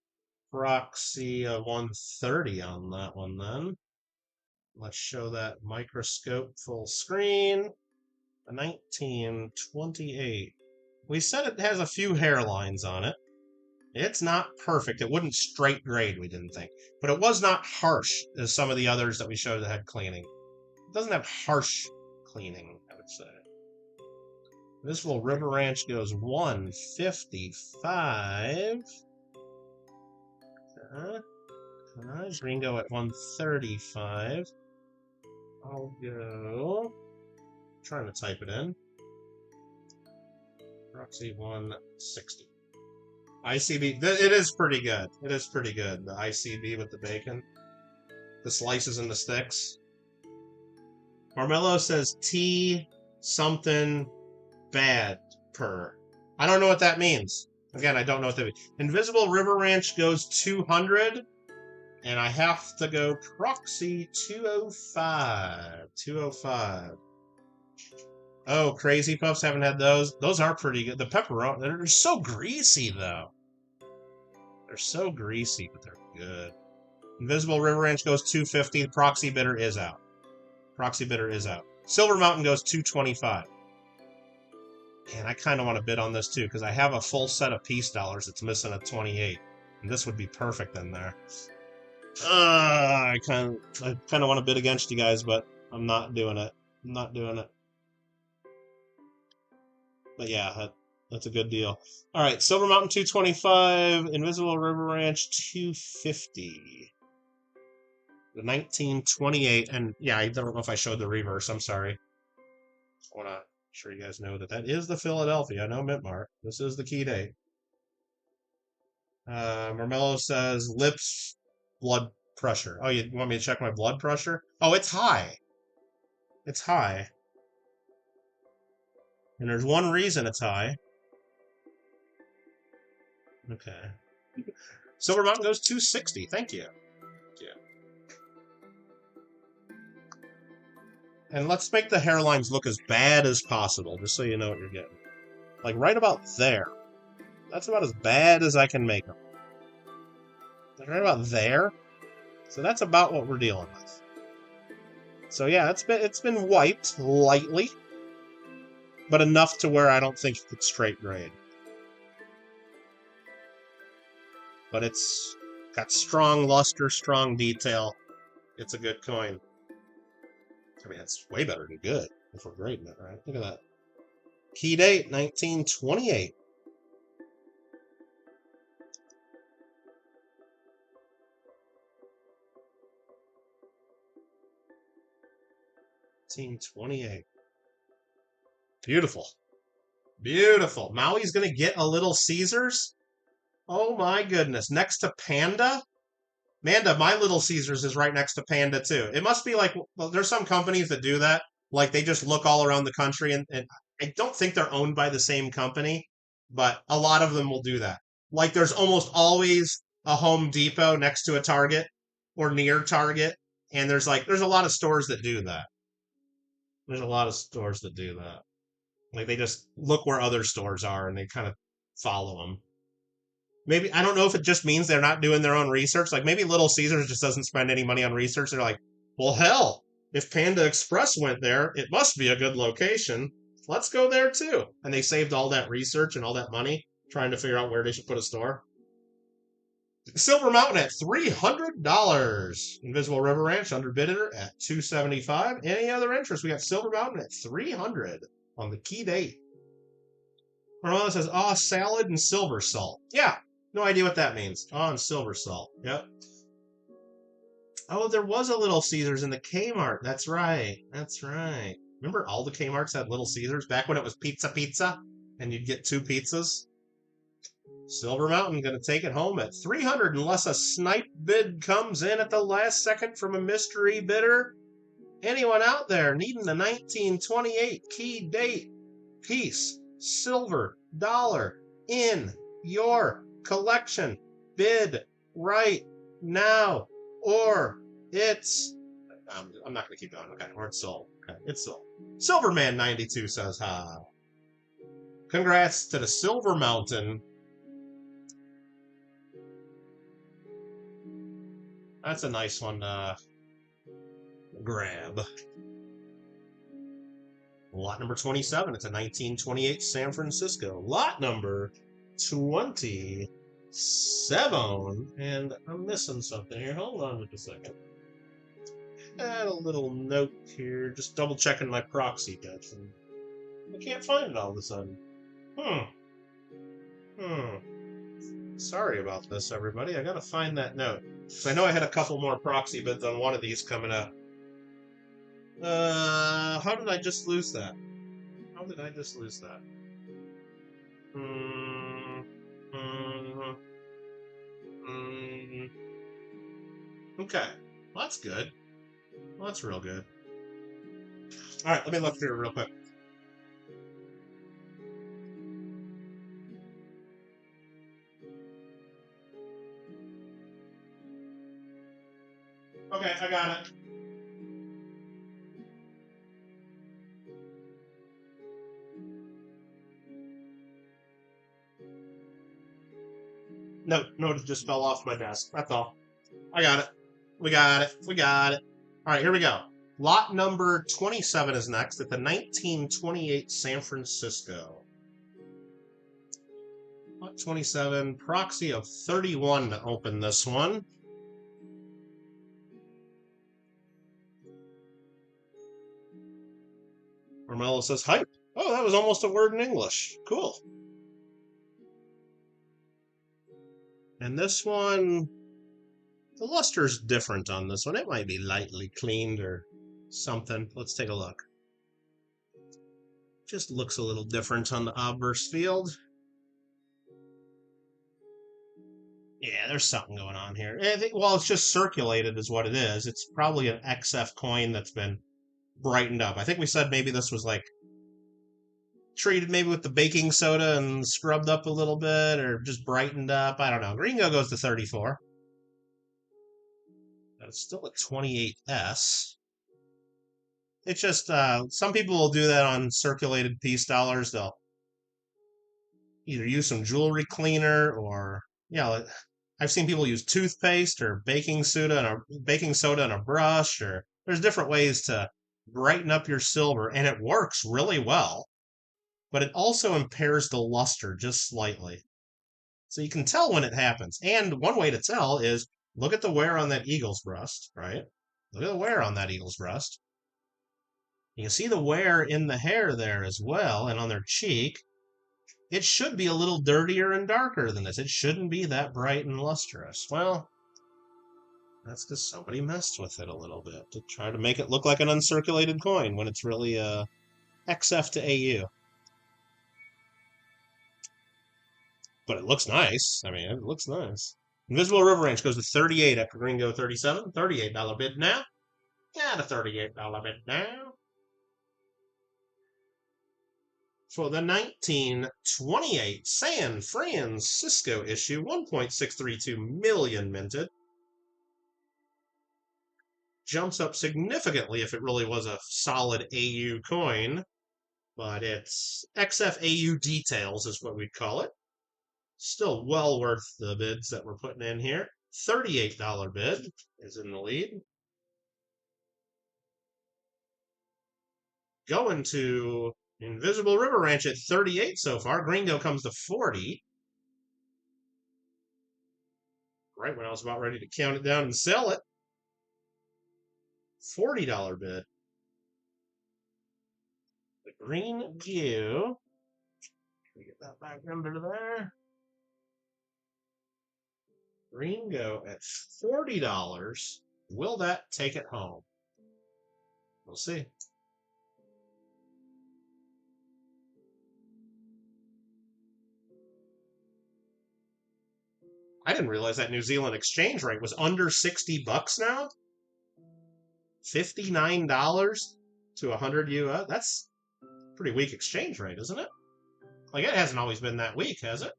proxy of 130 on that one then. Let's show that microscope full screen. A 1928. We said it has a few hairlines on it. It's not perfect. It wouldn't straight grade, we didn't think. But it was not harsh as some of the others that we showed that had cleaning. It doesn't have harsh cleaning, I would say. Invisible River Ranch goes 155. Gringo at 135. I'll go. I'm trying to type it in. Proxy 160. ICB. It is pretty good. It is pretty good. The ICB with the bacon. The slices and the sticks. Marmello says T something bad per. I don't know what that means. Again, I don't know what that means. Invisible River Ranch goes 200. And I have to go proxy 205. 205. Oh, Crazy Puffs, haven't had those. Those are pretty good. The pepperoni, they're so greasy, though. They're so greasy, but they're good. Invisible River Ranch goes 250. Proxy bidder is out. Proxy bidder is out. Silver Mountain goes 225. And I kind of want to bid on this, too, because I have a full set of peace dollars that's missing a 28. And this would be perfect in there. I kind of want to bid against you guys, but I'm not doing it. I'm not doing it. But yeah, that's a good deal. All right, Silver Mountain 225, Invisible River Ranch 250. The 1928, and yeah, I don't know if I showed the reverse. I'm sorry. I want to make sure you guys know that is the Philadelphia. No Mint Mart. This is the key date. Marmello says lips. Blood pressure. Oh, you want me to check my blood pressure? Oh, it's high. It's high. And there's one reason it's high. Okay. Silver Mountain goes 260. Thank you. Yeah. And let's make the hairlines look as bad as possible, just so you know what you're getting. Like right about there. That's about as bad as I can make them. Like right about there. So that's about what we're dealing with. So yeah, it's been wiped lightly, but enough to where I don't think it's straight grade. But it's got strong luster, strong detail. It's a good coin. I mean, it's way better than good if we're grading it, right? Look at that. Key date, 1928. Beautiful. Beautiful. Maui's going to get a Little Caesars. Oh my goodness. Next to Panda. Manda, my Little Caesars is right next to Panda too. It must be like, well, there's some companies that do that. Like they just look all around the country and I don't think they're owned by the same company, but a lot of them will do that. Like there's almost always a Home Depot next to a Target or near Target. And there's a lot of stores that do that. There's a lot of stores that do that. Like they just look where other stores are and they kind of follow them. Maybe I don't know if it just means they're not doing their own research. Like maybe Little Caesars just doesn't spend any money on research. They're like, well, hell, if Panda Express went there, it must be a good location. Let's go there too. And they saved all that research and all that money trying to figure out where they should put a store. Silver Mountain at $300. Invisible River Ranch underbidder at $275. Any other interest? We got Silver Mountain at $300 on the key date. Carmela says, "Oh, salad and silver salt." Yeah, no idea what that means. Oh, and silver salt. Yep. Oh, there was a Little Caesars in the Kmart. That's right. That's right. Remember all the Kmarts had Little Caesars back when it was pizza, and you'd get 2 pizzas? Silver Mountain going to take it home at $300 unless a snipe bid comes in at the last second from a mystery bidder. Anyone out there needing the 1928 key date piece, silver dollar in your collection? Bid right now, or it's... I'm not going to keep going. Okay, or it's sold. Okay, it's sold. Silverman92 says, "Ha. Congrats to the Silver Mountain." That's a nice one to grab. Lot number 27. It's a 1928 San Francisco. Lot number 27. And I'm missing something here. Hold on just a second. Add a little note here. Just double checking my proxy bits. And I can't find it all of a sudden. Sorry about this, everybody. I gotta find that note. Because I know I had a couple more proxy bids on one of these coming up. How did I just lose that? How did I just lose that? Okay. Well, that's good. Well, that's real good. Alright, let me look through it real quick. Okay, I got it. No, it just fell off my desk. That's all. I got it. We got it. All right, here we go. Lot number 27 is next at the 1928 San Francisco. Lot 27, proxy of 31 to open this one. Carmelo says, "Hype." Oh, that was almost a word in English. Cool. And this one, the luster's different on this one. It might be lightly cleaned or something. Let's take a look. Just looks a little different on the obverse field. Yeah, there's something going on here. Well, it's just circulated is what it is. It's probably an XF coin that's been brightened up. I think we said maybe this was like treated maybe with the baking soda and scrubbed up a little bit or just brightened up. I don't know. Gringo goes to 34. That's still a 28S. It's just some people will do that on circulated peace dollars. They'll either use some jewelry cleaner or, yeah, I've seen people use toothpaste or baking soda and a brush, or there's different ways to brighten up your silver, and it works really well, but it also impairs the luster just slightly. So you can tell when it happens. And one way to tell is look at the wear on that eagle's breast, right? Look at the wear on that eagle's breast. You can see the wear in the hair there as well, and on their cheek. It should be a little dirtier and darker than this. It shouldn't be that bright and lustrous. Well, that's because somebody messed with it a little bit to try to make it look like an uncirculated coin when it's really XF to AU. But it looks nice. I mean, it looks nice. Invisible River Ranch goes to 38 after Gringo 37. $38 bid now. Yeah, a $38 bid now. For the 1928 San Francisco issue, 1.632 million minted. Jumps up significantly if it really was a solid AU coin, but it's XFAU details is what we'd call it. Still well worth the bids that we're putting in here. $38 bid is in the lead. Going to Invisible River Ranch at 38 so far. Gringo comes to 40. Right when I was about ready to count it down and sell it. $40 bid. The green view. Can we get that back under there? Gringo at $40. Will that take it home? We'll see. I didn't realize that New Zealand exchange rate was under $60 now. $59 to 100 US. That's a pretty weak exchange rate, isn't it? Like, it hasn't always been that weak, has it?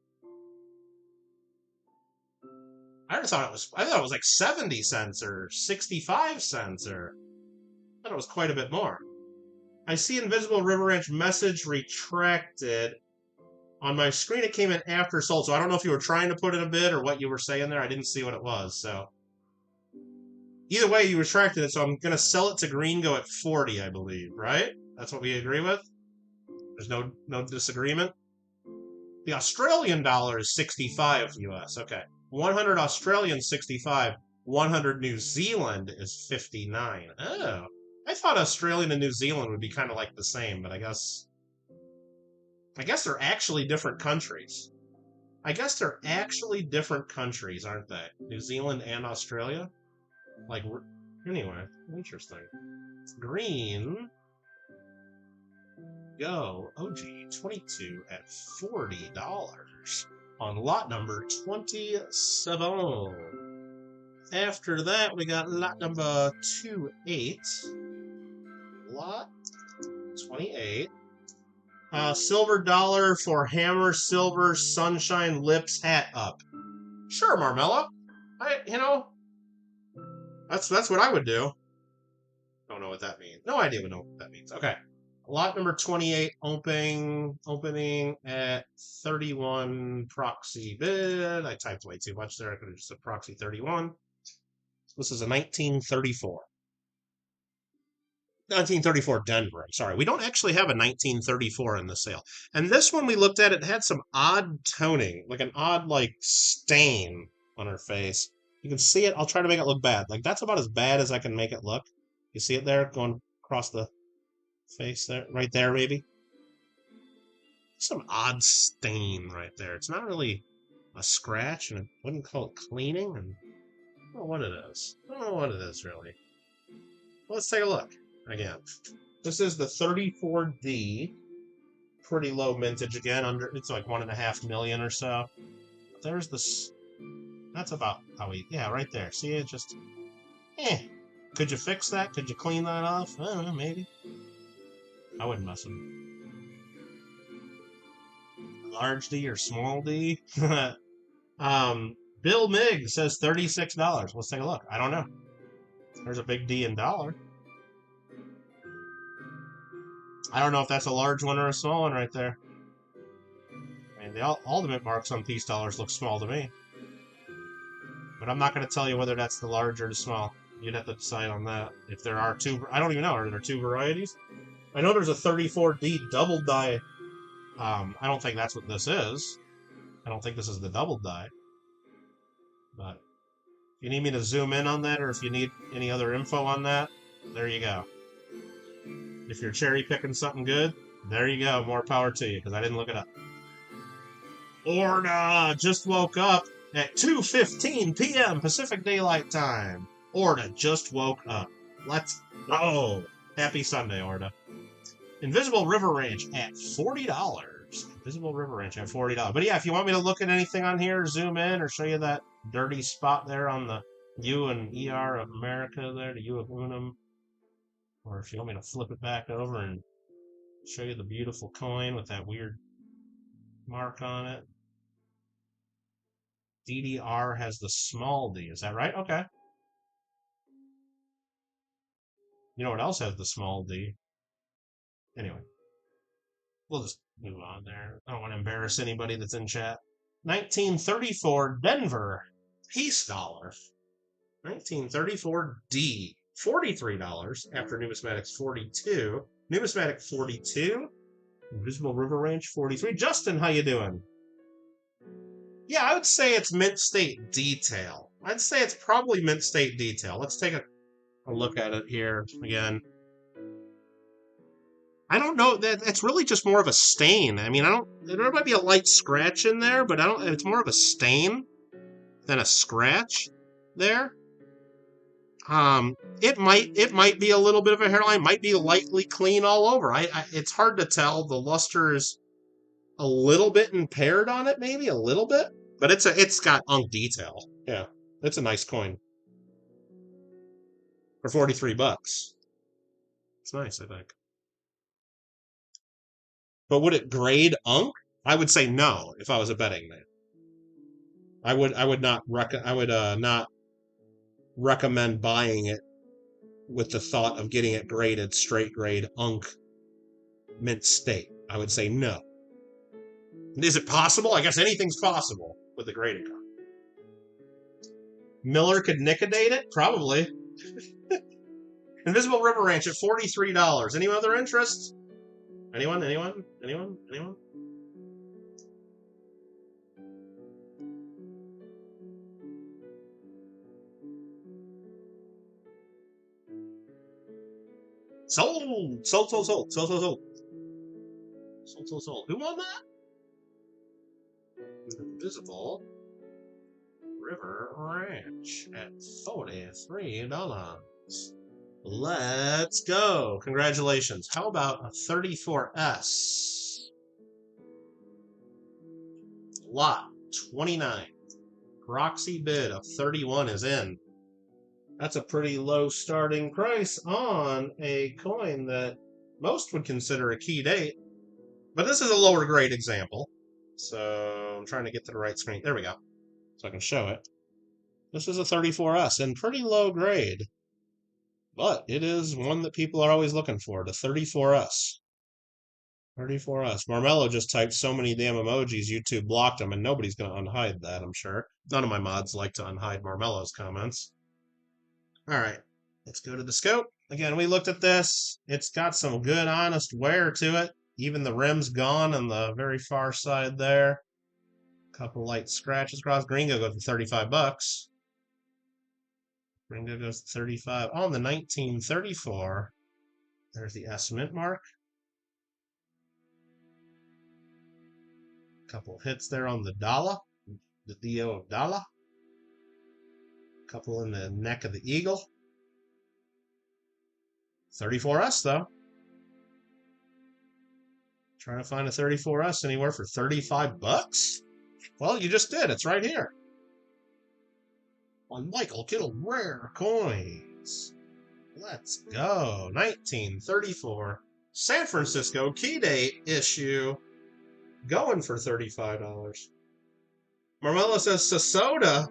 I thought it was like 70 cents or 65 cents, or I thought it was quite a bit more. I see Invisible River Ranch message retracted. On my screen, it came in after sold, so I don't know if you were trying to put in a bid or what you were saying there. I didn't see what it was, so. Either way, you retracted it, so I'm going to sell it to Gringo at 40, I believe, right? That's what we agree with? There's no disagreement? The Australian dollar is 65 US, okay. 100 Australian, 65. 100 New Zealand is 59. Oh. I thought Australian and New Zealand would be kind of like the same, but I guess they're actually different countries. I guess they're actually different countries, aren't they? New Zealand and Australia? Like, anyway, interesting. Green. Go. OG22 at $40 on lot number 27. After that, we got lot number 28. Lot 28. Silver dollar for Hammer Silver Sunshine Lips hat up. Sure, Marmella. That's what I would do. Don't know what that means. No idea what that means. Okay. Lot number 28 opening at 31 proxy bid. I typed way too much there. I could have just said proxy 31. This is a 1934. 1934 Denver. I'm sorry. We don't actually have a 1934 in the sale. And this one we looked at, it had some odd toning, like an odd stain on her face. You can see it. I'll try to make it look bad. Like, that's about as bad as I can make it look. You see it there going across the face there? Right there, maybe? Some odd stain right there. It's not really a scratch, and I wouldn't call it cleaning. And I don't know what it is. I don't know what it is, really. Well, let's take a look. Again, this is the 34D. Pretty low mintage again. It's like 1.5 million or so. There's this. That's about how yeah, right there. See it? Just, Could you fix that? Could you clean that off? I don't know, maybe. I wouldn't mess with it. Large D or small D? Bill Miggs says $36. Let's take a look. I don't know. There's a big D in dollar. I don't know if that's a large one or a small one right there. And all the mint marks on peace dollars look small to me. But I'm not going to tell you whether that's the large or the small. You'd have to decide on that. If there are two, I don't even know. Are there two varieties? I know there's a 34D double die. I don't think that's what this is. I don't think this is the double die. But if you need me to zoom in on that, or if you need any other info on that, there you go. If you're cherry picking something good, there you go. More power to you, because I didn't look it up. Orda just woke up at 2:15 p.m. Pacific Daylight Time. Orda just woke up. Let's go. Happy Sunday, Orda. Invisible River Ranch at $40. Invisible River Ranch at $40. But yeah, if you want me to look at anything on here, zoom in, or show you that dirty spot there on the U and ER of America there, the U of Unum, or if you want me to flip it back over and show you the beautiful coin with that weird mark on it. DDR has the small D, is that right? Okay. You know what else has the small D? Anyway, we'll just move on there. I don't want to embarrass anybody that's in chat. 1934 Denver peace dollar. 1934 D. $43 after numismatics 42. Numismatic 42. Invisible River Ranch 43. Justin, how you doing? Yeah, I would say it's mint state detail. I'd say it's probably mint state detail. Let's take a look at it here again. I don't know. It's really just more of a stain. I mean, there might be a light scratch in there, but it's more of a stain than a scratch there. It might be a little bit of a hairline. Might be lightly clean all over. It's hard to tell. The luster is a little bit impaired on it, maybe a little bit, but it's got unk detail. Yeah, it's a nice coin for $43. It's nice, I think. But would it grade unk? I would say no if I was a betting man. I would not recommend buying it with the thought of getting it graded straight grade unk mint state. I would say no. Is it possible? I guess anything's possible with the grading card. Miller could nicodate it? Probably. Invisible River Ranch at $43. Any other interest? Anyone? Sold. Who won that? Invisible River Ranch at $43. Let's go. Congratulations. How about a 34S? Lot 29. Proxy bid of 31 is in. That's a pretty low starting price on a coin that most would consider a key date. But this is a lower grade example. So I'm trying to get to the right screen. There we go. So I can show it. This is a 34S and pretty low grade. But it is one that people are always looking for, the 34S. 34S. Marmello just typed so many damn emojis, YouTube blocked them, and nobody's going to unhide that, I'm sure. None of my mods like to unhide Marmello's comments. All right, let's go to the scope. Again, we looked at this. It's got some good, honest wear to it. Even the rim's gone on the very far side there. Couple light scratches across. Gringo goes for $35. Gringo goes to 35. On the 1934, there's the S mint mark. Couple hits there on the dollar, the DO of dollar. Couple in the neck of the eagle. 34S though. Trying to find a 34S anywhere for $35? Well, you just did. It's right here. On Michael Kittle Rare Coins. Let's go. 1934 San Francisco key date issue. Going for $35. Marmella says Sasota.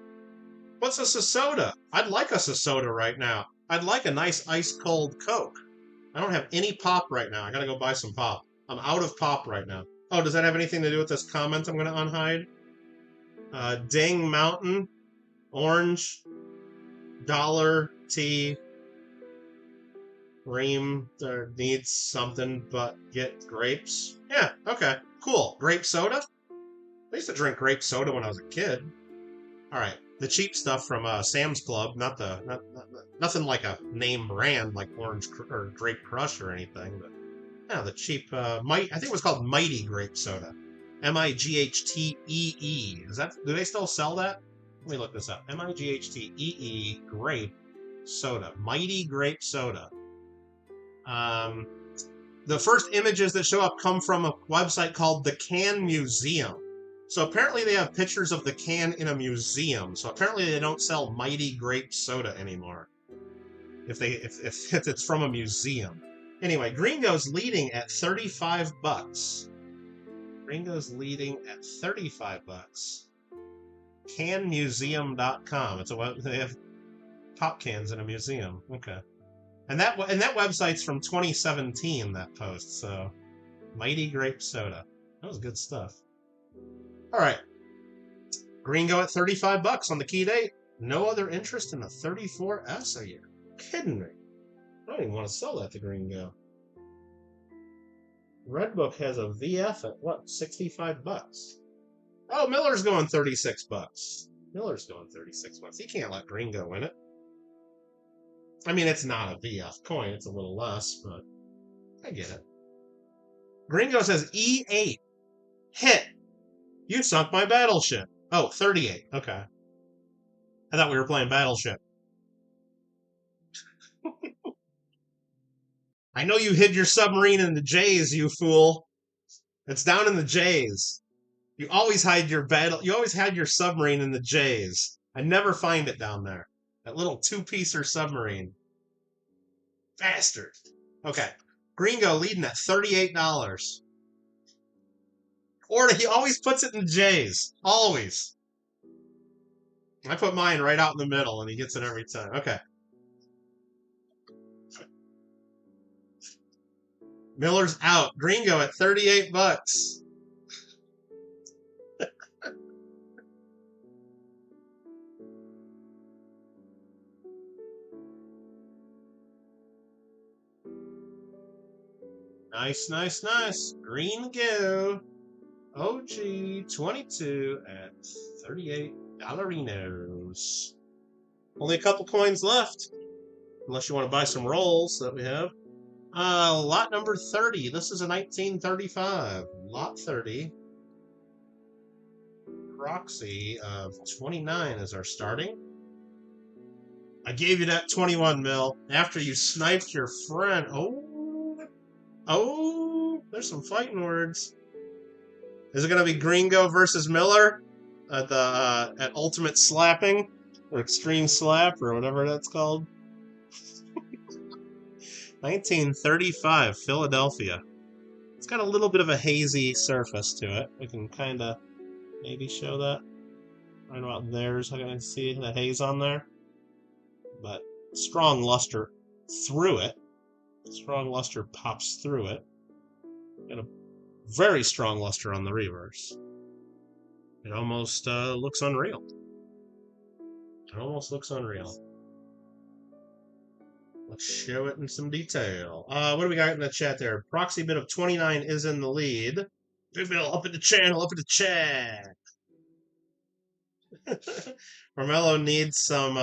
What's a Sasota? I'd like a Sasota right now. I'd like a nice ice cold Coke. I don't have any pop right now. I gotta go buy some pop. I'm out of pop right now. Oh, does that have anything to do with this comment I'm going to unhide? Dang Mountain, Orange, Dollar Tea, Ream needs something but get grapes. Yeah, okay, cool. Grape soda? I used to drink grape soda when I was a kid. All right, the cheap stuff from Sam's Club, nothing like a name brand like Orange or Grape Crush or anything, but yeah, the cheap I think it was called Mighty Grape Soda, Mightee. Do they still sell that? Let me look this up. Mightee Grape Soda, Mighty Grape Soda. The first images that show up come from a website called the Can Museum. So apparently they have pictures of the can in a museum. So apparently they don't sell Mighty Grape Soda anymore. If it's from a museum. Anyway, Gringo's leading at $35. Gringo's leading at $35. Canmuseum.com. They have pop cans in a museum. Okay. And that website's from 2017, that post, so Mighty Grape Soda. That was good stuff. All right. Gringo at $35 on the key date. No other interest in a 34S a year. Kidding me. I don't even want to sell that to Gringo. Redbook has a VF at what? $65. Oh, Miller's going $36. Miller's going $36. He can't let Gringo win it. I mean, it's not a VF coin. It's a little less, but I get it. Gringo says E8. Hit. You sunk my battleship. Oh, 38. Okay. I thought we were playing Battleship. I know you hid your submarine in the J's, you fool. It's down in the J's. You always hide your You always had your submarine in the J's. I never find it down there. That little two-piecer submarine. Bastard. Okay. Gringo leading at $38. Or he always puts it in the J's. Always. I put mine right out in the middle, and he gets it every time. Okay. Miller's out. Gringo at $38. Nice. Gringo. OG 22 at $38. Only a couple coins left. Unless you want to buy some rolls that we have. Lot number 30. This is a 1935. Lot 30. Proxy of 29 is our starting. I gave you that 21 mil after you sniped your friend. Oh, there's some fighting words. Is it going to be Gringo versus Miller at Ultimate Slapping or Extreme Slap or whatever that's called? 1935, Philadelphia. It's got a little bit of a hazy surface to it. We can kind of maybe show that right about there. So I can see the haze on there. But strong luster through it. Strong luster pops through it. Got a very strong luster on the reverse. It almost looks unreal. It almost looks unreal. Let's show it in some detail. What do we got in the chat there? Proxy bid of 29 is in the lead. Big Bill, up in the channel, up in the chat. Marmello needs some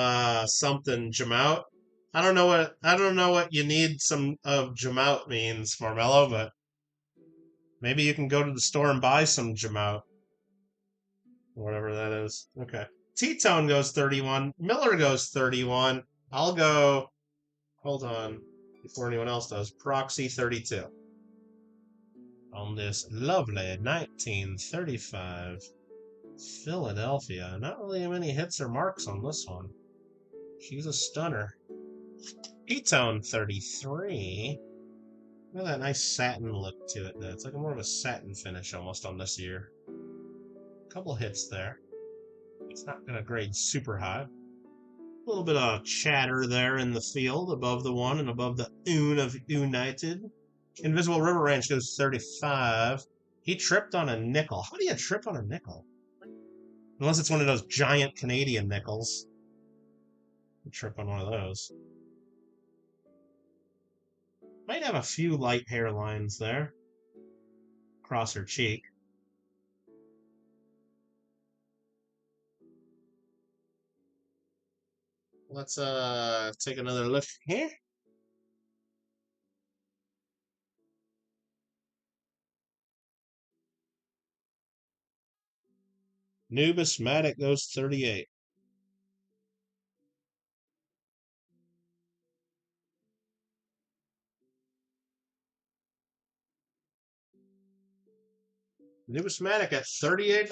something Jamout. I don't know what you need some of Jamout means, Marmello, but maybe you can go to the store and buy some Jamout. Whatever that is. Okay. T-Tone goes 31. Miller goes 31. I'll go, hold on, before anyone else does, Proxy 32. On this lovely 1935 Philadelphia. Not really many hits or marks on this one. She's a stunner. T-Tone 33. Look at that nice satin look to it there. It's like more of a satin finish almost on this year. A couple hits there. It's not going to grade super high. A little bit of chatter there in the field above the one and above the Un of United. Invisible River Ranch goes 35. He tripped on a nickel. How do you trip on a nickel? Unless it's one of those giant Canadian nickels. You trip on one of those. Might have a few light hairlines there. Across her cheek. Let's take another look here. Numismatic goes 38. Numismatic at $38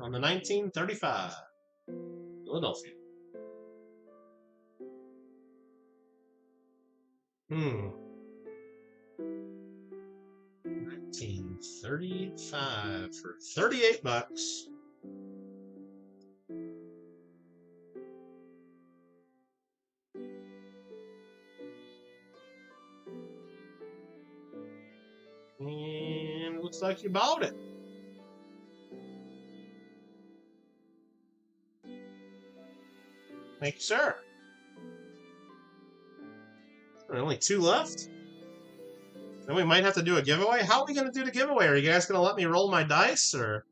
on the 1935 Philadelphia. 1935 for $38. And it looks like you bought it. Thank you, sir. Only 2 left. Then we might have to do a giveaway. How are we going to do the giveaway? Are you guys going to let me roll my dice, or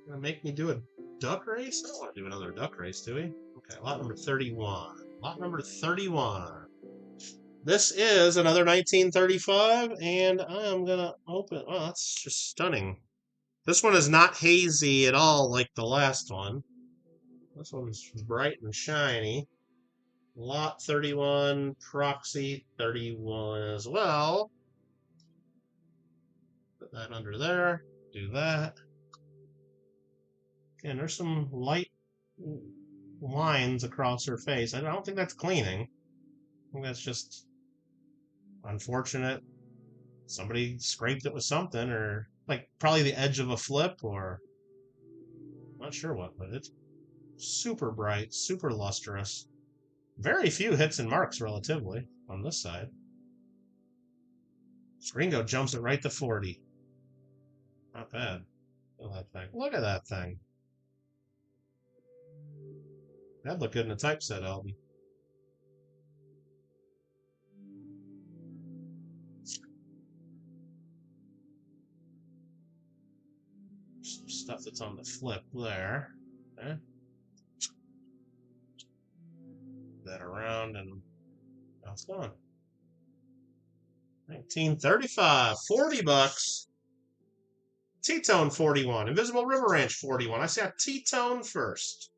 going to make me do a duck race? I don't want to do another duck race, do we? Okay, lot number 31. Lot number 31. This is another 1935, and I'm going to open. Oh, that's just stunning. This one is not hazy at all like the last one. This one's bright and shiny. Lot 31, proxy 31 as well. Put that under there. Do that. Again, there's some light lines across her face. I don't think that's cleaning. I think that's just unfortunate. Somebody scraped it with something, or like probably the edge of a flip, or not sure what, but it's super bright, super lustrous. Very few hits and marks relatively on this side. Gringo jumps it right to 40. Not bad. Look at that thing. Look at that thing. That'd look good in a typeset album. Some stuff that's on the flip there. Okay. That around, and now it's gone. 1935, $40. T-Tone 41. Invisible River Ranch 41. I said T-Tone first.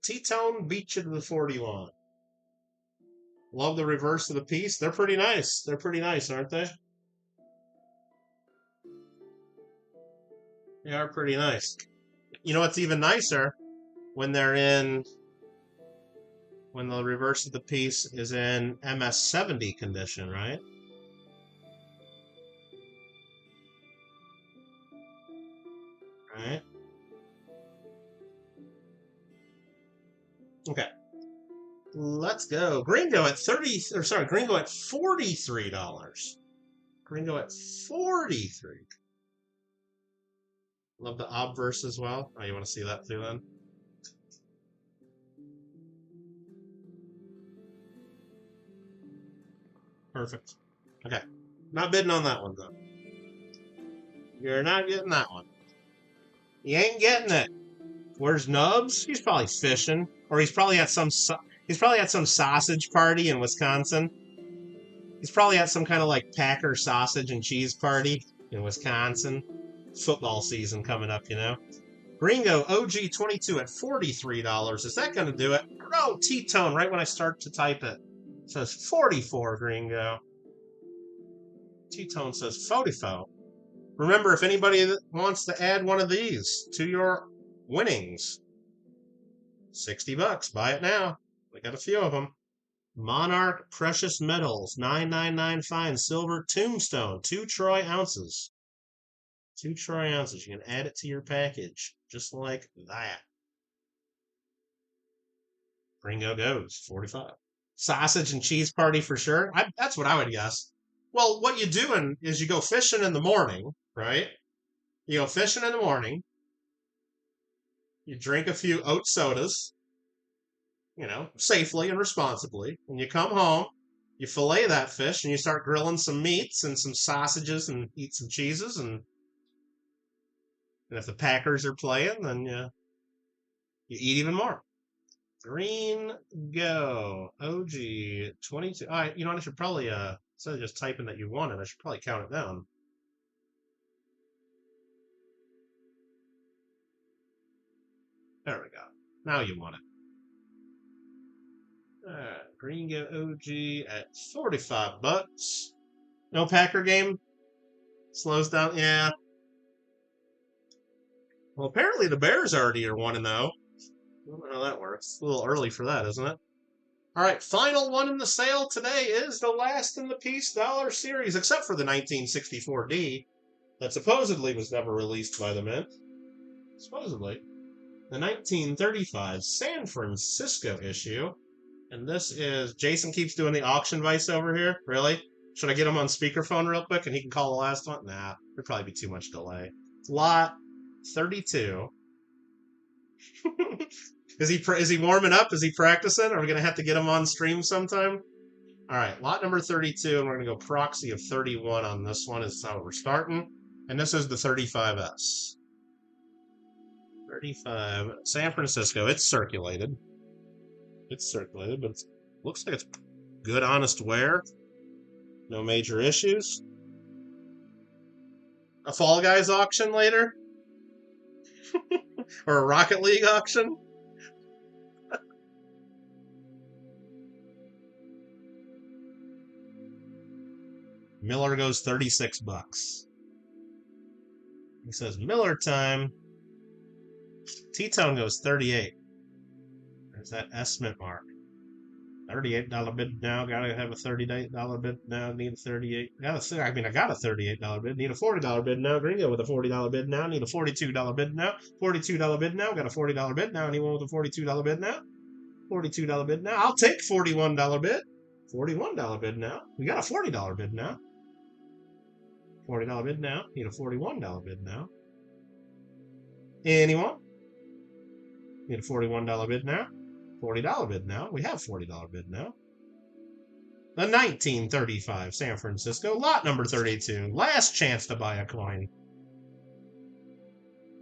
T-Tone beat you to the 41. Love the reverse of the piece. They're pretty nice. They're pretty nice, aren't they? They are pretty nice. You know what's even nicer? When they're in, when the reverse of the piece is in MS-70 condition, right? Right? Okay. Let's go. Gringo at Gringo at $43. Gringo at 43. Love the obverse as well. Oh, you want to see that too then? Perfect. Okay. Not bidding on that one though. You're not getting that one. You ain't getting it. Where's Nubs? He's probably fishing, or he's probably at some sausage party in Wisconsin. He's probably at some kind of like Packer sausage and cheese party in Wisconsin. Football season coming up, you know. Gringo OG22 at $43. Is that going to do it? No, T-Tone right when I start to type it. It says 44, Gringo. T-Tone says 44. Remember, if anybody wants to add one of these to your winnings, $60. Buy it now. We got a few of them. Monarch Precious Metals, $9.99 fine silver Tombstone, 2 troy ounces. 2 troy ounces. You can add it to your package, just like that. Gringo goes, 45. Sausage and cheese party for sure. That's what I would guess. Well, what you doing is you go fishing in the morning, right? You go fishing in the morning. You drink a few oat sodas, safely and responsibly. And you come home, you fillet that fish, and you start grilling some meats and some sausages and eat some cheeses. And if the Packers are playing, then you eat even more. Green Go OG 22. All right, I should probably instead of just typing that you want it, I should probably count it down. There we go. Now you want it. Green Go OG at $45. No Packer game? Slows down? Yeah. Well, apparently the Bears already are 1-0. I don't know how that works. It's a little early for that, isn't it? All right, final one in the sale today is the last in the piece dollar series, except for the 1964D that supposedly was never released by the Mint. Supposedly. The 1935 San Francisco issue. And this is, Jason keeps doing the auction vice over here. Really? Should I get him on speakerphone real quick and he can call the last one? Nah, there'd probably be too much delay. Lot 32. Is he warming up? Is he practicing? Are we going to have to get him on stream sometime? All right, lot number 32, and we're going to go proxy of 31 on this one is how we're starting. And this is the 35S. 35, San Francisco. It's circulated. But it looks like it's good, honest wear. No major issues. A Fall Guys auction later? Or a Rocket League auction? Miller goes $36. He says Miller time. T-Tone goes 38. There's that estimate mark. $38 bid now. Gotta have a $38 bid now. Need a 38. I got a $38 bid. Need a $40 bid now. Gringo with a $40 bid now. Need a $42 bid now. $42 bid now. Got a $40 bid now. Anyone with a $42 bid now? $42 bid now. I'll take $41 bid. $41 bid now. We got a $40 bid now. $40 bid now. Need a $41 bid now. Anyone? Need a $41 bid now. $40 bid now. We have $40 bid now. The 1935 San Francisco, lot number 32. Last chance to buy a coin.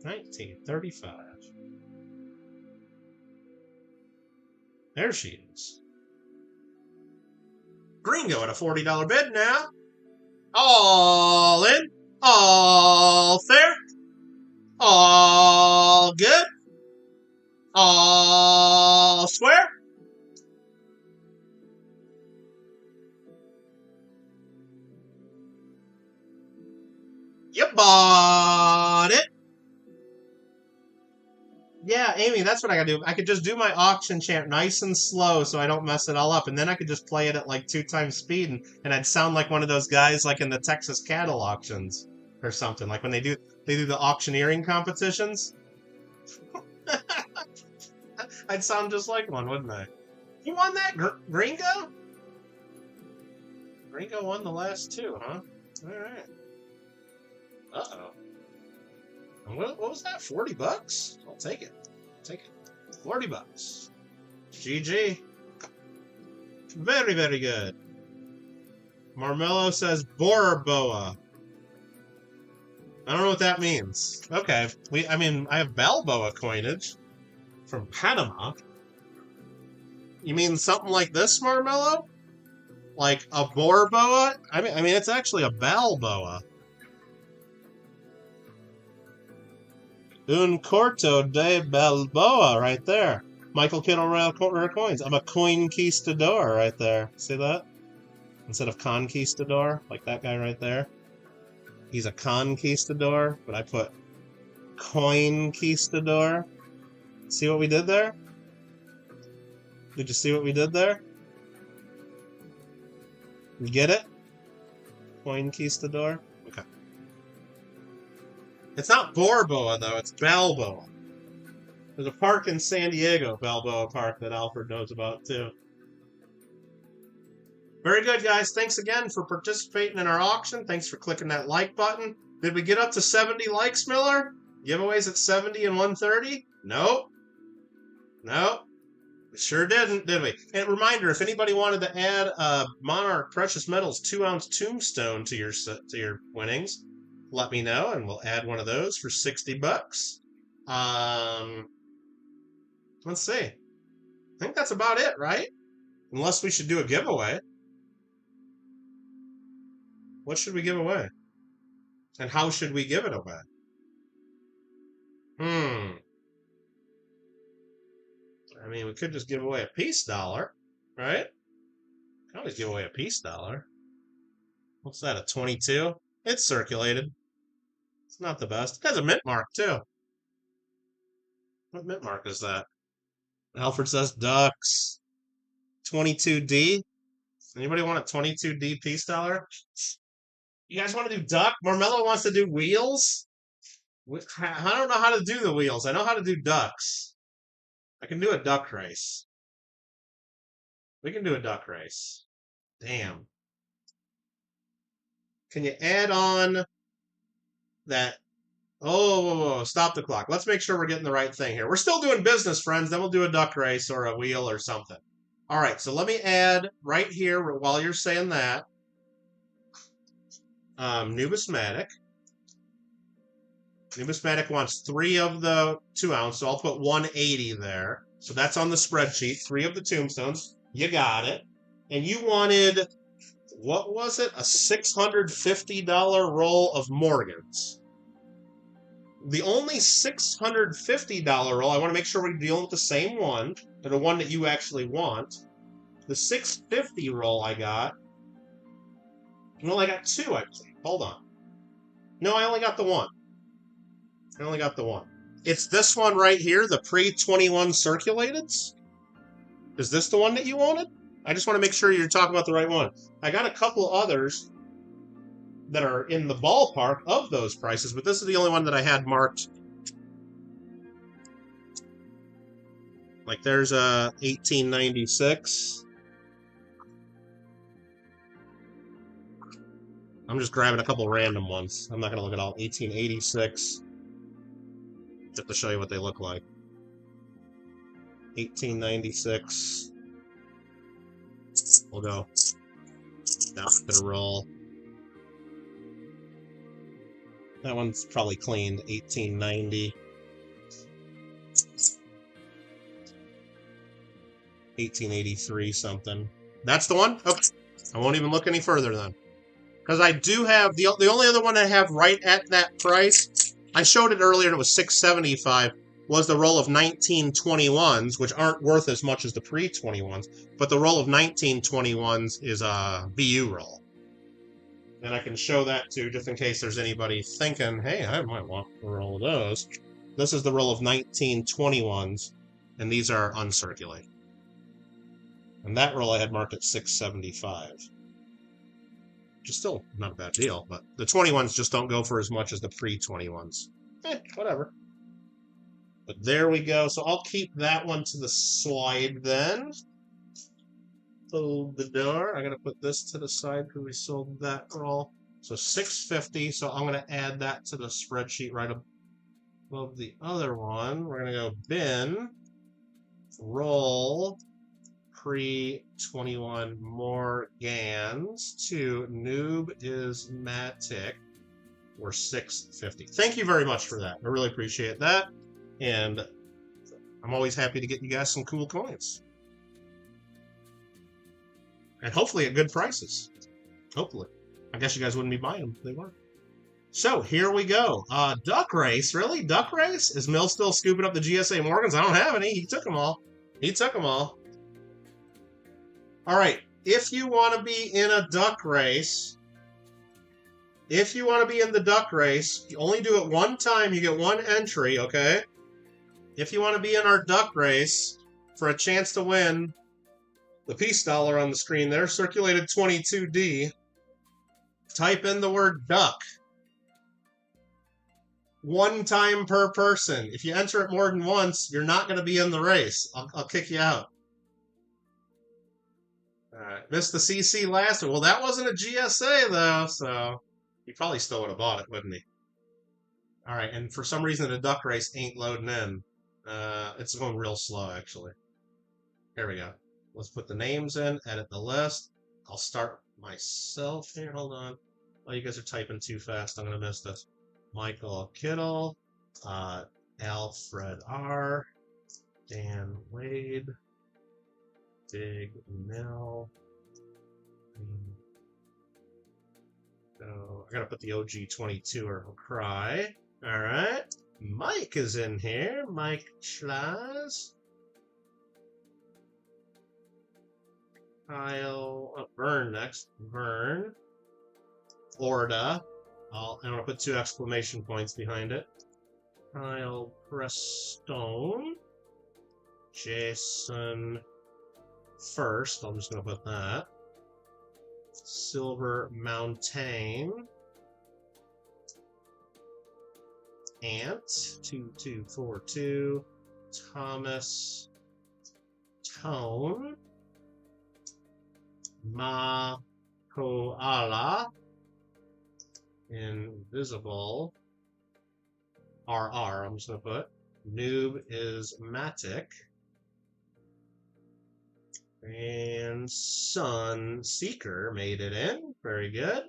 1935. There she is. Gringo at a $40 bid now. All in. All fair. All good. All square. You bought it. Yeah, Amy, that's what I gotta do. I could just do my auction chant nice and slow so I don't mess it all up, and then I could just play it at like 2 times speed, and I'd sound like one of those guys like in the Texas cattle auctions or something, like when they do the auctioneering competitions. I'd sound just like one, wouldn't I? You won that, Gringo? Gringo won the last 2, huh? All right. Uh-oh. What was that? $40? I'll take it. Take it. $40. GG. Very, very good. Marmello says Boerboa. I don't know what that means. Okay. I have Balboa coinage from Panama. You mean something like this, Marmello? Like a Boerboa? I mean, it's actually a Balboa. Un corto de Balboa, right there. Michael Kittle Rare Coins. I'm a coinquistador right there. See that? Instead of conquistador, like that guy right there. He's a conquistador, but I put coinquistador. See what we did there? Did you see what we did there? You get it? Coinquistador? Okay. It's not Boerboa, though. It's Balboa. There's a park in San Diego, Balboa Park, that Alfred knows about, too. Very good, guys. Thanks again for participating in our auction. Thanks for clicking that like button. Did we get up to 70 likes, Miller? Giveaways at 70 and 130? Nope. Nope. We sure didn't, did we? And a reminder, if anybody wanted to add Monarch Precious Metals 2-ounce Tombstone to your winnings, let me know, and we'll add one of those for 60 bucks. Let's see. I think that's about it, right? Unless we should do a giveaway. What should we give away? And how should we give it away? I mean, we could just give away a peace dollar, right? Can always give away a peace dollar. What's that, a 22? It's circulated. It's not the best. It has a mint mark, too. What mint mark is that? Alfred says ducks. 22D. Anybody want a 22D peace dollar? You guys want to do duck? Marmello wants to do wheels? I don't know how to do the wheels. I know how to do ducks. I can do a duck race. We can do a duck race. Damn. Can you add on that? Oh, stop the clock. Let's make sure we're getting the right thing here. We're still doing business, friends. Then we'll do a duck race or a wheel or something. All right, so let me add right here while you're saying that. Numismatic. Numismatic wants 3 of the 2-ounce, so I'll put 180 there. So that's on the spreadsheet, 3 of the tombstones. You got it. And you wanted, what was it? A $650 roll of Morgans. The only $650 roll, I want to make sure we're dealing with the same one, or the one that you actually want. The $650 roll I got, well, I got 2, I think. Hold on. No, I only got the 1. I only got the 1. It's this one right here, the pre-21 circulateds. Is this the one that you wanted? I just want to make sure you're talking about the right one. I got a couple others that are in the ballpark of those prices, but this is the only one that I had marked. Like there's a 1896. I'm just grabbing a couple random ones. I'm not going to look at all. 1886. Just to show you what they look like. 1896. We'll go down to the roll. That one's probably cleaned. 1890. 1883 something. That's the one? Okay. I won't even look any further then. Because I do have, the only other one I have right at that price, I showed it earlier and it was $675, was the roll of 1921s, which aren't worth as much as the pre-21s, but the roll of 1921s is a BU roll. And I can show that too, just in case there's anybody thinking, hey, I might want a roll of those. This is the roll of 1921s, and these are uncirculated. And that roll I had marked at $675. Which is still not a bad deal, but the 21s just don't go for as much as the pre-21s. Whatever. But there we go. So I'll keep that one to the side then. Hold the door. I'm going to put this to the side because we sold that roll. So $650. So I'm going to add that to the spreadsheet right above the other one. We're going to go bin, roll, pre-21 Morgans to Numismatic for $650. Thank you very much for that. I really appreciate that. And I'm always happy to get you guys some cool coins. And hopefully at good prices. Hopefully. I guess you guys wouldn't be buying them if they weren't. So here we go. Duck race. Really? Duck race? Is Mill still scooping up the GSA Morgans? I don't have any. He took them all. He took them all. All right. If you want to be in a duck race, if you want to be in the duck race, you only do it one time. You get one entry, okay? If you want to be in our duck race for a chance to win the peace dollar on the screen there, circulated 22D, type in the word duck. One time per person. If you enter it more than once, you're not going to be in the race. I'll kick you out. All right. Missed the CC last week. Well, that wasn't a GSA, though, so he probably still would have bought it, wouldn't he? All right, and for some reason, the duck race ain't loading in. It's going real slow, actually. Here we go. Let's put the names in, edit the list. I'll start myself here. Hold on. Oh, you guys are typing too fast. I'm going to miss this. Michael Kittle, Alfred R., Dan Wade, Big Mill. So I got to put the OG22 or he'll cry. All right. Mike is in here. Mike Schlaz. Kyle, Vern next. Vern. Orda. I'm going to put 2 exclamation points behind it. Kyle Prestone. Jason First. I'm just going to put that. Silver Mountain. Ant. 2242. Thomas Tone. Ma Koala. Invisible. RR, I'm just going to put. Noob is Matic. And Sun Seeker made it in. Very good.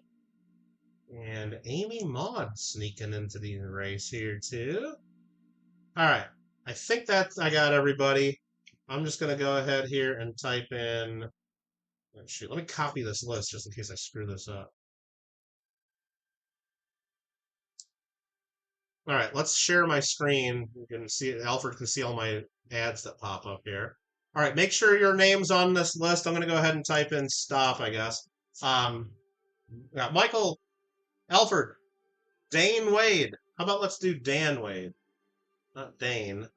And Amy Maud sneaking into the race here, too. All right. I think I got everybody. I'm just going to go ahead here and type in. Oh, shoot, let me copy this list just in case I screw this up. All right, let's share my screen. You can see, Alfred can see all my ads that pop up here. All right, make sure your name's on this list. I'm going to go ahead and type in stop, I guess. Michael, Alfred, Dane Wade. How about let's do Dan Wade? Not Dane.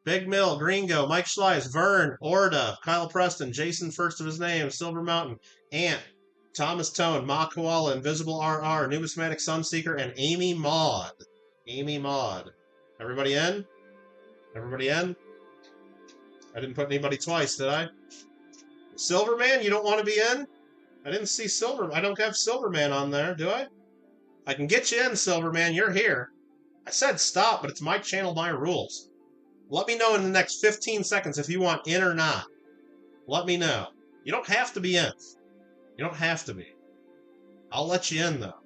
Big Mill, Gringo, Mike Schleiss, Vern, Orda, Kyle Preston, Jason First of his name, Silver Mountain, Ant, Thomas Tone, Ma Koala, Invisible RR, Numismatic Sunseeker, and Amy Maud. Amy Maud. Everybody in? Everybody in? I didn't put anybody twice, did I? Silverman, you don't want to be in? I didn't see Silver. I don't have Silverman on there, do I? I can get you in, Silverman. You're here. I said stop, but it's my channel, my rules. Let me know in the next 15 seconds if you want in or not. Let me know. You don't have to be in. You don't have to be. I'll let you in, though.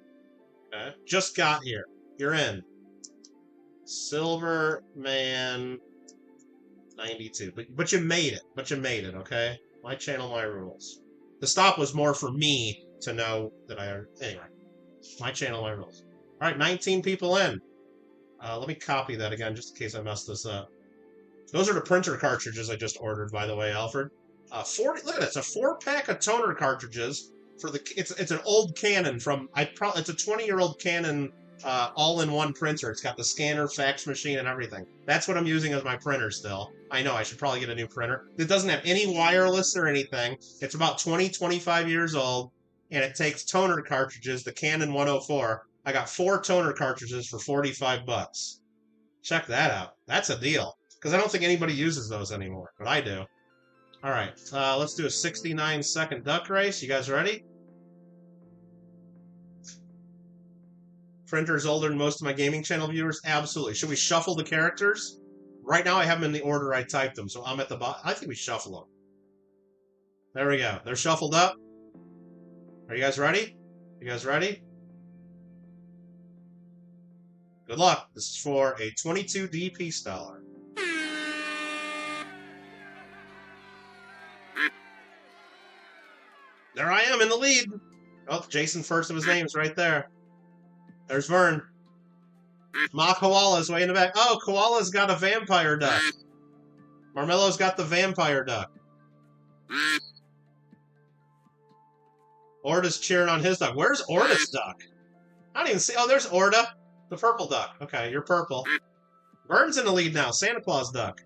Okay? Just got here. You're in. Silverman 92. But you made it. But you made it, okay? My channel, my rules. The stop was more for me to know that Anyway. My channel, my rules. All right, 19 people in. Let me copy that again just in case I messed this up. Those are the printer cartridges I just ordered, by the way, Alfred. 40. Look at it. It's a 4-pack of toner cartridges for the. It's an old Canon from. It's a 20-year-old Canon all-in-one printer. It's got the scanner, fax machine, and everything. That's what I'm using as my printer still. I know I should probably get a new printer. It doesn't have any wireless or anything. It's about 25 years old, and it takes toner cartridges. The Canon 104. I got 4 toner cartridges for $45. Check that out. That's a deal. Because I don't think anybody uses those anymore, but I do. All right, let's do a 69-second duck race. You guys ready? Printer's older than most of my gaming channel viewers? Absolutely. Should we shuffle the characters? Right now I have them in the order I typed them, so I'm at the bottom. I think we shuffle them. There we go. They're shuffled up. Are you guys ready? You guys ready? Good luck. This is for a 22D Peace Dollar. There I am in the lead. Oh, Jason First of his name's right there. There's Vern. Ma Koala's way in the back. Oh, Koala's got a vampire duck. Marmelo's got the vampire duck. Orda's cheering on his duck. Where's Orda's duck? I don't even see. Oh, there's Orda. The purple duck. Okay, you're purple. Vern's in the lead now. Santa Claus duck.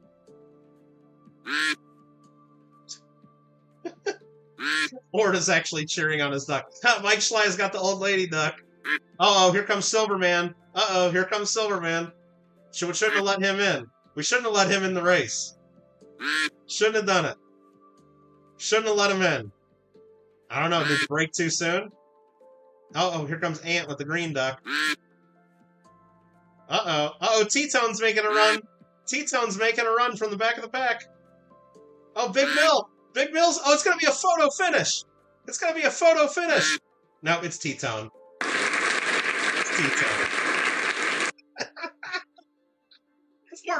Orda's actually cheering on his duck. Mike Schlei's got the old lady duck. Uh-oh, here comes Silverman. Uh-oh, here comes Silverman. Shouldn't have let him in. We shouldn't have let him in the race. Shouldn't have done it. Shouldn't have let him in. I don't know. Did you break too soon? Oh, here comes Ant with the green duck. Uh-oh. Uh-oh, T-Tone's making a run. T-Tone's making a run from the back of the pack. Oh, Big Mill. Big Mill's... Oh, it's going to be a photo finish. It's going to be a photo finish. No, it's T-Tone. It's T-Tone.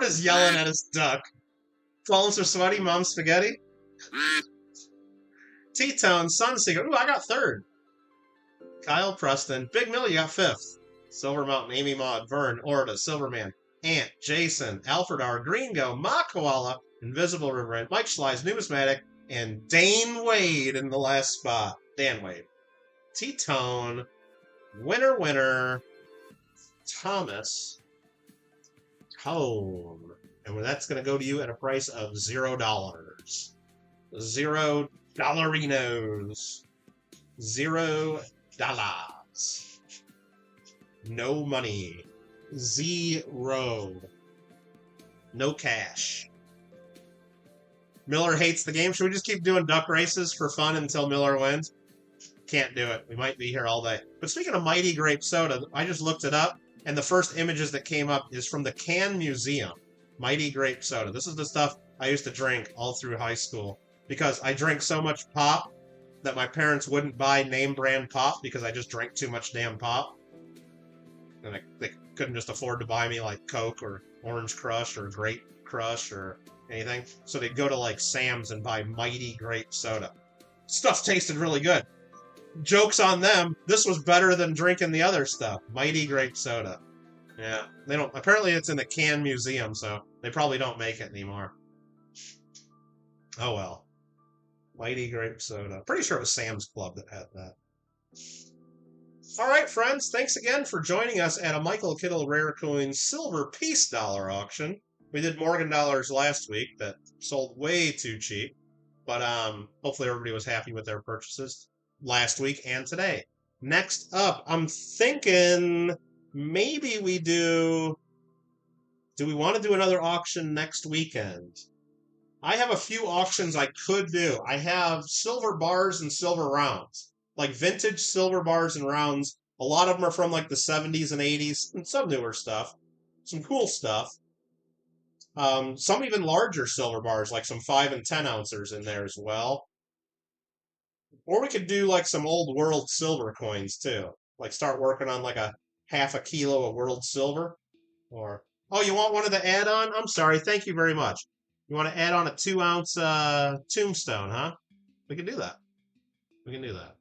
Ford is yelling at his duck. Palms are sweaty, mom's spaghetti. T-Tone, Sunseeker. Ooh, I got third. Kyle Preston. Big Mill, you got fifth. Silver Mountain, Amy Maud, Vern, Orta, Silverman, Ant, Jason, Alfred R, Gringo, Ma Koala, Invisible River, Mike Schleiss, Numismatic, and Dane Wade in the last spot. Dan Wade. T-Tone, winner, Thomas Tone. And that's going to go to you at a price of $0. $0. $0. No money. 0. No cash. Miller hates the game. Should we just keep doing duck races for fun until Miller wins? Can't do it. We might be here all day. But speaking of Mighty Grape Soda, I just looked it up, and the first images that came up is from the Can Museum. Mighty Grape Soda. This is the stuff I used to drink all through high school because I drank so much pop that my parents wouldn't buy name brand pop because I just drank too much damn pop. And they couldn't just afford to buy me like Coke or Orange Crush or Grape Crush or anything. So they'd go to like Sam's and buy Mighty Grape Soda. Stuff tasted really good. Joke's on them. This was better than drinking the other stuff. Mighty Grape Soda. Yeah, they don't. Apparently, it's in the Can Museum, so they probably don't make it anymore. Oh well. Mighty Grape Soda. Pretty sure it was Sam's Club that had that. All right, friends. Thanks again for joining us at a Michael Kittle Rare Coin Silver Peace Dollar auction. We did Morgan Dollars last week that sold way too cheap, but hopefully everybody was happy with their purchases last week and today. Next up, I'm thinking maybe we do we want to do another auction next weekend? I have a few auctions I could do. I have silver bars and silver rounds, like vintage silver bars and rounds. A lot of them are from like the 70s and 80s, and some newer stuff, some cool stuff. Some even larger silver bars, like some 5 and 10 ounces in there as well. Or we could do like some old world silver coins too. Like start working on like a half a kilo of world silver. Or, oh, you want one of the add-on? I'm sorry, thank you very much. You want to add on a 2-ounce Tombstone, huh? We can do that. We can do that.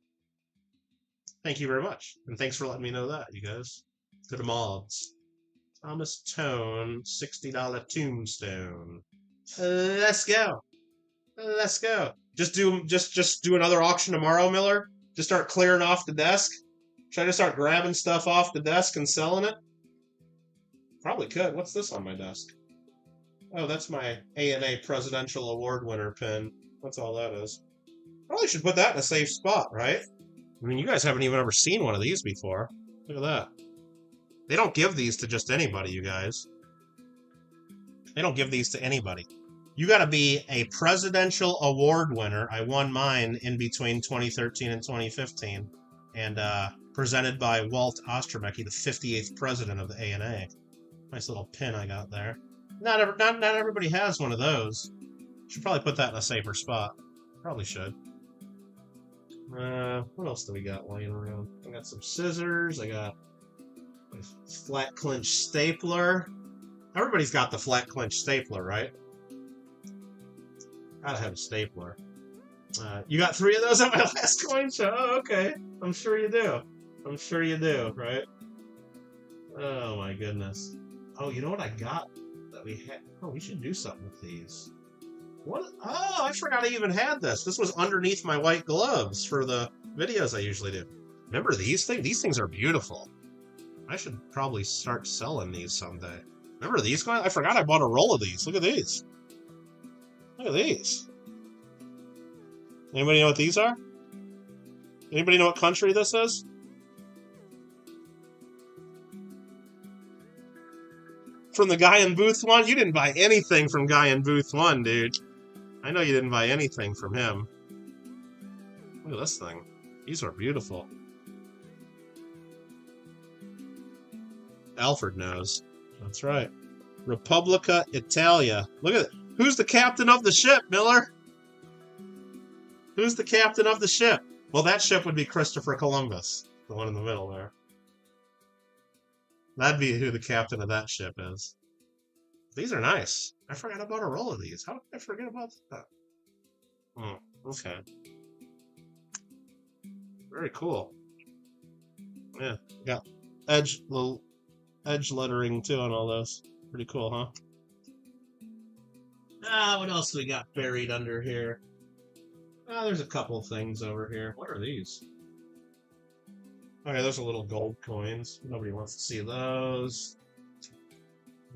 Thank you very much. And thanks for letting me know that, you guys. Good mods. Thomas Tone, $60 Tombstone. Let's go. Let's go. Just do another auction tomorrow, Miller? Just start clearing off the desk? Should I just start grabbing stuff off the desk and selling it? Probably could. What's this on my desk? Oh, that's my ANA Presidential Award winner pin. That's all that is. Probably should put that in a safe spot, right? I mean, you guys haven't even ever seen one of these before. Look at that. They don't give these to just anybody, you guys. They don't give these to anybody. You got to be a Presidential Award winner. I won mine in between 2013 and 2015. And presented by Walt Ostromecki, the 58th president of the ANA. Nice little pin I got there. Not everybody has one of those. Should probably put that in a safer spot. Probably should. What else do we got lying around? I got some scissors. I got my flat clinch stapler. Everybody's got the flat clinch stapler, right? Gotta have a stapler. You got 3 of those at my last coin show? Oh, okay. I'm sure you do. I'm sure you do, right? Oh my goodness. Oh, you know what I got that we had? Oh, we should do something with these. What? Oh, I forgot I even had this. This was underneath my white gloves for the videos I usually do. Remember these things? These things are beautiful. I should probably start selling these someday. Remember these guys? I forgot I bought a roll of these. Look at these. Look at these. Anybody know what these are? Anybody know what country this is? From the guy in booth 1? You didn't buy anything from guy in booth 1, dude. I know you didn't buy anything from him. Look at this thing. These are beautiful. Alfred knows. That's right. Repubblica Italia. Look at it. Who's the captain of the ship, Miller? Who's the captain of the ship? Well, that ship would be Christopher Columbus. The one in the middle there. That'd be who the captain of that ship is. These are nice. I forgot about a roll of these. How did I forget about that? Oh, okay. Very cool. Yeah, got little edge lettering too on all those. Pretty cool, huh? What else we got buried under here? There's a couple things over here. What are these? Okay, those are little gold coins. Nobody wants to see those.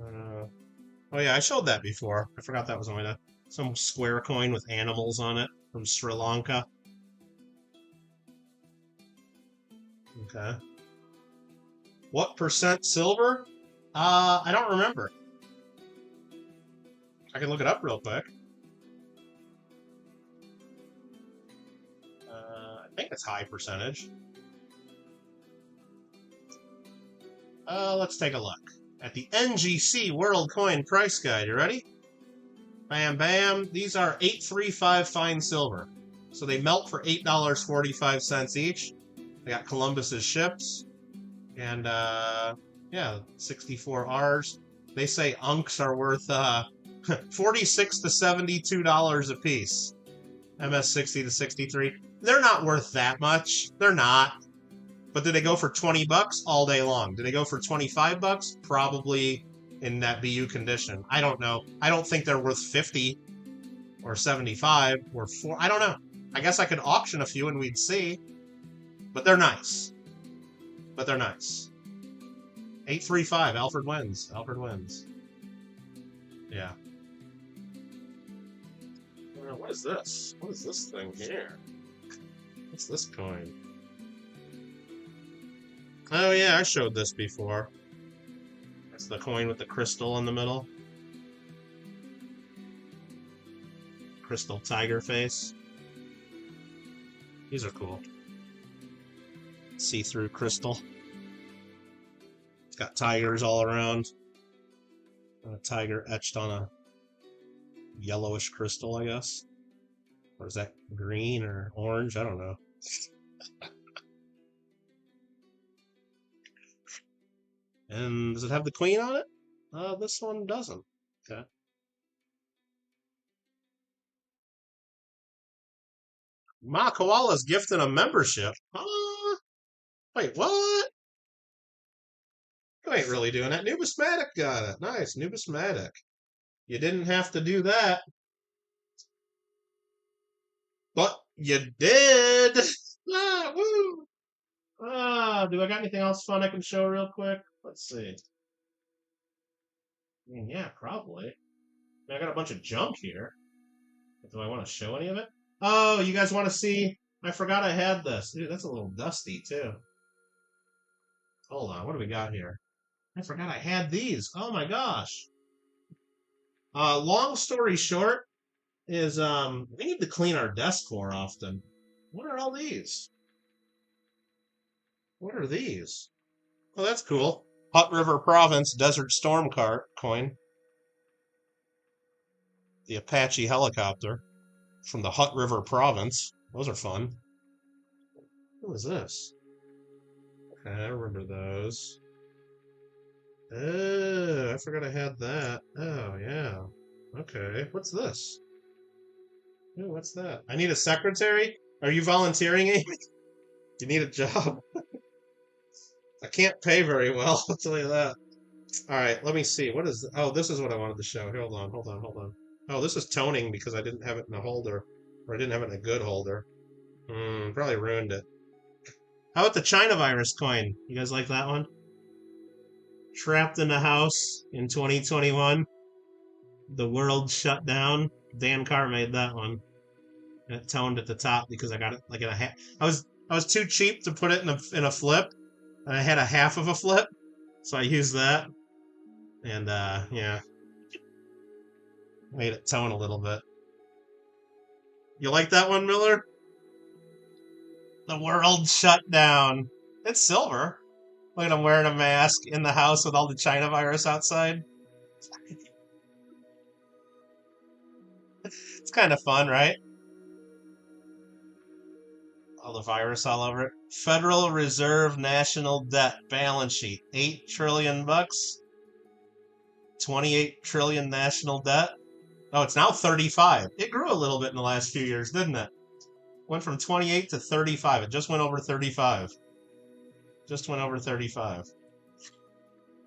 Oh yeah, I showed that before. I forgot that was only some square coin with animals on it from Sri Lanka. Okay. What percent silver? I don't remember. I can look it up real quick. I think it's high percentage. Let's take a look at the NGC World Coin Price Guide. You ready? Bam, bam. These are 835 fine silver. So they melt for $8.45 each. They got Columbus's ships. And, yeah, 64 Rs. They say unks are worth $46 to $72 a piece. MS 60 to 63. They're not worth that much. They're not. But did they go for 20 bucks all day long? Did they go for 25 bucks? Probably in that BU condition. I don't know. I don't think they're worth 50 or 75 or 4. I don't know. I guess I could auction a few and we'd see. But they're nice. But they're nice. 835. Alfred wins. Alfred wins. Yeah. What is this? What is this thing here? What's this coin? Oh yeah, I showed this before. That's the coin with the crystal in the middle. Crystal tiger face. These are cool. See-through crystal. It's got tigers all around. A tiger etched on a yellowish crystal, I guess. Or is that green or orange? I don't know. And does it have the queen on it? This one doesn't. Okay. Ma Koala's gifting a membership. Wait, what? You ain't really doing that. Numismatic got it. Nice, Numismatic. You didn't have to do that. But you did. Woo. Do I got anything else fun I can show real quick? Let's see. I mean, yeah, probably. I mean, I got a bunch of junk here. Do I want to show any of it? Oh, you guys want to see? I forgot I had this. Dude, that's a little dusty, too. Hold on, what do we got here? I forgot I had these. Oh, my gosh. Long story short is we need to clean our desk more often. What are all these? What are these? Oh, that's cool. Hutt River Province Desert Storm coin. The Apache helicopter from the Hutt River Province. Those are fun. What was this? Okay, I remember those. Oh, I forgot I had that. Oh, yeah. Okay, what's this? Oh, what's that? I need a secretary? Are you volunteering, Amy? You need a job? I can't pay very well, I'll tell you that. All right, let me see. What is... Oh, this is what I wanted to show. Hold on. Oh, this is toning because I didn't have it in a holder. Or I didn't have it in a good holder. Probably ruined it. How about the China virus coin? You guys like that one? Trapped in a house in 2021. The world shut down. Dan Carr made that one. And it toned at the top because I got it like in a half. I was too cheap to put it in a flip. And I had a half of a flip. So I used that. And yeah. Made it tone a little bit. You like that one, Miller? The world shut down. It's silver. Look at him wearing a mask in the house with all the China virus outside. It's kind of fun, right? All the virus all over it. Federal Reserve National Debt balance sheet. 8 trillion bucks. 28 trillion national debt. Oh, it's now 35. It grew a little bit in the last few years, didn't it? Went from 28 to 35. It just went over 35. Just went over 35.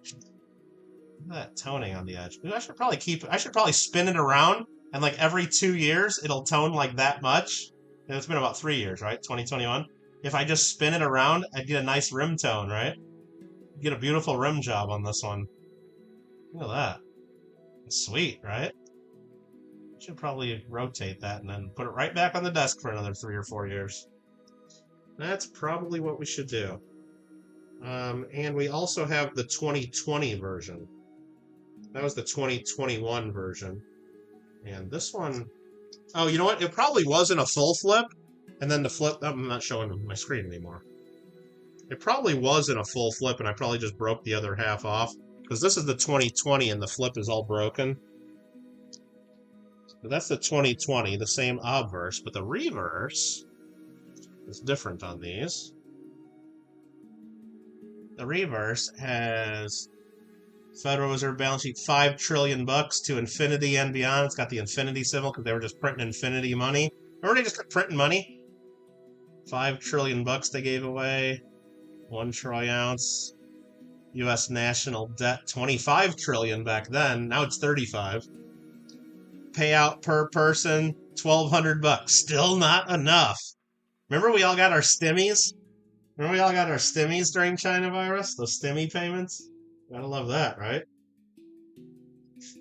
Look at that toning on the edge. I should probably spin it around, and like every 2 years it'll tone like that much. And it's been about 3 years, right? 2021. If I just spin it around, I'd get a nice rim tone, right? Get a beautiful rim job on this one. Look at that. It's sweet, right? Should probably rotate that and then put it right back on the desk for another 3 or 4 years. That's probably what we should do. And we also have the 2020 version. That was the 2021 version. And this one... Oh, you know what? It probably wasn't a full flip. And then the flip... I'm not showing my screen anymore. It probably wasn't a full flip, and I probably just broke the other half off. Because this is the 2020, and the flip is all broken. So that's the 2020, the same obverse, but the reverse is different on these. The reverse has Federal Reserve balance sheet 5 trillion bucks to infinity and beyond. It's got the infinity symbol because they were just printing infinity money. Remember they just kept printing money? 5 trillion bucks they gave away. 1 troy ounce. U.S. national debt 25 trillion back then. Now it's 35. Payout per person 1,200 bucks. Still not enough. Remember we all got our stimmies? Remember we all got our stimmies during China virus? Those stimmy payments? Gotta love that, right?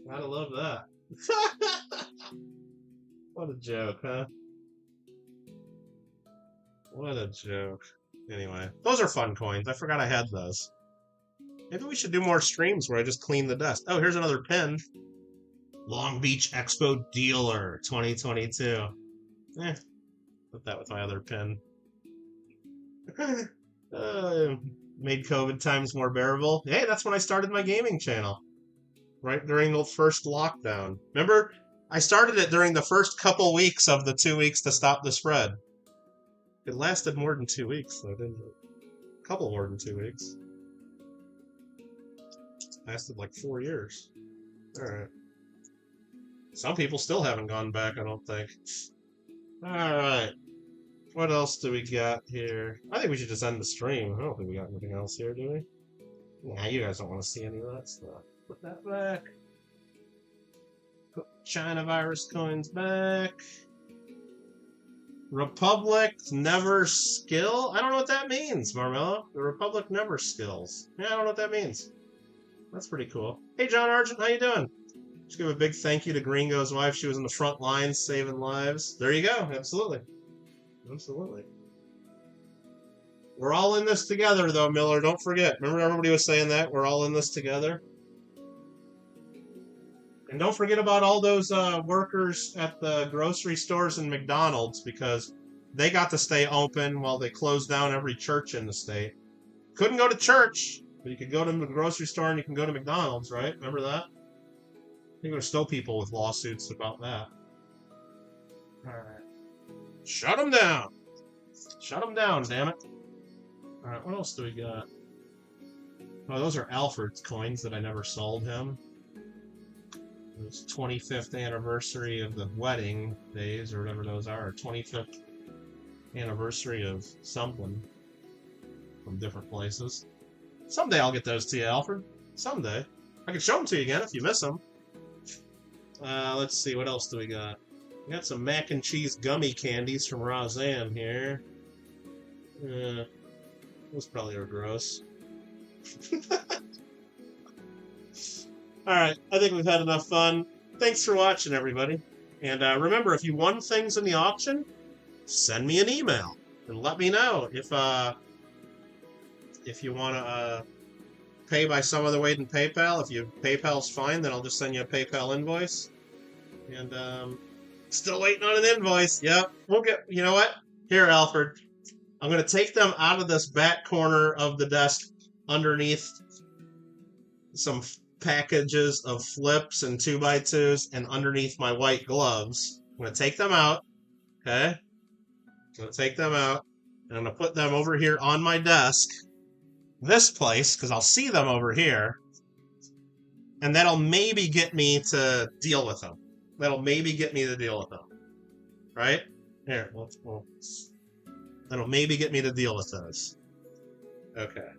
Gotta love that. What a joke, huh? What a joke. Anyway, those are fun coins. I forgot I had those. Maybe we should do more streams where I just clean the dust. Oh, here's another pin. Long Beach Expo Dealer 2022. Put that with my other pin. Made COVID times more bearable. Hey, that's when I started my gaming channel. Right during the first lockdown. Remember, I started it during the first couple weeks of the 2 weeks to stop the spread. It lasted more than 2 weeks, though, didn't it? A couple more than 2 weeks. It lasted like 4 years. Alright. Some people still haven't gone back, I don't think. Alright. What else do we got here? I think we should just end the stream. I don't think we got anything else here, do we? Nah, you guys don't want to see any of that stuff. Put that back. Put China virus coins back. Republic never skill? I don't know what that means, Marmello. The Republic never skills. Yeah, I don't know what that means. That's pretty cool. Hey, John Argent, how you doing? Just give a big thank you to Gringo's wife. She was in the front lines saving lives. There you go. Absolutely. Absolutely. We're all in this together, though, Miller. Don't forget. Remember everybody was saying that? We're all in this together. And don't forget about all those workers at the grocery stores and McDonald's, because they got to stay open while they closed down every church in the state. Couldn't go to church, but you could go to the grocery store and you can go to McDonald's, right? Remember that? You're going to stow people with lawsuits about that. All right. Shut them down. Shut them down, damn it. All right, what else do we got? Oh, those are Alfred's coins that I never sold him. It was 25th anniversary of the wedding days, or whatever those are. 25th anniversary of something from different places. Someday I'll get those to you, Alfred. Someday. I can show them to you again if you miss them. Let's see, what else do we got? We got some mac and cheese gummy candies from Roseanne here. Those probably are gross. Alright, I think we've had enough fun. Thanks for watching, everybody. And remember, if you won things in the auction, send me an email and let me know if you want to pay by some other way than PayPal. If PayPal's fine, then I'll just send you a PayPal invoice. And still waiting on an invoice. Yep, we'll get. You know what? Here, Alfred. I'm going to take them out of this back corner of the desk underneath some packages of flips and 2x2s and underneath my white gloves. I'm going to take them out, okay? I'm going to take them out, and I'm going to put them over here on my desk, this place, because I'll see them over here, and that'll maybe get me to deal with them. That'll maybe get me to deal with them, right? Here, that'll maybe get me to deal with those. Okay.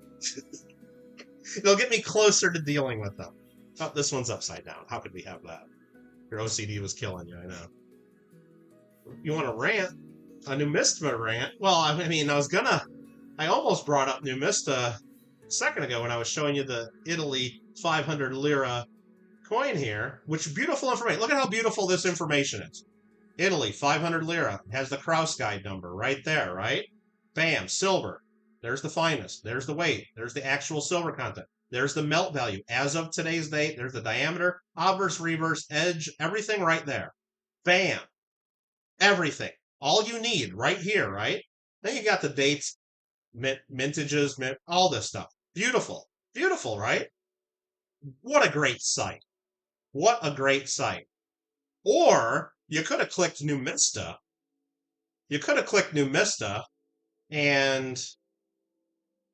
They'll get me closer to dealing with them. Oh, this one's upside down. How could we have that? Your OCD was killing you, I know. You want a rant? A Numista rant? Well, I mean, I almost brought up Numista a second ago when I was showing you the Italy 500 lira coin here, which beautiful information. Look at how beautiful this information is. Italy, 500 lira, has the Kraus guide number right there, right? Bam, silver. There's the finest. There's the weight. There's the actual silver content. There's the melt value. As of today's date, there's the diameter, obverse, reverse, edge, everything right there. Bam. Everything. All you need right here, right? Then you got the dates, mintages, all this stuff. Beautiful. Beautiful, right? What a great site. What a great site. Or you could have clicked Numista. You could have clicked Numista, and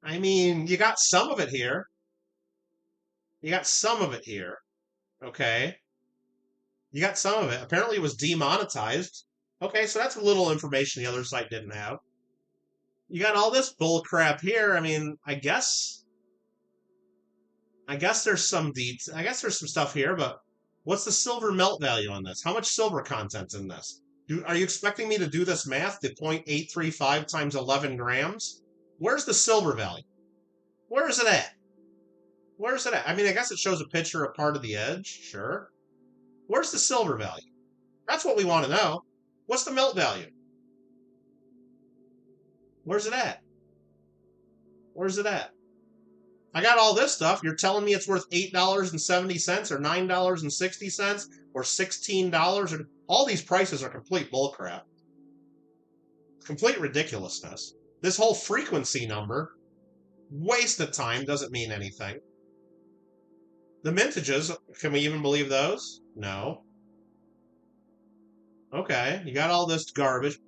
I mean, you got some of it here. You got some of it here. Okay. You got some of it. Apparently it was demonetized. Okay, so that's a little information the other site didn't have. You got all this bull crap here. I mean, I guess there's some stuff here, but what's the silver melt value on this? How much silver content's in this? Are you expecting me to do this math? The 0.835 times 11 grams? Where's the silver value? Where is it at? Where is it at? I mean, I guess it shows a picture of part of the edge. Sure. Where's the silver value? That's what we want to know. What's the melt value? Where's it at? Where's it at? I got all this stuff. You're telling me it's worth $8.70 or $9.60 or $16 or all these prices are complete bullcrap. Complete ridiculousness. This whole frequency number, waste of time, doesn't mean anything. The mintages, can we even believe those? No. Okay, you got all this garbage.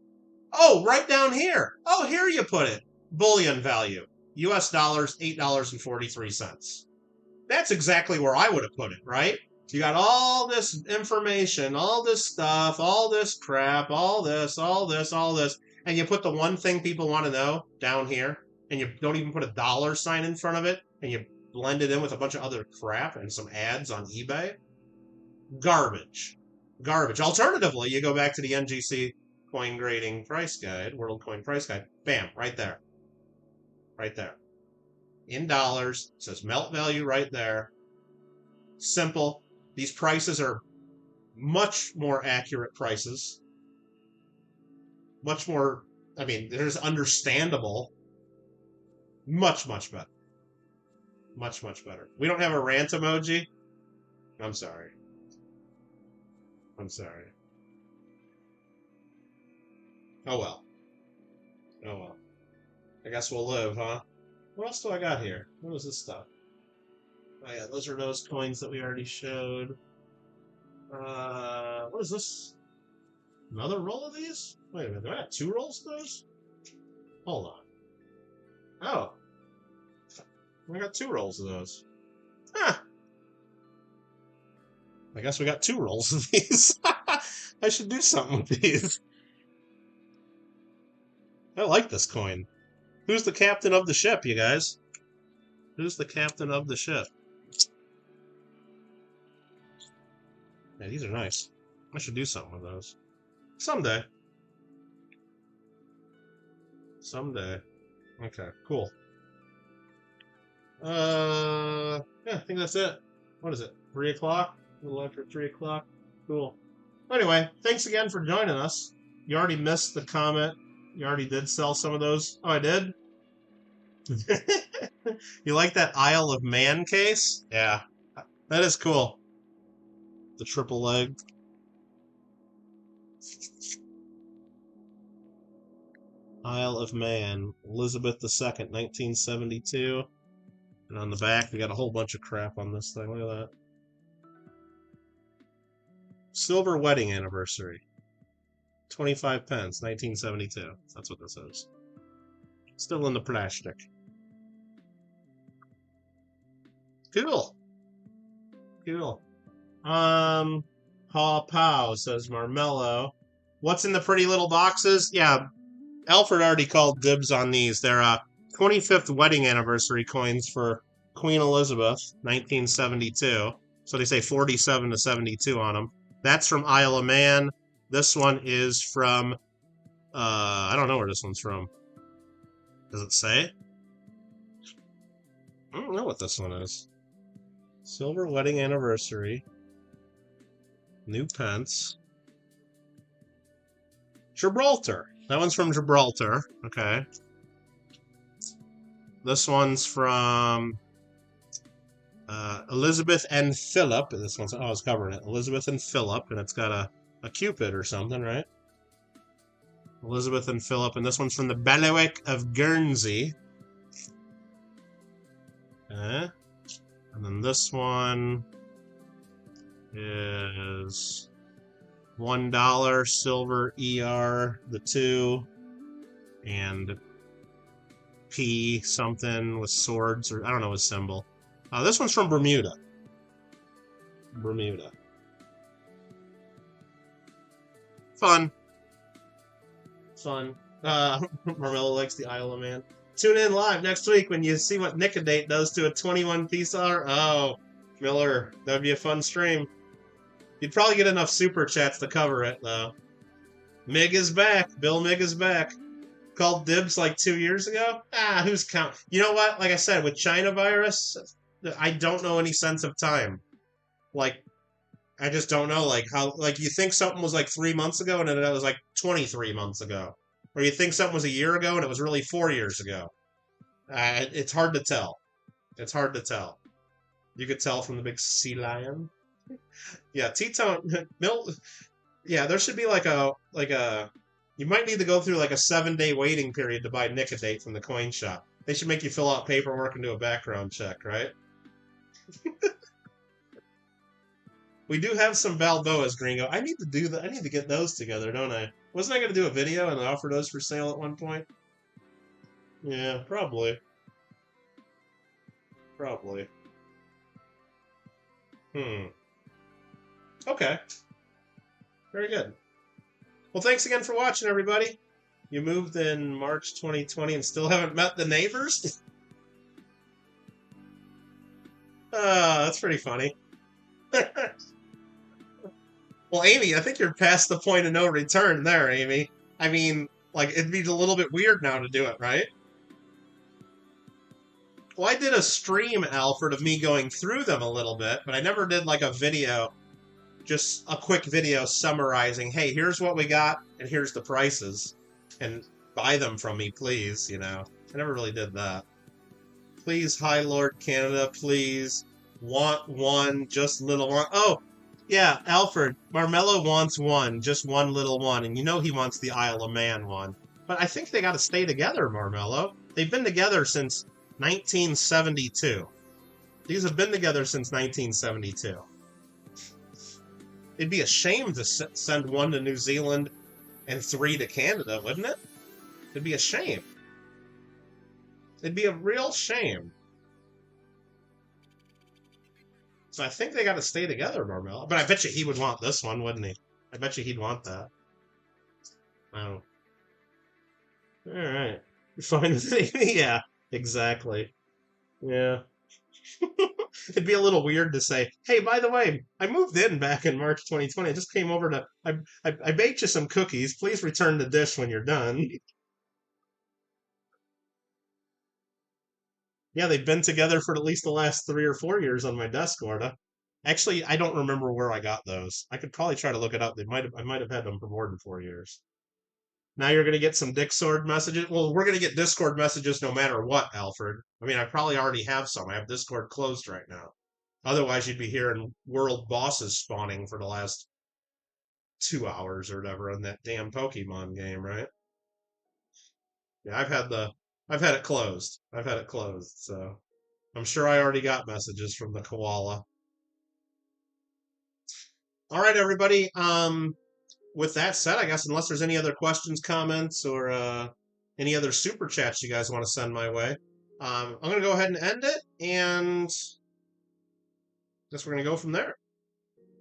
Oh, right down here. Oh, here you put it. Bullion value. US dollars, $8.43. That's exactly where I would have put it, right? You got all this information, all this stuff, all this crap, all this, and you put the one thing people want to know down here, and you don't even put a dollar sign in front of it, and you blend it in with a bunch of other crap and some ads on eBay. Garbage. Garbage. Alternatively, you go back to the NGC coin grading price guide, world coin price guide. Bam, right there. Right there. In dollars. It says melt value right there. Simple. These prices are much more accurate prices. Much more, I mean, there's understandable. Much, much better. Much, much better. We don't have a rant emoji? I'm sorry. I'm sorry. Oh well. Oh well. I guess we'll live, huh? What else do I got here? What is this stuff? Oh yeah, those are those coins that we already showed. What is this? Another roll of these? Wait a minute, do I have 2 rolls of those? Hold on. Oh. I got 2 rolls of those. Huh. I guess we got 2 rolls of these. I should do something with these. I like this coin. Who's the captain of the ship, you guys? Who's the captain of the ship? Yeah, these are nice. I should do something with those. Someday. Someday. Okay, cool. Yeah, I think that's it. What is it? 3 o'clock? A little after 3 o'clock? Cool. Anyway, thanks again for joining us. You already missed the comment. You already did sell some of those. Oh, I did? You like that Isle of Man case? Yeah. That is cool. The triple leg. Isle of Man, Elizabeth II, 1972. And on the back, we got a whole bunch of crap on this thing. Look at that. Silver wedding anniversary. 25 pence, 1972. That's what this is. Still in the plastic. Cool. Cool. Paw Pow, says Marmello. What's in the pretty little boxes? Yeah, Alfred already called dibs on these. They're 25th wedding anniversary coins for Queen Elizabeth, 1972. So they say 47 to 72 on them. That's from Isle of Man. This one is from, I don't know where this one's from. Does it say? I don't know what this one is. Silver wedding anniversary. New pence. Gibraltar. That one's from Gibraltar. Okay. This one's from Elizabeth and Philip. This one's, I was covering it. Elizabeth and Philip, and it's got a Cupid or something, right? Elizabeth and Philip, and this one's from the Bailiwick of Guernsey. Okay. And then this one is $1 silver ER, the 2, and P something with swords, or I don't know his symbol. This one's from Bermuda. Bermuda. Fun. Fun. Marmello likes the Isle of Man. Tune in live next week when you see what Nicodate does to a 21-piece R. Oh, Miller, that would be a fun stream. You'd probably get enough super chats to cover it, though. Mig is back. Bill Mig is back. Called dibs like 2 years ago? Who's count? You know what? Like I said, with China virus, I don't know any sense of time. Like, I just don't know. Like, how, like, you think something was like 3 months ago and then it was like 23 months ago. Or you think something was a year ago and it was really 4 years ago. It's hard to tell. It's hard to tell. You could tell from the big sea lion. Yeah, T-Tone, yeah, there should be like a, you might need to go through like a 7-day waiting period to buy Nicodate from the coin shop. They should make you fill out paperwork and do a background check, right? We do have some Balboas, Gringo. I need to do that. I need to get those together, don't I? Wasn't I going to do a video and offer those for sale at one point? Yeah, probably. Probably. Okay. Very good. Well, thanks again for watching, everybody. You moved in March 2020 and still haven't met the neighbors? That's pretty funny. Well, Amy, I think you're past the point of no return there, Amy. I mean, like, it'd be a little bit weird now to do it, right? Well, I did a stream, Alfred, of me going through them a little bit, but I never did, like, a video, just a quick video summarizing, hey, here's what we got, and here's the prices, and buy them from me, please, you know. I never really did that. Please, High Lord Canada, please. Want one, just little one. Oh, yeah, Alfred, Marmello wants one, just one little one, and you know he wants the Isle of Man one. But I think they got to stay together, Marmello. They've been together since 1972. These have been together since 1972. It'd be a shame to send one to New Zealand and 3 to Canada, wouldn't it? It'd be a shame. It'd be a real shame. So I think they got to stay together, Marmello. But I bet you he would want this one, wouldn't he? I bet you he'd want that. Oh. All right. You find the thing? Yeah, exactly. Yeah. It'd be a little weird to say, hey, by the way, I moved in back in March 2020. I just came over to, I baked you some cookies. Please return the dish when you're done. Yeah, they've been together for at least the last 3 or 4 years on my desk, Gorda. Actually, I don't remember where I got those. I could probably try to look it up. I might have had them for more than 4 years. Now you're going to get some Discord messages. Well, we're going to get Discord messages no matter what, Alfred. I mean, I probably already have some. I have Discord closed right now. Otherwise, you'd be hearing world bosses spawning for the last 2 hours or whatever in that damn Pokemon game, right? Yeah, I've had it closed. I've had it closed, so I'm sure I already got messages from the koala. All right, everybody. With that said, I guess unless there's any other questions, comments, or any other super chats you guys want to send my way, I'm going to go ahead and end it, and guess we're going to go from there.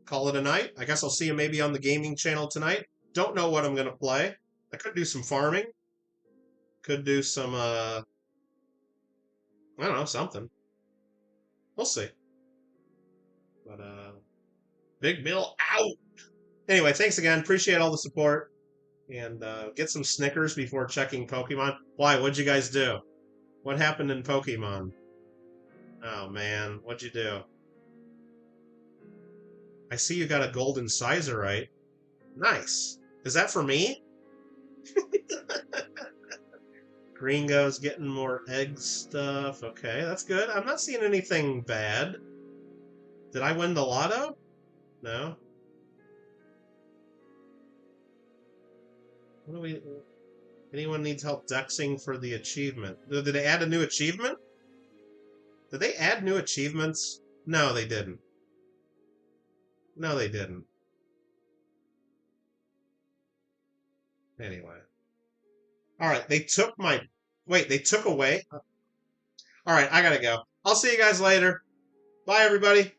Call it a night. I guess I'll see you maybe on the gaming channel tonight. Don't know what I'm going to play. I could do some farming. Could do some, I don't know, something. We'll see. But, Big Bill out. Anyway, thanks again. Appreciate all the support. And get some Snickers before checking Pokemon. Why? What'd you guys do? What happened in Pokemon? Oh, man. What'd you do? I see you got a golden Sizerite. Nice. Is that for me? Gringo's getting more egg stuff. Okay, that's good. I'm not seeing anything bad. Did I win the lotto? No. What do we... Anyone needs help dexing for the achievement? Did they add a new achievement? Did they add new achievements? No, they didn't. No, they didn't. Anyway. Alright, they took my... Wait, they took away... Alright, I gotta go. I'll see you guys later. Bye, everybody.